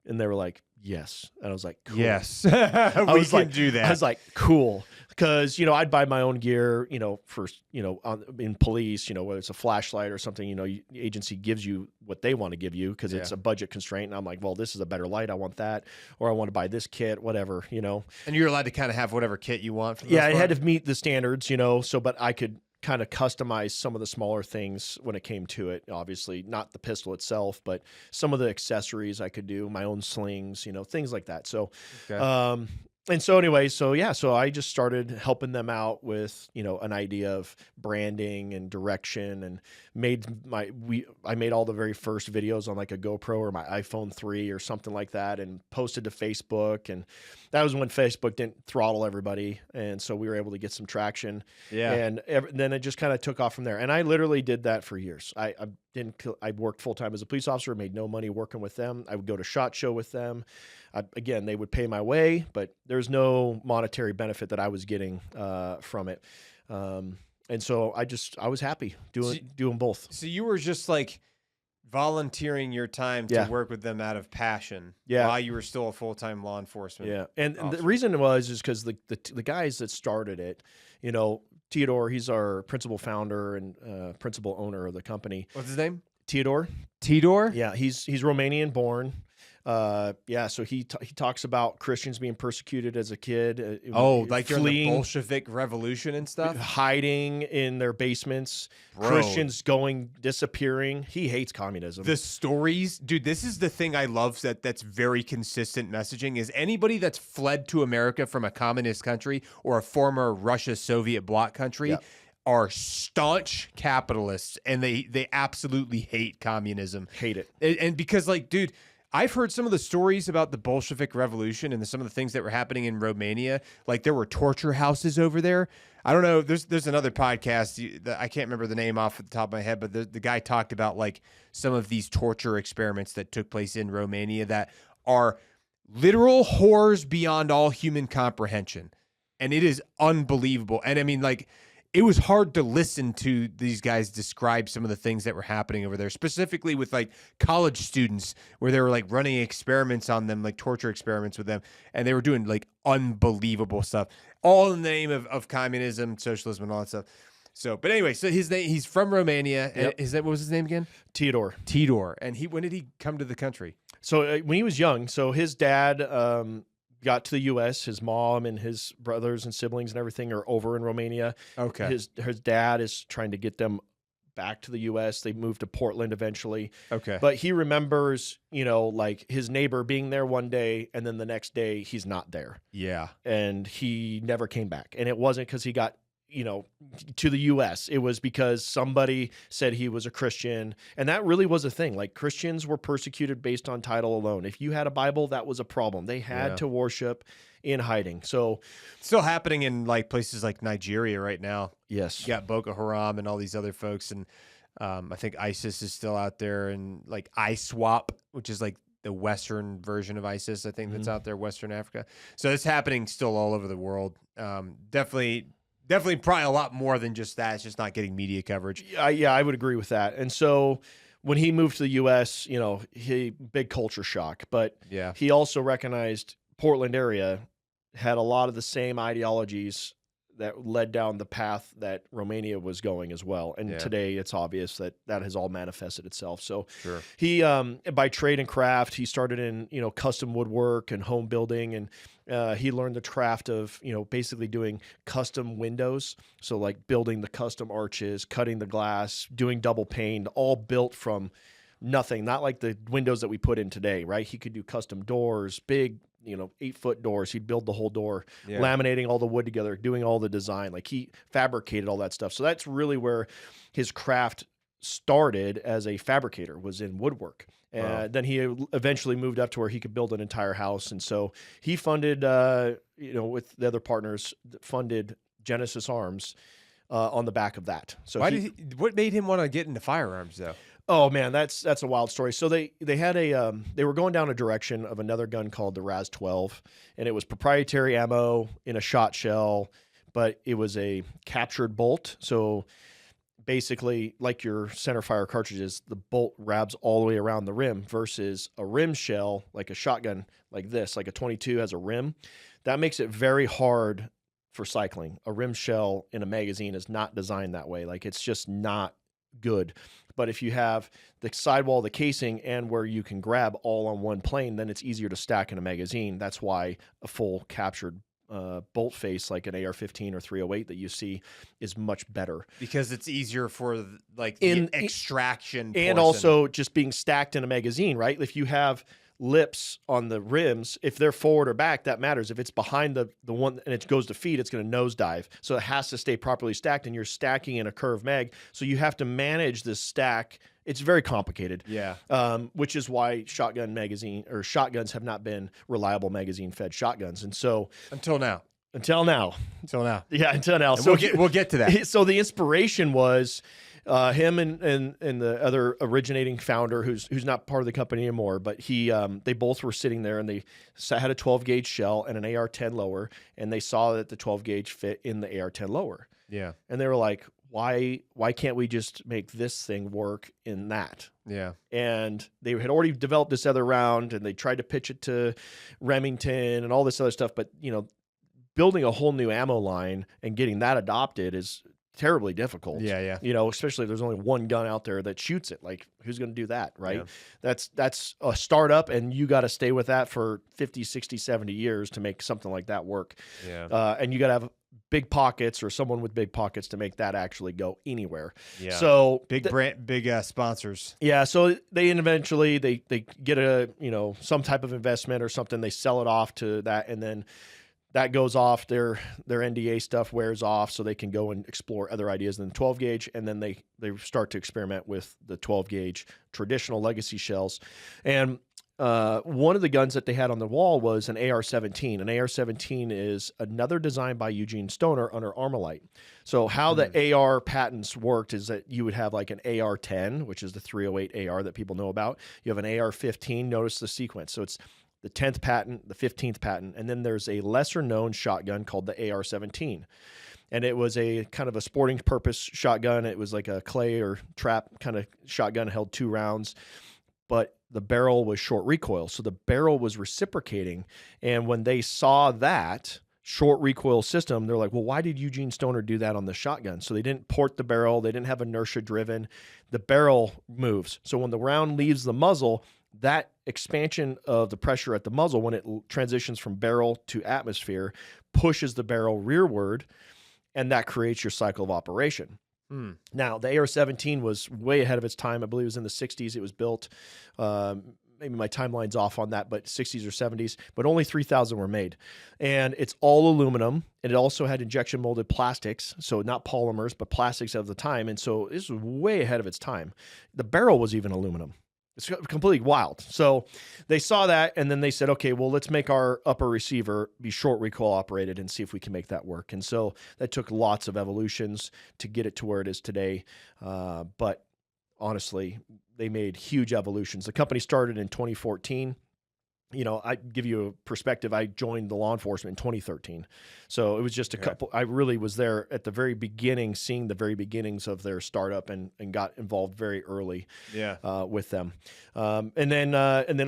And they were like, "Yes." And I was like, "Cool." Yes, we can do that. I was like, "Cool." Because, I'd buy my own gear, for, in police, whether it's a flashlight or something, the agency gives you what they want to give you because it's a budget constraint. And I'm like, well, this is a better light. I want that. Or I want to buy this kit, whatever, And you're allowed to kind of have whatever kit you want. Yeah, I had to meet the standards, but I could kind of customize some of the smaller things when it came to it. Obviously, not the pistol itself, but some of the accessories I could do, my own slings, things like that. So, Okay. and so anyway, so I just started helping them out with, an idea of branding and direction, and I made all the very first videos on like a GoPro or my iPhone 3 or something like that, and posted to Facebook. And that was when Facebook didn't throttle everybody. And so we were able to get some traction. Yeah. And then it just kind of took off from there. And I literally did that for years. I worked full time as a police officer, made no money working with them. I would go to SHOT Show with them. Again, they would pay my way, but there's no monetary benefit that I was getting from it. And so I was happy doing both. So you were just like volunteering your time to work with them out of passion while you were still a full-time law enforcement. Yeah. And the reason is because the guys that started it, Theodore, he's our principal founder and principal owner of the company. What's his name? Theodore. Yeah. He's Romanian born. So he talks about Christians being persecuted as a kid. Like during the Bolshevik Revolution and stuff? Hiding in their basements. Bro. Christians disappearing. He hates communism. The stories, dude, this is the thing I love that's very consistent messaging is anybody that's fled to America from a communist country or a former Russia Soviet bloc country are staunch capitalists, and they absolutely hate communism. Hate it. And because like, dude, I've heard some of the stories about the Bolshevik Revolution and some of the things that were happening in Romania. Like there were torture houses over there. I don't know. There's another podcast that I can't remember the name off the top of my head, but the guy talked about like some of these torture experiments that took place in Romania that are literal horrors beyond all human comprehension. And it is unbelievable. And I mean, like, it was hard to listen to these guys describe some of the things that were happening over there, specifically with like college students where they were like running experiments on them, like torture experiments with them. And they were doing like unbelievable stuff, all in the name of communism, socialism, and all that stuff. So, but anyway, so he's from Romania. Yep. What was his name again? Theodore. And when did he come to the country? So when he was young, so his dad, got to the U.S. His mom and his brothers and siblings and everything are over in Romania. Okay. His dad is trying to get them back to the U.S. They moved to Portland eventually. Okay. But he remembers, like his neighbor being there one day and then the next day he's not there. Yeah. And he never came back. And it wasn't because he got to the U.S. It was because somebody said he was a Christian. And that really was a thing. Like Christians were persecuted based on title alone. If you had a Bible, that was a problem. They had to worship in hiding. So still happening in like places like Nigeria right now. Yes. You got Boko Haram and all these other folks. And I think ISIS is still out there, and like ISWAP, which is like the Western version of ISIS, I think that's out there, Western Africa. So it's happening still all over the world. Definitely probably a lot more than just that. It's just not getting media coverage. Yeah, I would agree with that. And so when he moved to the U.S., he big culture shock. But he also recognized Portland area had a lot of the same ideologies that led down the path that Romania was going as well. And today it's obvious that has all manifested itself. So he, by trade and craft, he started in, custom woodwork and home building. And he learned the craft of, basically doing custom windows. So like building the custom arches, cutting the glass, doing double pane, all built from nothing, not like the windows that we put in today, right? He could do custom doors, big, 8-foot doors. He'd build the whole door, laminating all the wood together, doing all the design. Like he fabricated all that stuff. So that's really where his craft started as a fabricator, was in woodwork. And Wow. then he eventually moved up to where he could build an entire house. And so he funded, with the other partners, funded Genesis Arms on the back of that. So What made him want to get into firearms though? oh man, that's a wild story. So they had they were going down a direction of another gun called the Raz 12, and it was proprietary ammo in a shot shell, but it was a captured bolt. So basically, like your center fire cartridges, the bolt wraps all the way around the rim versus a rim shell, like a shotgun, like this, like a 22 has a rim. That makes it very hard for cycling. A rim shell in a magazine is not designed that way. Like it's just not good. But if you have the sidewall, the casing, and where you can grab all on one plane, then it's easier to stack in a magazine. That's why a full captured bolt face like an AR-15 or 308 that you see is much better. Because it's easier for like the extraction and portion. also just being stacked in a magazine, right? If you have lips on the rims, if they're forward or back, that matters. If it's behind the one and it goes to feed, it's going to nosedive. So it has to stay properly stacked, and you're stacking in a curved mag. So you have to manage this stack. It's very complicated. Yeah. Which is why shotguns have not been reliable magazine fed shotguns. And so Until now. Yeah, until now. And So we'll get to that. So the inspiration was him and the other originating founder, who's not part of the company anymore, but they both were sitting there, and they had a 12 gauge shell and an AR-10 lower, and they saw that the 12 gauge fit in the AR-10 lower. Yeah. And they were like, why can't we just make this thing work in that? Yeah. And they had already developed this other round, and they tried to pitch it to Remington and all this other stuff, but building a whole new ammo line and getting that adopted is terribly difficult. Yeah. Especially if there's only one gun out there that shoots it. Like, who's going to do that, right? Yeah. That's a startup, and you got to stay with that for 50, 60, 70 years to make something like that work. Yeah. And you got to have big pockets or someone with big pockets to make that actually go anywhere. Yeah. So big sponsors. Yeah. So they eventually they get some type of investment or something. They sell it off to that, and then that goes off, their NDA stuff wears off, so they can go and explore other ideas than the 12 gauge. And then they start to experiment with the 12 gauge traditional legacy shells. And one of the guns that they had on the wall was an AR-17. An AR-17 is another design by Eugene Stoner under Armalite. So how the AR patents worked is that you would have like an AR-10, which is the 308 AR that people know about. You have an AR-15. Notice the sequence. So it's the 10th patent, the 15th patent, and then there's a lesser known shotgun called the AR-17. And it was a kind of a sporting purpose shotgun. It was like a clay or trap kind of shotgun, held 2 rounds, but the barrel was short recoil. So the barrel was reciprocating. And when they saw that short recoil system, they're like, well, why did Eugene Stoner do that on the shotgun? So they didn't port the barrel. They didn't have inertia driven. The barrel moves. So when the round leaves the muzzle, that expansion of the pressure at the muzzle, when it transitions from barrel to atmosphere, pushes the barrel rearward, and that creates your cycle of operation. Now, the AR-17 was way ahead of its time. I believe it was in the 60s. It was built. Maybe my timeline's off on that, but 60s or 70s, but only 3,000 were made. And it's all aluminum. And it also had injection molded plastics. So not polymers, but plastics of the time. And so this was way ahead of its time. The barrel was even aluminum. It's completely wild. So they saw that, and then they said, okay, well, let's make our upper receiver be short recoil operated and see if we can make that work. And so that took lots of evolutions to get it to where it is today. But honestly, they made huge evolutions. The company started in 2014. I give you a perspective. I joined the law enforcement in 2013. So it was just a couple. I really was there at the very beginning, seeing the very beginnings of their startup, and got involved very early with them. And then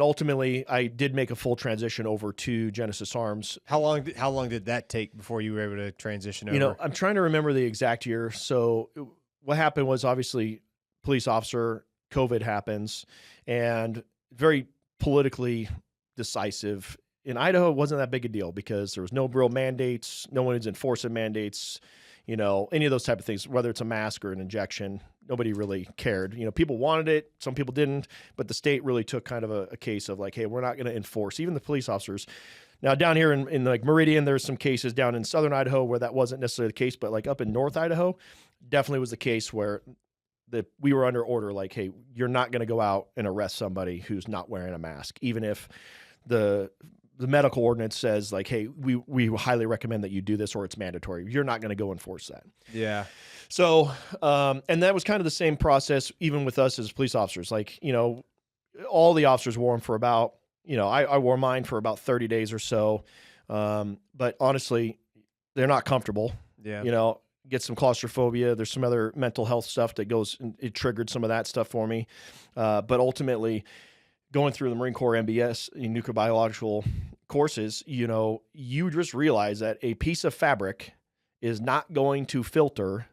ultimately, I did make a full transition over to Genesis Arms. How long did that take before you were able to transition over? I'm trying to remember the exact year. So what happened was, obviously, police officer, COVID happens, and very politically decisive. In Idaho, it wasn't that big a deal because there was no real mandates. No one was enforcing mandates, any of those type of things, whether it's a mask or an injection. Nobody really cared. People wanted it. Some people didn't, but the state really took kind of a case of like, hey, we're not going to enforce, even the police officers. Now down here in like Meridian, there's some cases down in southern Idaho where that wasn't necessarily the case, but like up in North Idaho, definitely was the case where we were under order, like, hey, you're not going to go out and arrest somebody who's not wearing a mask, even if the medical ordinance says, like, hey, we highly recommend that you do this or it's mandatory. You're not going to go enforce that. Yeah. So, and that was kind of the same process even with us as police officers. Like, all the officers wore them for about, I wore mine for about 30 days or so. But honestly, they're not comfortable. Yeah. Get some claustrophobia. There's some other mental health stuff that goes, and it triggered some of that stuff for me. But ultimately, going through the Marine Corps MBS, nuclear biological courses, you just realize that a piece of fabric is not going to filter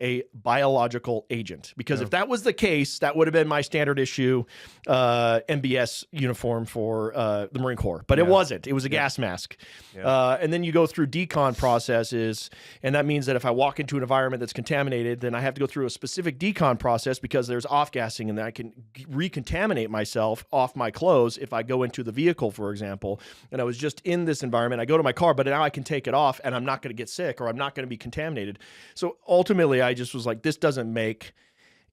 a biological agent, because if that was the case, that would have been my standard issue MBS uniform for the Marine Corps, but it wasn't. It was a gas mask. And then you go through decon processes, and that means that if I walk into an environment that's contaminated, then I have to go through a specific decon process because there's off-gassing, and then I can recontaminate myself off my clothes if I go into the vehicle, for example, and I was just in this environment. I go to my car, but now I can take it off, and I'm not going to get sick, or I'm not going to be contaminated. So ultimately, I just was like, this doesn't make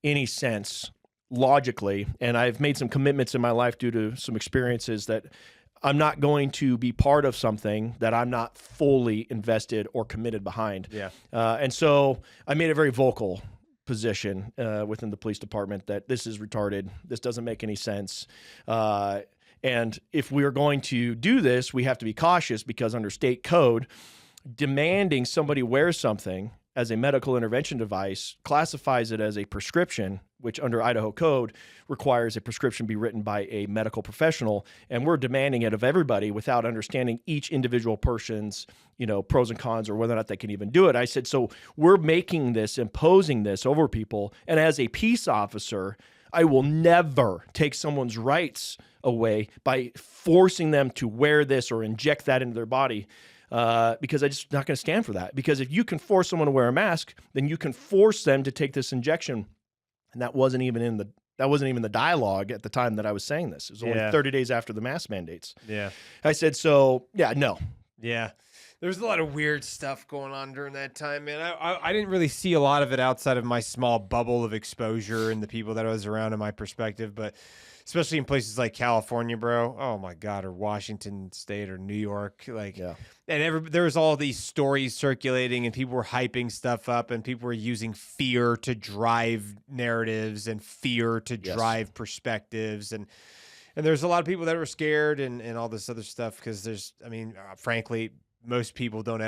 any sense logically. And I've made some commitments in my life due to some experiences that I'm not going to be part of something that I'm not fully invested or committed behind. Yeah. And so I made a very vocal position within the police department that this is retarded. This doesn't make any sense. And if we're going to do this, we have to be cautious, because under state code, demanding somebody wear something as a medical intervention device classifies it as a prescription, which under Idaho code requires a prescription be written by a medical professional. And we're demanding it of everybody without understanding each individual person's, pros and cons, or whether or not they can even do it. I said, so we're making this, imposing this over people. And as a peace officer, I will never take someone's rights away by forcing them to wear this or inject that into their body. Because I'm just not going to stand for that. Because if you can force someone to wear a mask, then you can force them to take this injection. And that wasn't even the dialogue at the time that I was saying this. It was only 30 days after the mask mandates. Yeah. I said, so yeah, no. Yeah. There's a lot of weird stuff going on during that time, man. I didn't really see a lot of it outside of my small bubble of exposure and the people that I was around in my perspective, but especially in places like California, bro. Oh my God, or Washington State or New York, and there was all these stories circulating, and people were hyping stuff up, and people were using fear to drive narratives and fear to drive perspectives, and there's a lot of people that were scared and all this other stuff because frankly, most people in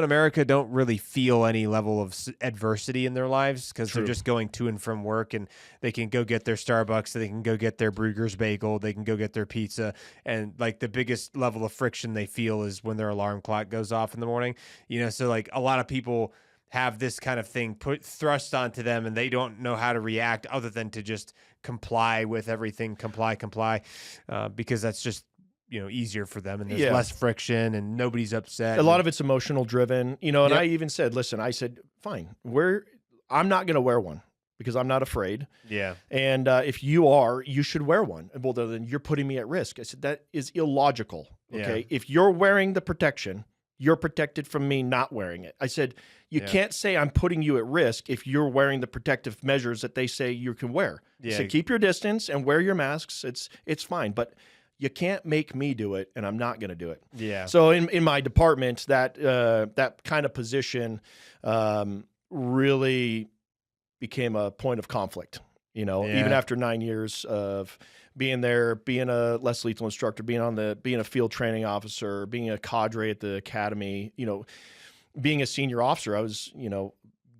America don't really feel any level of adversity in their lives because they're just going to and from work, and they can go get their Starbucks, they can go get their Bruegger's bagel, they can go get their pizza. And like the biggest level of friction they feel is when their alarm clock goes off in the morning, so like a lot of people have this kind of thing thrust onto them, and they don't know how to react other than to just comply with everything, because that's just, easier for them, and there's less friction and nobody's upset. A lot of it's emotional driven, and I even said, listen, I said, fine, I'm not going to wear one because I'm not afraid. Yeah. And if you are, you should wear one. Well, then you're putting me at risk. I said, that is illogical. Okay. Yeah. If you're wearing the protection, you're protected from me not wearing it. I said, you can't say I'm putting you at risk if you're wearing the protective measures that they say you can wear. Yeah. So keep your distance and wear your masks. It's fine. But you can't make me do it, and I'm not going to do it. Yeah. So in my department, that kind of position really became a point of conflict. Even after 9 years of being there, being a less lethal instructor, being a field training officer, being a cadre at the academy, being a senior officer, I was,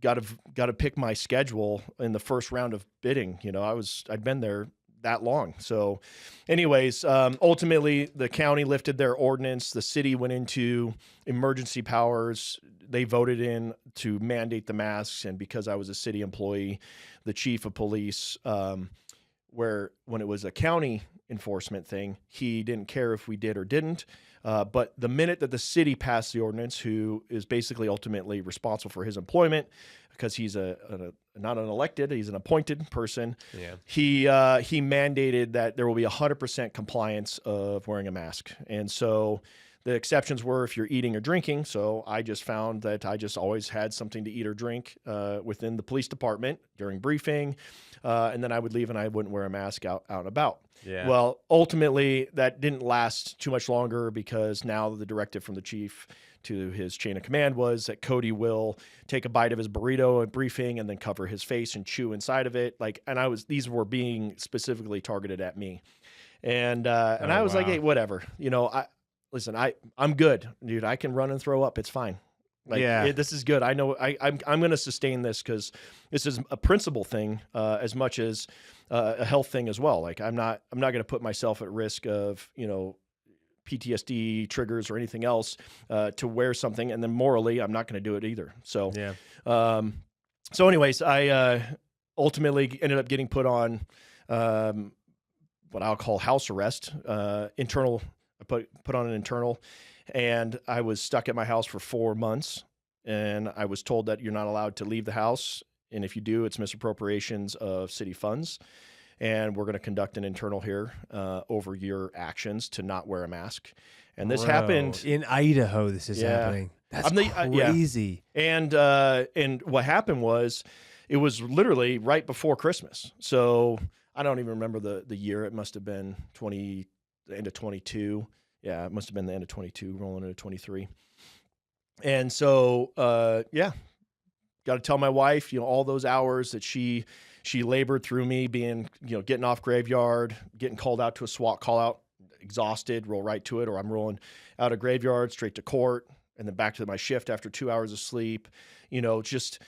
got to pick my schedule in the first round of bidding. I'd been there that long. So anyways, ultimately the county lifted their ordinance. The city went into emergency powers. They voted in to mandate the masks. And because I was a city employee, the chief of police, when it was a county enforcement thing, he didn't care if we did or didn't. But the minute that the city passed the ordinance, who is basically ultimately responsible for his employment, because he's not an elected, he's an appointed person. Yeah. He mandated that there will be 100% compliance of wearing a mask. And so The exceptions were if you're eating or drinking. So I just found that I just always had something to eat or drink within the police department during briefing. And then I would leave and I wouldn't wear a mask out and about. Yeah. Well, ultimately, that didn't last too much longer because now the directive from the chief to his chain of command was that Cody will take a bite of his burrito at briefing and then cover his face and chew inside of it. These were being specifically targeted at me. And I was like, hey, whatever, I'm good, dude. I can run and throw up. It's fine. This is good. I know I'm going to sustain this because this is a principle thing as much as a health thing as well. Like I'm not going to put myself at risk of, PTSD triggers or anything else to wear something. And then morally, I'm not going to do it either. So, so anyways, I ultimately ended up getting put on what I'll call house arrest, internal. I put on an internal, and I was stuck at my house for 4 months. And I was told that you're not allowed to leave the house, and if you do, it's misappropriations of city funds. And we're going to conduct an internal here over your actions to not wear a mask. And this happened in Idaho. This is happening. That's crazy. And what happened was, it was literally right before Christmas. So I don't even remember the year. It must have been the end of 22. Yeah, it must have been the end of 22, rolling into 23. And so, got to tell my wife, all those hours that she labored through me being, getting off graveyard, getting called out to a SWAT call out, exhausted, roll right to it, or I'm rolling out of graveyard straight to court and then back to my shift after 2 hours of sleep. Just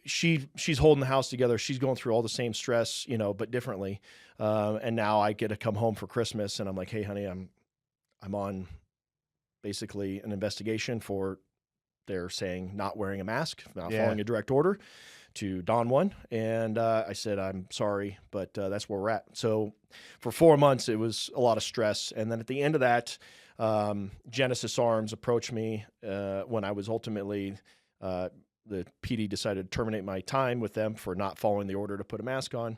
she's holding the house together. She's going through all the same stress, but differently. And now I get to come home for Christmas and I'm like, hey, honey, I'm on basically an investigation for, they're saying not wearing a mask, not following a direct order to don one. And I said, I'm sorry, but that's where we're at. So for 4 months, it was a lot of stress. And then at the end of that, Genesis Arms approached me when I was ultimately, the PD decided to terminate my time with them for not following the order to put a mask on.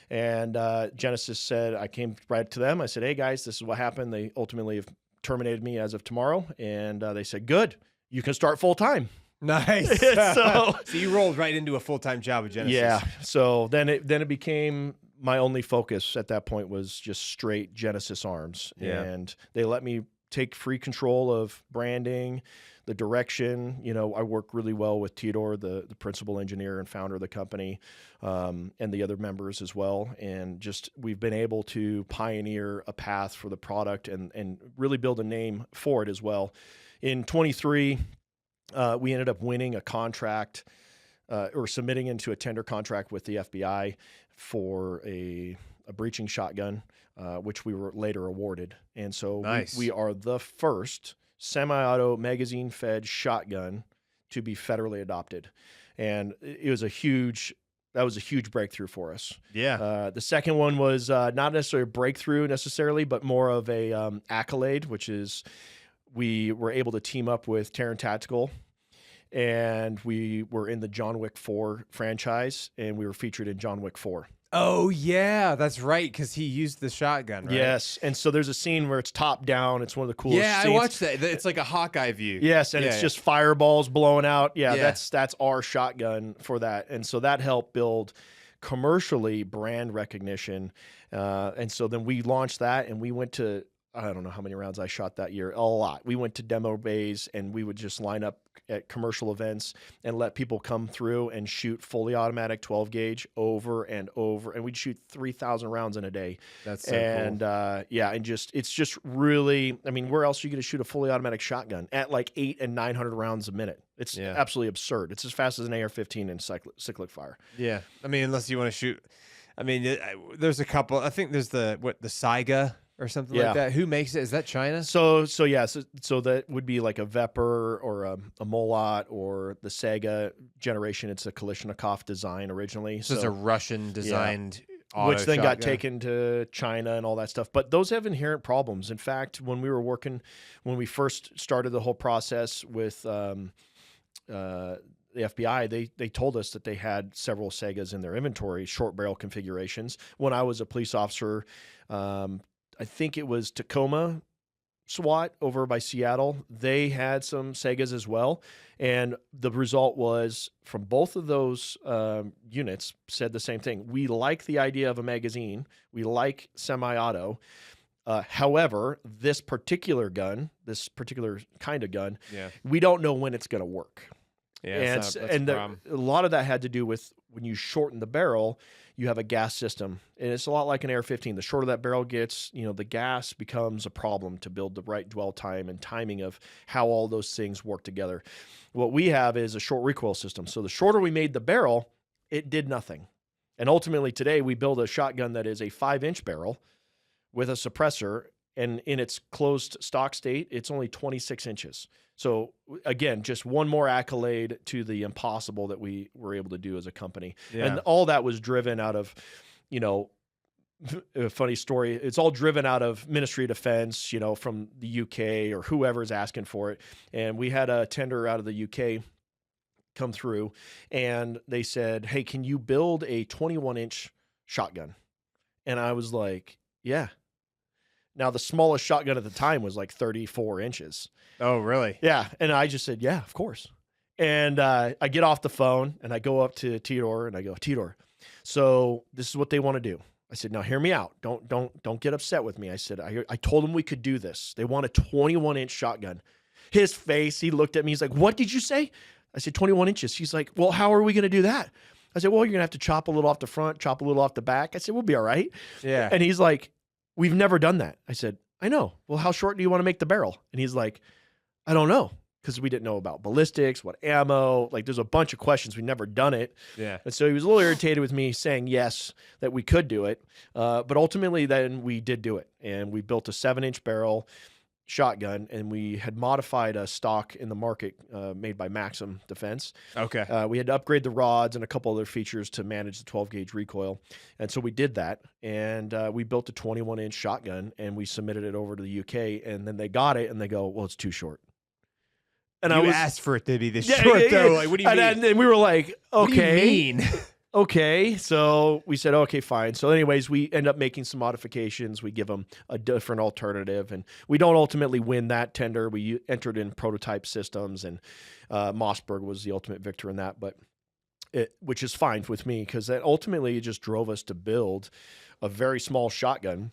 And Genesis said, I came right to them. I said, hey guys, this is what happened. They ultimately have terminated me as of tomorrow. And they said, good, you can start full time. Nice. So you rolled right into a full-time job with Genesis. Yeah. So then it became my only focus at that point was just straight Genesis Arms. Yeah. And they let me take free control of branding, the direction. I work really well with Theodore, the principal engineer and founder of the company, and the other members as well. And just we've been able to pioneer a path for the product and really build a name for it as well. In 23, we ended up winning a contract or submitting into a tender contract with the FBI for a breaching shotgun, which we were later awarded. And so nice. we are the first semi-auto magazine-fed shotgun to be federally adopted. And it was a huge breakthrough for us. Yeah. The second one was not necessarily a breakthrough necessarily, but more of a accolade, which is we were able to team up with Terran Tactical, and we were in the John Wick 4 franchise, and we were featured in John Wick 4. Oh, yeah, that's right, because he used the shotgun, right? Yes, and so there's a scene where it's top down. It's one of the coolest scenes. I watched that. It's like a Hawkeye view. Yes, and it's just fireballs blowing out. Yeah, Yeah. that's our shotgun for that. And so that helped build commercially brand recognition. And so then we launched that, and we went to, I don't know how many rounds I shot that year, a lot. We went to demo bays, and we would just line up at commercial events and let people come through and shoot fully automatic 12 gauge over and over. And we'd shoot 3,000 rounds in a day. That's so cool. And it's just really, I mean, where else are you going to shoot a fully automatic shotgun at like 800 and 900 rounds a minute? It's absolutely absurd. It's as fast as an AR-15 in cyclic fire. Yeah. I mean, unless you want to shoot, I mean, there's a couple, I think there's the Saiga or something like that. Who makes it? Is that China? So that would be like a Vepr or a Molot or the Sega generation. It's a Kalashnikov design originally. So it's a Russian designed auto which then got shotgun. taken to China and all that stuff. But those have inherent problems. In fact, when we first started the whole process with the FBI, they told us that they had several Segas in their inventory, short barrel configurations. When I was a police officer, I think it was Tacoma SWAT over by Seattle, they had some Segas as well. And the result was from both of those units said the same thing. We like the idea of a magazine. We like semi-auto. However, this particular gun, this particular kind of gun, we don't know when it's going to work. Yeah, and a lot of that had to do with when you shorten the barrel, you have a gas system, and it's a lot like an AR-15. The shorter that barrel gets, the gas becomes a problem to build the right dwell time and timing of how all those things work together. What we have is a short recoil system. So the shorter we made the barrel, it did nothing. And ultimately today we build a shotgun that is a 5-inch barrel with a suppressor, and in its closed stock state, it's only 26 inches. So again, just one more accolade to the impossible that we were able to do as a company. Yeah. And all that was driven out of, a funny story. It's all driven out of Ministry of Defense, from the UK or whoever's asking for it. And we had a tender out of the UK come through, and they said, hey, can you build a 21-inch shotgun? And I was like, yeah. Now, the smallest shotgun at the time was like 34 inches. Oh, really? Yeah. And I just said, yeah, of course. And I get off the phone and I go up to Teodor and I go, Teodor, so this is what they want to do. I said, now hear me out. Don't get upset with me. I said, I told them we could do this. They want a 21-inch shotgun. His face, he looked at me. He's like, what did you say? I said, 21 inches. He's like, well, how are we going to do that? I said, well, you're going to have to chop a little off the front, chop a little off the back. I said, we'll be all right. Yeah. And he's like, we've never done that. I said, I know. Well, how short do you want to make the barrel? And he's like, I don't know, because we didn't know about ballistics, what ammo. Like, there's a bunch of questions. We've never done it. Yeah. And so he was a little irritated with me saying yes, that we could do it. But ultimately, then we did do it. And we built a 7-inch barrel shotgun, and we had modified a stock in the market made by Maxim Defense. Okay. We had to upgrade the rods and a couple other features to manage the 12-gauge recoil. And so we did that, and we built a 21-inch shotgun, and we submitted it over to the UK, and then they got it, and they go, well, it's too short. And I asked for it to be this short, though. Like, what do you mean? And then we were like, okay. What do you mean? Okay, so we said, okay, fine. So anyways, we end up making some modifications. We give them a different alternative, and we don't ultimately win that tender. We entered in prototype systems, and Mossberg was the ultimate victor in that, which is fine with me, because that ultimately just drove us to build a very small shotgun,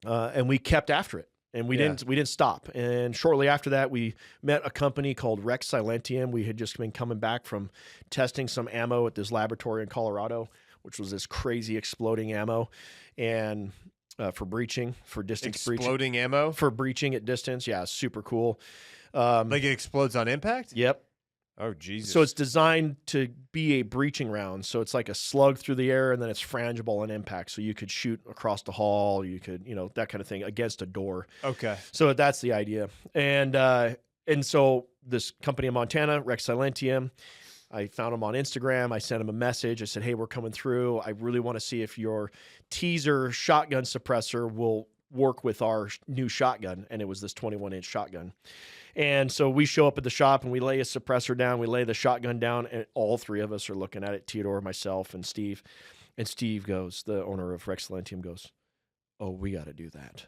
and we kept after it. And we didn't stop. And shortly after that, we met a company called Rex Silentium. We had just been coming back from testing some ammo at this laboratory in Colorado, which was this crazy exploding ammo, and for breaching, for distance breaching. Exploding ammo? For breaching at distance. Yeah, super cool. Like it explodes on impact? Yep. Oh, Jesus. So it's designed to be a breaching round. So it's like a slug through the air, and then it's frangible on impact. So you could shoot across the hall. You could, that kind of thing against a door. Okay. So that's the idea. And so this company in Montana, Rex Silentium, I found them on Instagram. I sent them a message. I said, hey, we're coming through. I really want to see if your teaser shotgun suppressor will work with our new shotgun. And it was this 21-inch shotgun. And so we show up at the shop, and we lay a suppressor down. We lay the shotgun down, and all three of us are looking at it, Teodor, myself, and Steve. And Steve goes, the owner of Rex Silentium goes, oh, we got to do that.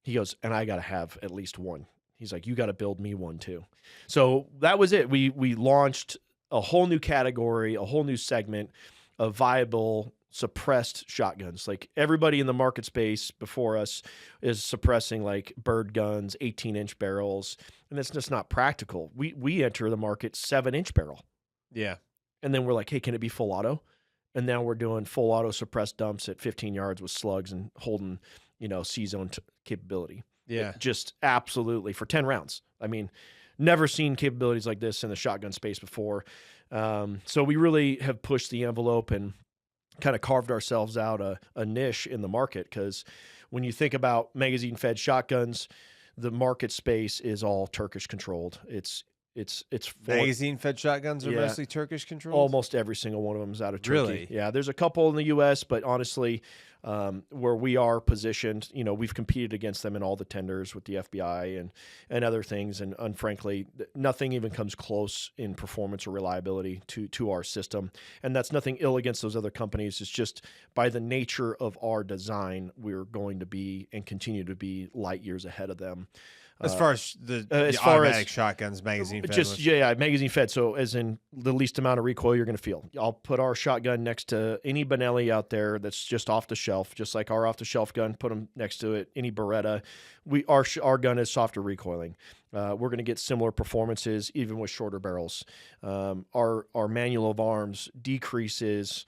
He goes, and I got to have at least one. He's like, you got to build me one too. So that was it. We launched a whole new category, a whole new segment of viable suppressed shotguns. Like everybody in the market space before us is suppressing like bird guns, 18-inch barrels, and it's just not practical. We enter the market 7-inch barrel. Yeah. And then we're like, hey, can it be full auto? And now we're doing full auto suppressed dumps at 15 yards with slugs and holding, C-zone capability. Yeah. Just absolutely for 10 rounds. I mean, never seen capabilities like this in the shotgun space before. So we really have pushed the envelope and kind of carved ourselves out a niche in the market, because when you think about magazine-fed shotguns, the market space is all Turkish controlled. It's magazine-fed shotguns are mostly Turkish controlled. Almost every single one of them is out of Turkey. Really? Yeah, there's a couple in the U.S., but honestly, where we are positioned. We've competed against them in all the tenders with the FBI and other things, and frankly, nothing even comes close in performance or reliability to our system. And that's nothing ill against those other companies. It's just by the nature of our design, we're going to be and continue to be light years ahead of them. As far as the automatic shotguns, magazine fed. Magazine fed. So as in the least amount of recoil you're going to feel. I'll put our shotgun next to any Benelli out there that's just off the shelf, just like our off the shelf gun. Put them next to it. Any Beretta. Our gun is softer recoiling. We're going to get similar performances even with shorter barrels. Our manual of arms decreases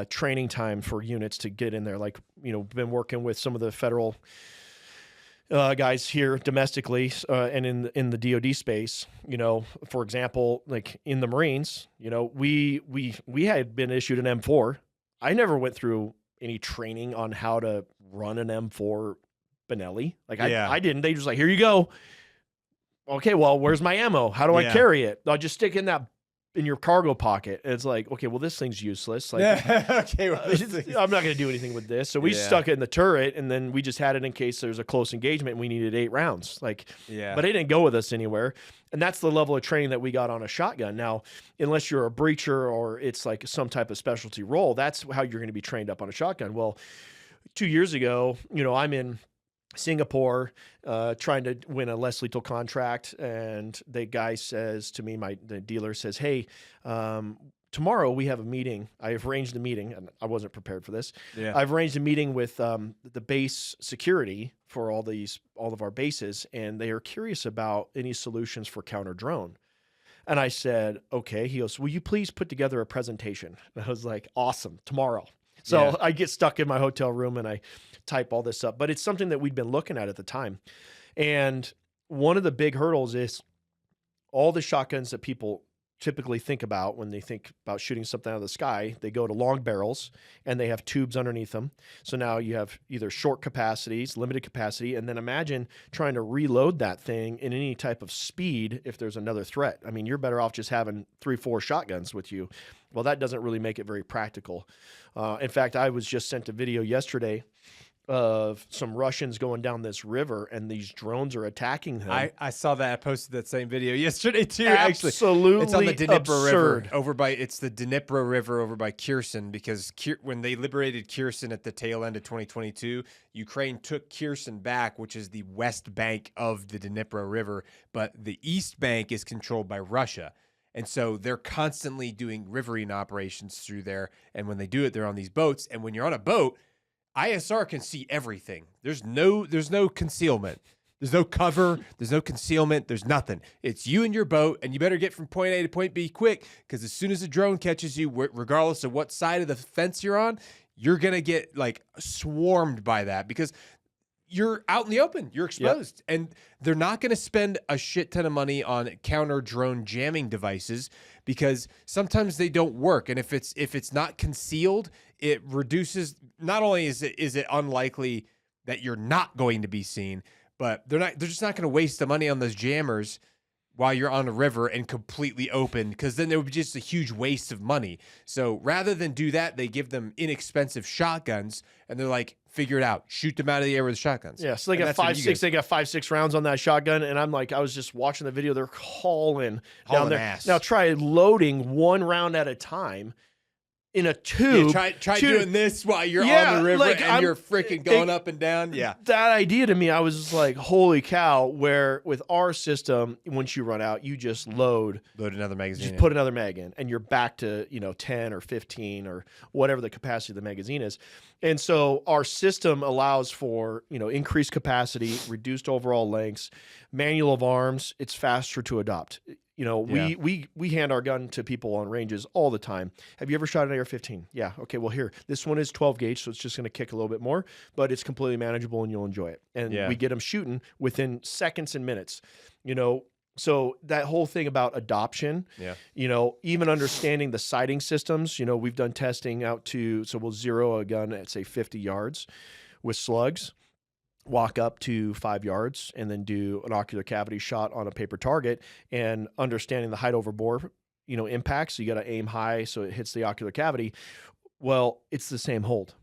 training time for units to get in there. Like been working with some of the federal guys here domestically and in the DoD space, for example, like in the Marines, we had been issued an M4. I never went through any training on how to run an M4 Benelli. I didn't. They just like, here you go. Okay, well, where's my ammo? How do I carry it? I'll just stick in your cargo pocket. And it's like, okay, well, this thing's useless. Like, okay, well, I'm not going to do anything with this. So we stuck it in the turret, and then we just had it in case there's a close engagement and we needed 8 rounds. But it didn't go with us anywhere. And that's the level of training that we got on a shotgun. Now, unless you're a breacher or it's like some type of specialty role, that's how you're going to be trained up on a shotgun. Well, 2 years ago, I'm in Singapore, trying to win a less lethal contract, and the guy says to me, the dealer says, "Hey, tomorrow we have a meeting. I've arranged a meeting, and I wasn't prepared for this. I've arranged a meeting with the base security for all of our bases, and they are curious about any solutions for counter drone." And I said, "Okay." He goes, "Will you please put together a presentation?" And I was like, "Awesome, tomorrow." So I get stuck in my hotel room and I type all this up, but it's something that we'd been looking at the time. And one of the big hurdles is all the shotguns that people typically think about when they think about shooting something out of the sky. They go to long barrels and they have tubes underneath them. So now you have either short capacities, limited capacity, and then imagine trying to reload that thing in any type of speed if there's another threat. I mean, you're better off just having 3-4 shotguns with you. Well, that doesn't really make it very practical. In fact, I was just sent a video yesterday of some Russians going down this river, and these drones are attacking them. I saw that. I posted that same video yesterday too. Absolutely, it's on the Dnipro absurd. River it's the Dnipro River over by Kherson, because when they liberated Kherson at the tail end of 2022, Ukraine took Kherson back, which is the west bank of the Dnipro River, but the east bank is controlled by Russia. And so they're constantly doing riverine operations through there. And when they do it, they're on these boats. And when you're on a boat, ISR can see everything. There's no concealment. There's no cover. There's no concealment. There's nothing. It's you and your boat, and you better get from point A to point B quick, because as soon as the drone catches you, regardless of what side of the fence you're on, you're going to get like swarmed by that, because you're out in the open, you're exposed. And they're not going to spend a shit ton of money on counter drone jamming devices, because sometimes they don't work. And if it's not concealed, it reduces, not only is it unlikely that you're not going to be seen, but they're just not going to waste the money on those jammers while you're on a river and completely open, because then there would be just a huge waste of money. So rather than do that, they give them inexpensive shotguns, and they're like, figure it out, shoot them out of the air with shotguns. Yeah, so they got 5-6 rounds on that shotgun, and I'm like, I was just watching the video, they're hauling down there. Ass. Now try loading 1 round at a time in a tube. Yeah, try doing this while you're on the river, and you're freaking going up and down. Yeah. That idea to me, I was just like, holy cow, where with our system, once you run out, you just load another magazine. Just put another mag in, and you're back to 10 or 15 or whatever the capacity of the magazine is. And so our system allows for, increased capacity, reduced overall lengths, manual of arms. It's faster to adopt. We hand our gun to people on ranges all the time. Have you ever shot an AR-15? Yeah. Okay. Well, here, this one is 12 gauge, so it's just going to kick a little bit more, but it's completely manageable and you'll enjoy it. And we get them shooting within seconds and minutes. So that whole thing about adoption, even understanding the sighting systems, we've done testing out to, so we'll zero a gun at say 50 yards with slugs, walk up to 5 yards, and then do an ocular cavity shot on a paper target, and understanding the height over bore, impacts. So you got to aim high so it hits the ocular cavity. Well, it's the same hold.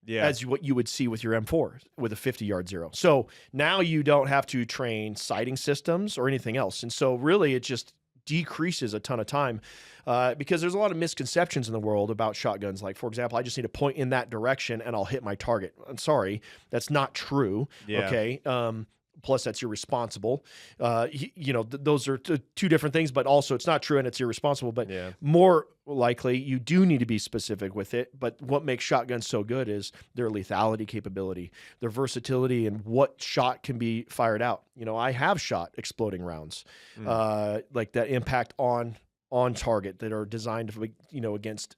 as what you would see with your M4 with a 50-yard zero. So now you don't have to train sighting systems or anything else. And so really it just decreases a ton of time because there's a lot of misconceptions in the world about shotguns. Like, for example, I just need to point in that direction and I'll hit my target. I'm sorry, that's not true. Yeah. Okay. Plus, that's irresponsible. Those are two different things, but also it's not true and it's irresponsible. But more likely, you do need to be specific with it. But what makes shotguns so good is their lethality capability, their versatility, and what shot can be fired out. I have shot exploding rounds, like that impact on target that are designed, against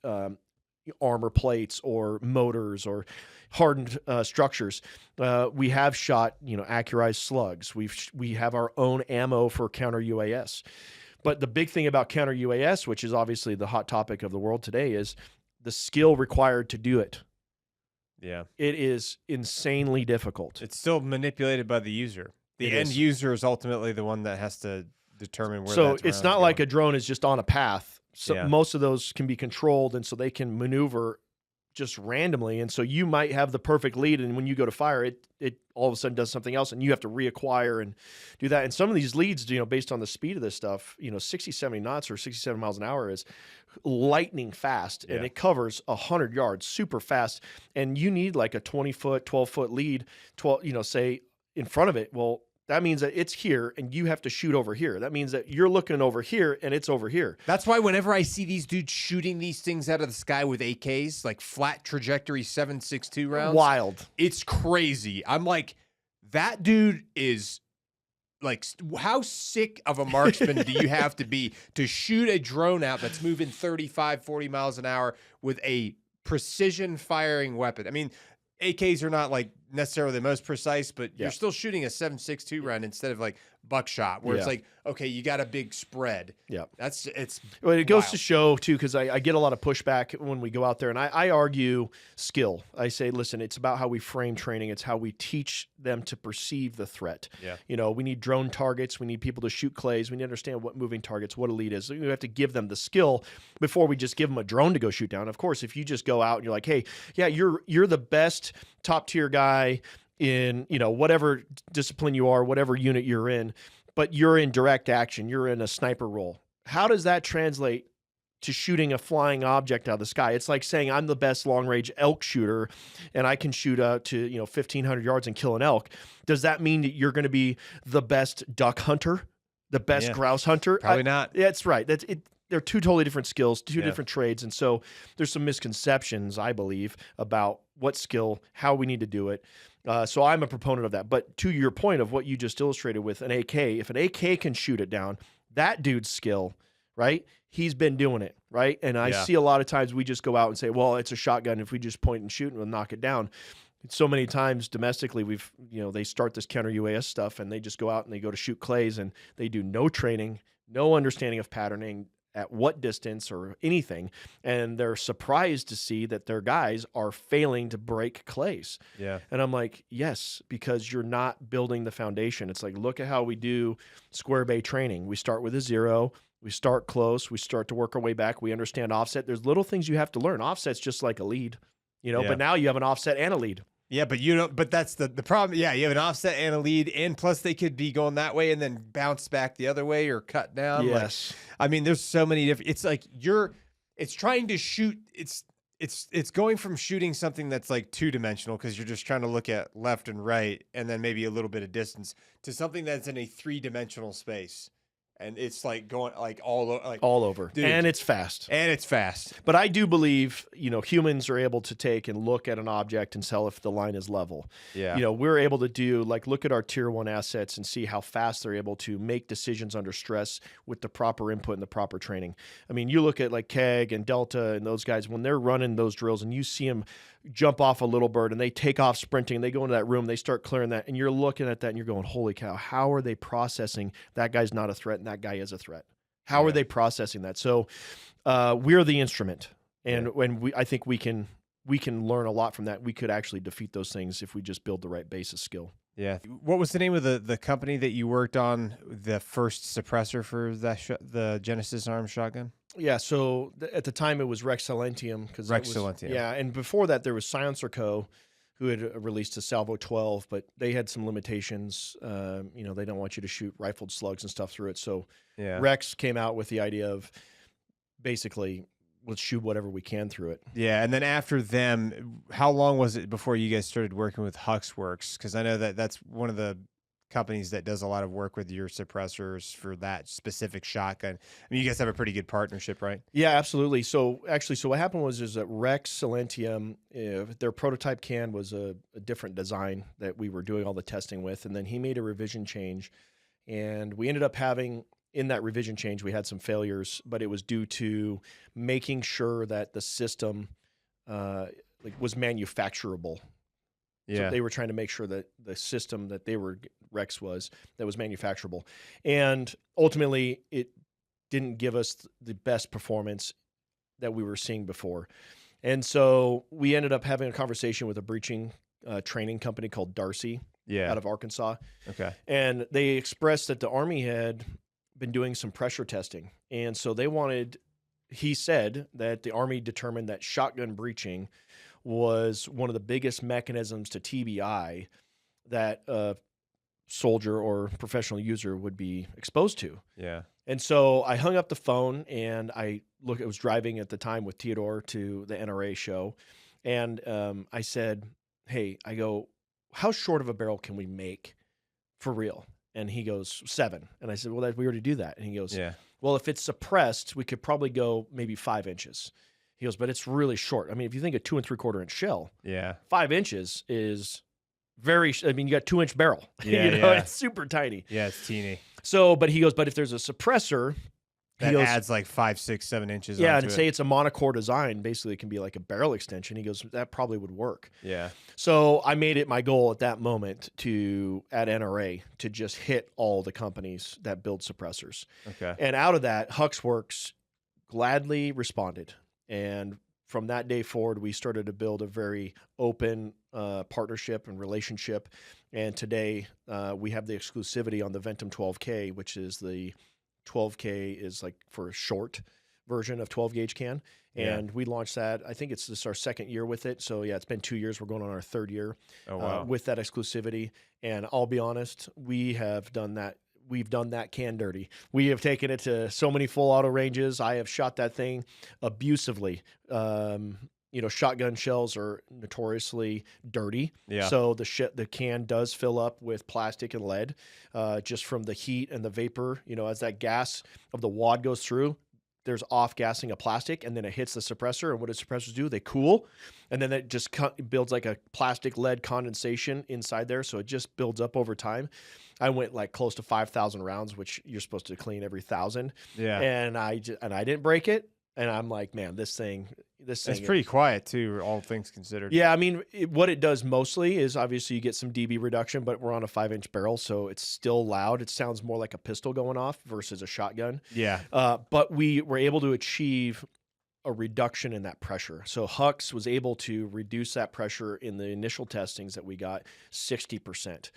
armor plates or motors or hardened structures. We have shot, accurized slugs. We have our own ammo for counter UAS. But the big thing about counter UAS, which is obviously the hot topic of the world today, is the skill required to do it. Yeah. It is insanely difficult. It's still manipulated by the user. The end user is ultimately the one that has to determine where. So it's not like a drone is just on a path. So most of those can be controlled, and so they can maneuver just randomly. And so you might have the perfect lead, and when you go to fire, it all of a sudden does something else, and you have to reacquire and do that. And some of these leads, based on the speed of this stuff, 60, 70 knots or 67 miles an hour is lightning fast, and it covers 100 yards super fast. And you need like a 20-foot, 12-foot lead, say in front of it. Well, that means that it's here and you have to shoot over here. That means that you're looking over here and it's over here. That's why whenever I see these dudes shooting these things out of the sky with AKs, like flat trajectory 7.62 rounds. Wild. It's crazy. I'm like, that dude is like, how sick of a marksman do you have to be to shoot a drone out that's moving 35, 40 miles an hour with a precision firing weapon? I mean, AKs are not like necessarily the most precise, but you're still shooting a 7.62 round instead of like buckshot, where it's like, okay, you got a big spread. Yeah, it goes to show too, because I get a lot of pushback when we go out there, and I argue skill. I say, listen, it's about how we frame training. It's how we teach them to perceive the threat. Yeah, we need drone targets. We need people to shoot clays. We need to understand what moving targets, what a lead is. We have to give them the skill before we just give them a drone to go shoot down. Of course, if you just go out and you're like, hey, yeah, you're the best top tier guy in whatever discipline you are, whatever unit you're in, but you're in direct action, you're in a sniper role. How does that translate to shooting a flying object out of the sky? It's like saying I'm the best long range elk shooter and I can shoot out to 1,500 yards and kill an elk. Does that mean that you're going to be the best duck hunter, the best grouse hunter? Probably not. That's right. That's it. They're two totally different skills, two different trades. And so there's some misconceptions, I believe, about what skill, how we need to do it. So I'm a proponent of that. But to your point of what you just illustrated with an AK, if an AK can shoot it down, that dude's skill, right? He's been doing it, right? And I see a lot of times we just go out and say, well, it's a shotgun. If we just point and shoot, we'll knock it down. So many times domestically, they start this counter UAS stuff and they just go out and they go to shoot clays and they do no training, no understanding of patterning, at what distance or anything, and they're surprised to see that their guys are failing to break clays. Yeah. And I'm like, yes, because you're not building the foundation. It's like, look at how we do square bay training. We start with a 0, we start close, we start to work our way back, we understand offset. There's little things you have to learn. Offset's just like a lead, but now you have an offset and a lead. Yeah, but that's the problem. Yeah, you have an offset and a lead, and plus they could be going that way and then bounce back the other way or cut down. Yes. I mean, there's so many different. It's like it's trying to shoot. It's going from shooting something that's like 2-dimensional because you're just trying to look at left and right and then maybe a little bit of distance to something that's in a 3-dimensional space. And it's like going like all over, dude. And it's fast. But I do believe, humans are able to take and look at an object and tell if the line is level. Yeah. We're able to do look at our tier 1 assets and see how fast they're able to make decisions under stress with the proper input and the proper training. I mean, you look at like Keg and Delta and those guys, when they're running those drills and you see them jump off a little bird and they take off sprinting, they go into that room, they start clearing that, and you're looking at that and you're going, holy cow, how are they processing that guy's not a threat and that guy is a threat? How are they processing that? So we're the instrument, and I think we can learn a lot from that. We could actually defeat those things if we just build the right base of skill. Yeah. What was the name of the company that you worked on, the first suppressor for that the Genesis Arms shotgun? Yeah, so at the time it was Rex Silentium. Rex Silentium. Yeah, and before that there was Silencer Co., who had released a Salvo 12, but they had some limitations. They don't want you to shoot rifled slugs and stuff through it. So Yeah. Rex came out with the idea of basically, let's shoot whatever we can through it. Yeah, and then after them, how long was it before you guys started working with Huxworks? Because I know that that's one of the companies that does a lot of work with your suppressors for that specific shotgun. I mean, you guys have a pretty good partnership, right? Yeah, absolutely. So what happened was that Rex Silentium, their prototype can was a different design that we were doing all the testing with, and then he made a revision change, and we ended up having, in that revision change, we had some failures, but it was due to making sure that the system was manufacturable. Yeah. So they were trying to make sure that the system that Rex was manufacturable. And ultimately, it didn't give us the best performance that we were seeing before. And so we ended up having a conversation with a breaching training company called Darcy out of Arkansas. Okay. And they expressed that the Army had been doing some pressure testing. And so he said that the Army determined that shotgun breaching was one of the biggest mechanisms to TBI that a soldier or professional user would be exposed to. Yeah. And so I hung up the phone and I was driving at the time with Theodore to the NRA show. And I said, hey, how short of a barrel can we make for real? And he goes, 7. And I said, well, we already do that. And he goes, well, if it's suppressed, we could probably go maybe 5 inches. He goes, but it's really short. I mean, if you think a 2 3/4 inch shell, 5 inches is you got 2-inch barrel. Yeah, It's super tiny. Yeah, it's teeny. So, but he goes, but if there's a suppressor, that adds like 5, 6, 7 inches. Yeah, onto and say it's a monocore design, basically it can be like a barrel extension. He goes, that probably would work. Yeah. So I made it my goal at that moment at NRA to just hit all the companies that build suppressors. Okay. And out of that, Huxworks gladly responded. And from that day forward, we started to build a very open partnership and relationship. And today we have the exclusivity on the Ventum 12K, which is the 12K is like for a short version of 12 gauge can. And we launched that. I think it's our second year with it. So yeah, it's been 2 years. We're going on our third year with that exclusivity. And I'll be honest, we have done that. We've done that can dirty. We have taken it to so many full auto ranges. I have shot that thing abusively. Shotgun shells are notoriously dirty. Yeah. So the can does fill up with plastic and lead, just from the heat and the vapor. As that gas of the wad goes through, there's off gassing of plastic, and then it hits the suppressor. And what do suppressors do? They cool, and then it just builds like a plastic lead condensation inside there. So it just builds up over time. I went like close to 5,000 rounds, which you're supposed to clean every 1,000. Yeah. And I didn't break it. And I'm like, man, this thing. It's pretty quiet too, all things considered. Yeah, I mean, what it does mostly is obviously you get some dB reduction, but we're on a 5-inch barrel, so it's still loud. It sounds more like a pistol going off versus a shotgun. Yeah. But we were able to achieve a reduction in that pressure. So Hux was able to reduce that pressure in the initial testings that we got 60%.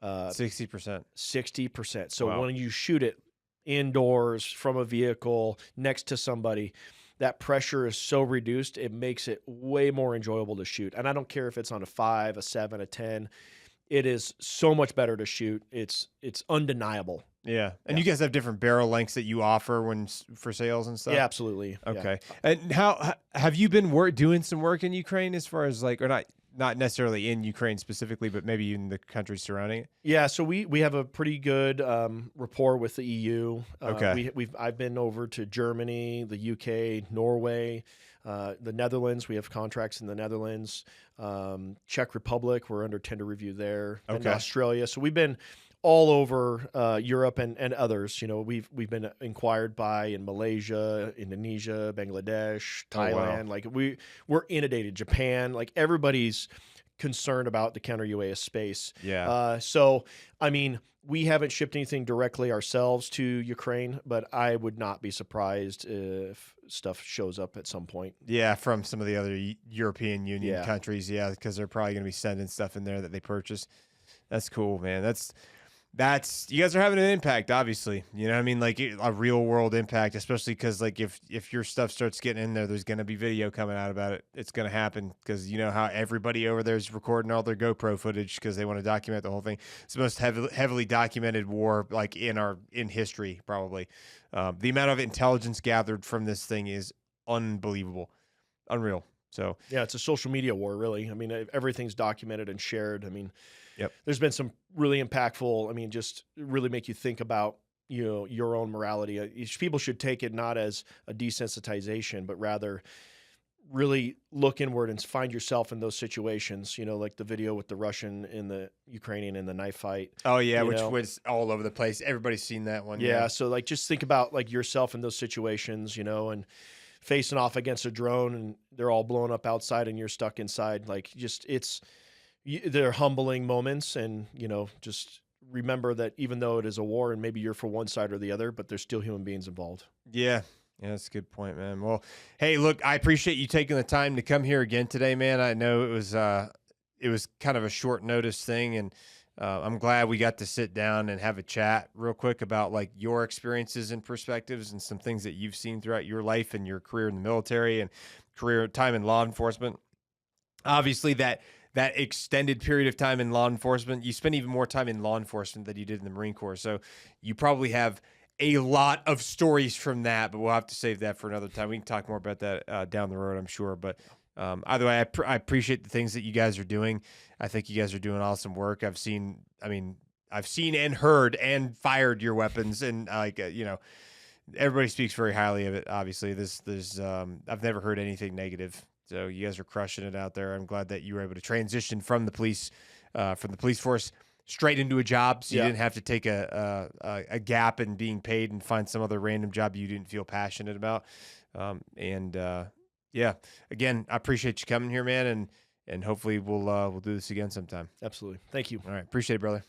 60%. 60%. So Wow. when you shoot it indoors from a vehicle next to somebody, that pressure is so reduced, it makes it way more enjoyable to shoot. And I don't care if it's on a 5, a 7, a 10. It is so much better to shoot. It's undeniable. Yeah. And you guys have different barrel lengths that you offer for sales and stuff? Yeah, absolutely. Okay. Yeah. And how have you been doing some work in Ukraine as far as or not necessarily in Ukraine specifically, but maybe in the countries surrounding it? Yeah, so we have a pretty good rapport with the EU. Okay. I've been over to Germany, the UK, Norway, the Netherlands. We have contracts in the Netherlands, Czech Republic. We're under tender review there, and Australia. So we've been all over Europe and others. We've been inquired by in Malaysia, Indonesia, Bangladesh, Thailand. Like we're inundated. Japan. Like everybody's concerned about the counter UAS space. Yeah. So I mean, we haven't shipped anything directly ourselves to Ukraine, but I would not be surprised if stuff shows up at some point. Yeah, from some of the other European Union countries. Yeah, because they're probably going to be sending stuff in there that they purchase. That's cool, man. you guys are having an impact, obviously. You know what I mean? Like a real world impact, especially because like if your stuff starts getting in there, there's going to be video coming out about it. It's going to happen because you know how everybody over there is recording all their GoPro footage because they want to document the whole thing. It's the most heavily documented war like in history, probably. The amount of intelligence gathered from this thing is unbelievable, unreal. So yeah, it's a social media war, really. I mean, everything's documented and shared. I mean, yep. There's been some really impactful, I mean, just really make you think about, you know, your own morality. People should take it not as a desensitization, but rather really look inward and find yourself in those situations, you know, like the video with the Russian and the Ukrainian in the knife fight. Oh yeah, which was all over the place. Everybody's seen that one. Yeah. So like, just think about like yourself in those situations, you know, and facing off against a drone and they're all blown up outside and you're stuck inside. Like just, they're humbling moments, and, you know, just remember that even though it is a war and maybe you're for one side or the other, but there's still human beings involved. Yeah. Yeah, that's a good point, man. Well, hey, look, I appreciate you taking the time to come here again today, man. I know it was kind of a short notice thing, and I'm glad we got to sit down and have a chat real quick about like your experiences and perspectives and some things that you've seen throughout your life and your career in the military and career time in law enforcement. Obviously, that extended period of time in law enforcement, you spent even more time in law enforcement than you did in the Marine Corps. So you probably have a lot of stories from that, but we'll have to save that for another time. We can talk more about that down the road, I'm sure. But either way, I appreciate the things that you guys are doing. I think you guys are doing awesome work. I've seen and heard and fired your weapons, and you know, everybody speaks very highly of it. Obviously, I've never heard anything negative. So you guys are crushing it out there. I'm glad that you were able to transition from the police force straight into a job, so you didn't have to take a gap in being paid and find some other random job you didn't feel passionate about. Yeah, again, I appreciate you coming here, man, and hopefully we'll do this again sometime. Absolutely. Thank you. All right, appreciate it, brother.